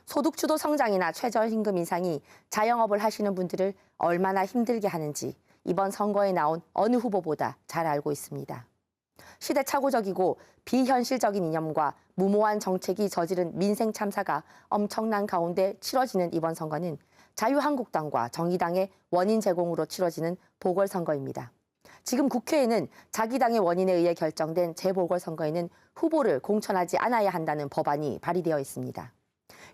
소득주도 성장이나 최저임금 인상이 자영업을 하시는 분들을 얼마나 힘들게 하는지 이번 선거에 나온 어느 후보보다 잘 알고 있습니다. 시대착오적이고 비현실적인 이념과 무모한 정책이 저지른 민생 참사가 엄청난 가운데 치러지는 이번 선거는 자유한국당과 정의당의 원인 제공으로 치러지는 보궐선거입니다. 지금 국회에는 자기 당의 원인에 의해 결정된 재보궐선거에는 후보를 공천하지 않아야 한다는 법안이 발의되어 있습니다.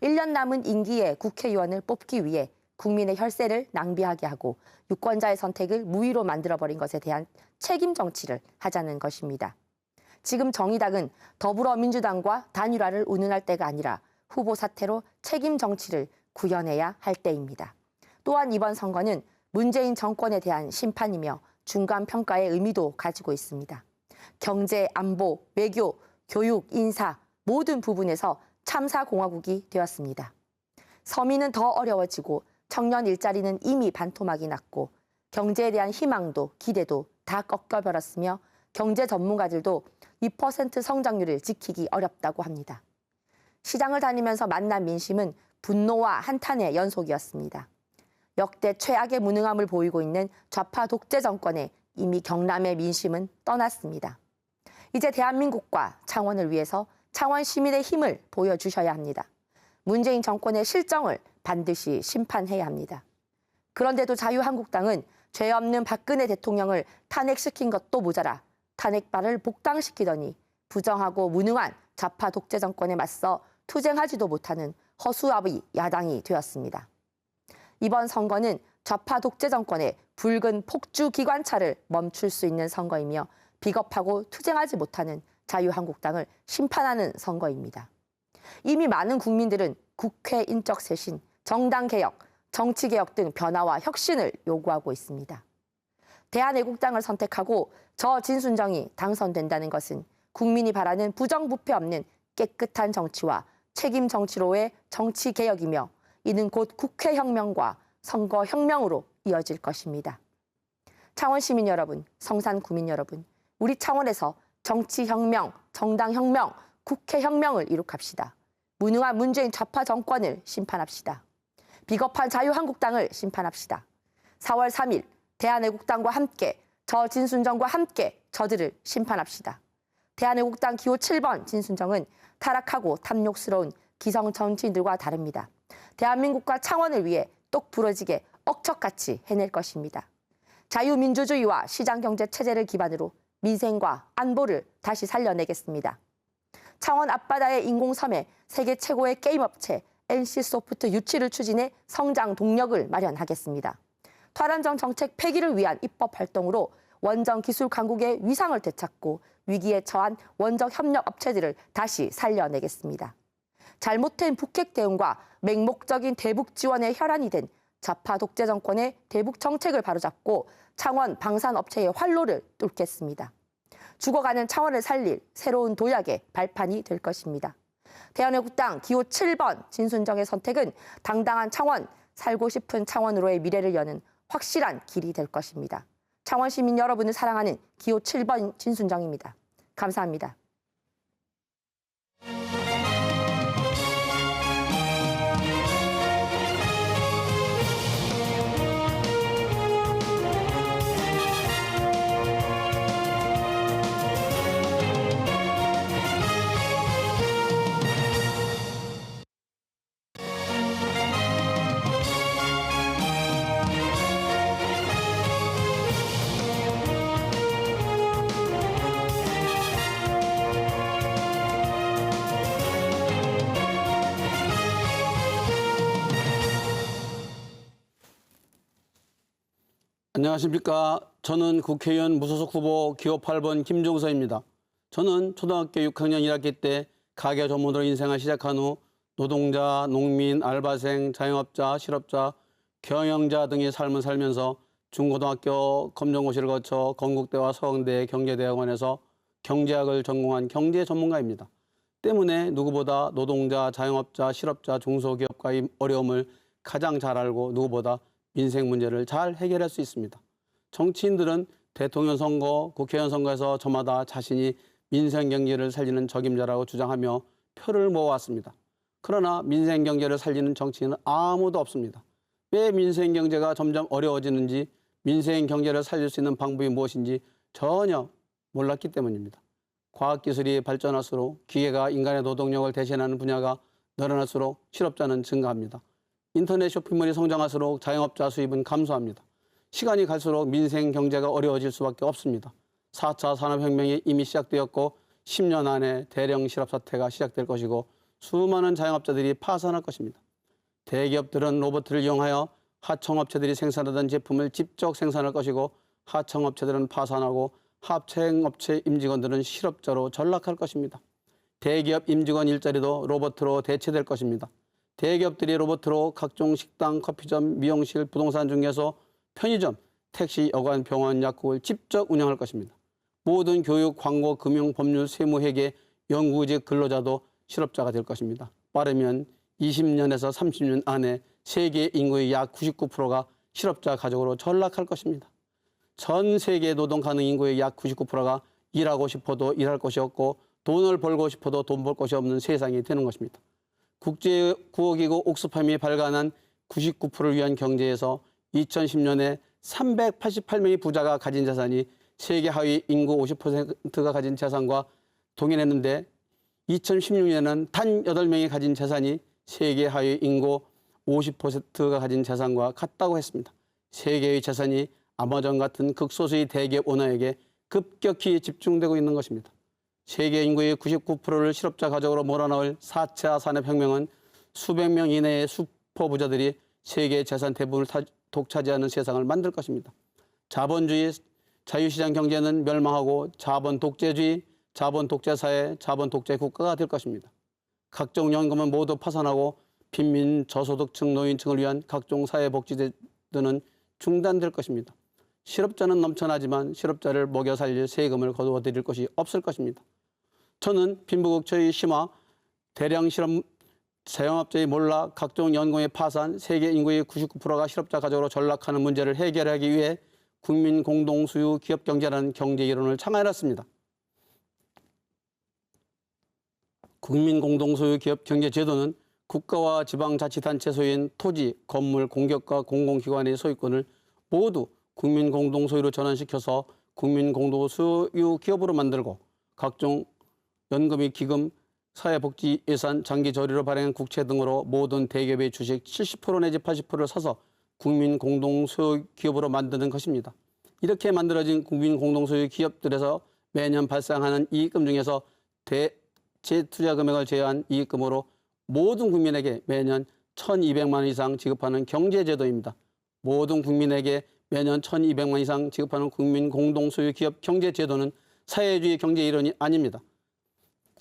1년 남은 임기에 국회의원을 뽑기 위해 국민의 혈세를 낭비하게 하고 유권자의 선택을 무의로 만들어버린 것에 대한 책임 정치를 하자는 것입니다. 지금 정의당은 더불어민주당과 단일화를 운운할 때가 아니라 후보 사퇴로 책임 정치를 구현해야 할 때입니다. 또한 이번 선거는 문재인 정권에 대한 심판이며 중간평가의 의미도 가지고 있습니다. 경제, 안보, 외교, 교육, 인사 모든 부분에서 참사공화국이 되었습니다. 서민은 더 어려워지고 청년 일자리는 이미 반토막이 났고 경제에 대한 희망도 기대도 다 꺾여버렸으며 경제 전문가들도 2% 성장률을 지키기 어렵다고 합니다. 시장을 다니면서 만난 민심은 분노와 한탄의 연속이었습니다. 역대 최악의 무능함을 보이고 있는 좌파 독재 정권에 이미 경남의 민심은 떠났습니다. 이제 대한민국과 창원을 위해서 창원 시민의 힘을 보여주셔야 합니다. 문재인 정권의 실정을 반드시 심판해야 합니다. 그런데도 자유한국당은 죄 없는 박근혜 대통령을 탄핵시킨 것도 모자라 탄핵발을 복당시키더니 부정하고 무능한 좌파 독재 정권에 맞서 투쟁하지도 못하는 허수아비 야당이 되었습니다. 이번 선거는 좌파 독재 정권의 붉은 폭주 기관차를 멈출 수 있는 선거이며 비겁하고 투쟁하지 못하는 자유한국당을 심판하는 선거입니다. 이미 많은 국민들은 국회 인적 쇄신, 정당 개혁, 정치 개혁 등 변화와 혁신을 요구하고 있습니다. 대한애국당을 선택하고 저 진순정이 당선된다는 것은 국민이 바라는 부정부패 없는 깨끗한 정치와 책임 정치로의 정치 개혁이며 이는 곧 국회혁명과 선거혁명으로 이어질 것입니다. 창원 시민 여러분, 성산 구민 여러분, 우리 창원에서 정치혁명, 정당혁명, 국회혁명을 이룩합시다. 무능한 문재인 좌파 정권을 심판합시다. 비겁한 자유한국당을 심판합시다. 4월 3일 대한애국당과 함께 저 진순정과 함께 저들을 심판합시다. 대한애국당 기호 7번 진순정은 타락하고 탐욕스러운 기성 정치인들과 다릅니다. 대한민국과 창원을 위해 똑 부러지게 억척같이 해낼 것입니다. 자유민주주의와 시장경제 체제를 기반으로 민생과 안보를 다시 살려내겠습니다. 창원 앞바다의 인공섬에 세계 최고의 게임업체 NC소프트 유치를 추진해 성장 동력을 마련하겠습니다. 탈원전 정책 폐기를 위한 입법 활동으로 원전 기술 강국의 위상을 되찾고 위기에 처한 원적 협력 업체들을 다시 살려내겠습니다. 잘못된 북핵 대응과 맹목적인 대북 지원에 혈안이 된 좌파 독재 정권의 대북 정책을 바로잡고 창원 방산업체의 활로를 뚫겠습니다. 죽어가는 창원을 살릴 새로운 도약의 발판이 될 것입니다. 대한애국당 기호 7번 진순정의 선택은 당당한 창원, 살고 싶은 창원으로의 미래를 여는 확실한 길이 될 것입니다. 창원 시민 여러분을 사랑하는 기호 7번 진순정입니다. 감사합니다. 안녕하십니까. 저는 국회의원 무소속 후보 기호 8번 김종서입니다. 저는 초등학교 6학년 1학기 때 가계 전문으로 인생을 시작한 후 노동자, 농민, 알바생, 자영업자, 실업자, 경영자 등의 삶을 살면서 중고등학교 검정고시를 거쳐 건국대와 서강대 경제대학원에서 경제학을 전공한 경제 전문가입니다. 때문에 누구보다 노동자, 자영업자, 실업자, 중소기업가의 어려움을 가장 잘 알고 누구보다 민생 문제를 잘 해결할 수 있습니다. 정치인들은 대통령 선거, 국회의원 선거에서 저마다 자신이 민생 경제를 살리는 적임자라고 주장하며 표를 모아왔습니다. 그러나 민생 경제를 살리는 정치인은 아무도 없습니다. 왜 민생 경제가 점점 어려워지는지, 민생 경제를 살릴 수 있는 방법이 무엇인지 전혀 몰랐기 때문입니다. 과학기술이 발전할수록 기계가 인간의 노동력을 대신하는 분야가 늘어날수록 실업자는 증가합니다. 인터넷 쇼핑몰이 성장할수록 자영업자 수입은 감소합니다. 시간이 갈수록 민생 경제가 어려워질 수밖에 없습니다. 4차 산업혁명이 이미 시작되었고 10년 안에 대량 실업 사태가 시작될 것이고 수많은 자영업자들이 파산할 것입니다. 대기업들은 로봇을 이용하여 하청업체들이 생산하던 제품을 직접 생산할 것이고 하청업체들은 파산하고 하청업체 임직원들은 실업자로 전락할 것입니다. 대기업 임직원 일자리도 로봇으로 대체될 것입니다. 대기업들이 로봇으로 각종 식당, 커피점, 미용실, 부동산 중개소, 편의점, 택시, 여관, 병원, 약국을 직접 운영할 것입니다. 모든 교육, 광고, 금융, 법률, 세무, 회계, 연구직 근로자도 실업자가 될 것입니다. 빠르면 20년에서 30년 안에 세계 인구의 약 99%가 실업자 가족으로 전락할 것입니다. 전 세계 노동 가능 인구의 약 99%가 일하고 싶어도 일할 곳이 없고 돈을 벌고 싶어도 돈 벌 곳이 없는 세상이 되는 것입니다. 국제구호기구 옥스팜이 발간한 99%를 위한 경제에서 2010년에 388명의 부자가 가진 자산이 세계 하위 인구 50%가 가진 자산과 동일했는데 2016년에는 단 8명이 가진 재산이 세계 하위 인구 50%가 가진 재산과 같다고 했습니다. 세계의 재산이 아마존 같은 극소수의 대기업 오너에게 급격히 집중되고 있는 것입니다. 세계 인구의 99%를 실업자 가족으로 몰아넣을 4차 산업혁명은 수백 명 이내의 슈퍼부자들이 세계 재산 대부분을 독차지하는 세상을 만들 것입니다. 자본주의, 자유시장 경제는 멸망하고 자본 독재주의, 자본 독재사회, 자본 독재 국가가 될 것입니다. 각종 연금은 모두 파산하고 빈민, 저소득층, 노인층을 위한 각종 사회복지제도는 중단될 것입니다. 실업자는 넘쳐나지만 실업자를 먹여 살릴 세금을 거두어 드릴 것이 없을 것입니다. 저는 빈부격차의 심화, 대량 실업, 자영업자의 몰락, 각종 연금의 파산, 세계 인구의 99%가 실업자 가족으로 전락하는 문제를 해결하기 위해 국민 공동소유 기업경제라는 경제이론을 창안했습니다. 국민 공동소유 기업 경제제도는 국가와 지방자치단체 소유인 토지, 건물, 공격과 공공기관의 소유권을 모두 국민 공동소유로 전환시켜서 국민 공동소유 기업으로 만들고 각종 연금의 기금, 사회복지 예산, 장기 저리로 발행한 국채 등으로 모든 대기업의 주식 70% 내지 80%를 사서 국민 공동소유 기업으로 만드는 것입니다. 이렇게 만들어진 국민 공동소유 기업들에서 매년 발생하는 이익금 중에서 재투자 금액을 제외한 이익금으로 모든 국민에게 매년 1,200만 원 이상 지급하는 경제제도입니다. 모든 국민에게 매년 1,200만 이상 지급하는 국민 공동소유 기업 경제제도는 사회주의 경제이론이 아닙니다.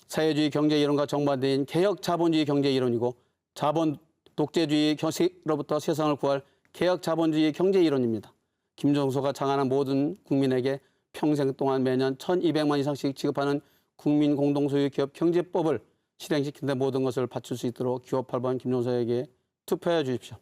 사회주의 경제이론과 정반대인 개혁 자본주의 경제이론이고 자본 독재주의로부터 세상을 구할 개혁 자본주의 경제이론입니다. 김정수가 창안한 모든 국민에게 평생 동안 매년 1,200만 이상씩 지급하는 국민 공동소유 기업 경제법을 실행시키는 데 모든 것을 바칠 수 있도록 기호 8번 김종서에게 투표해 주십시오.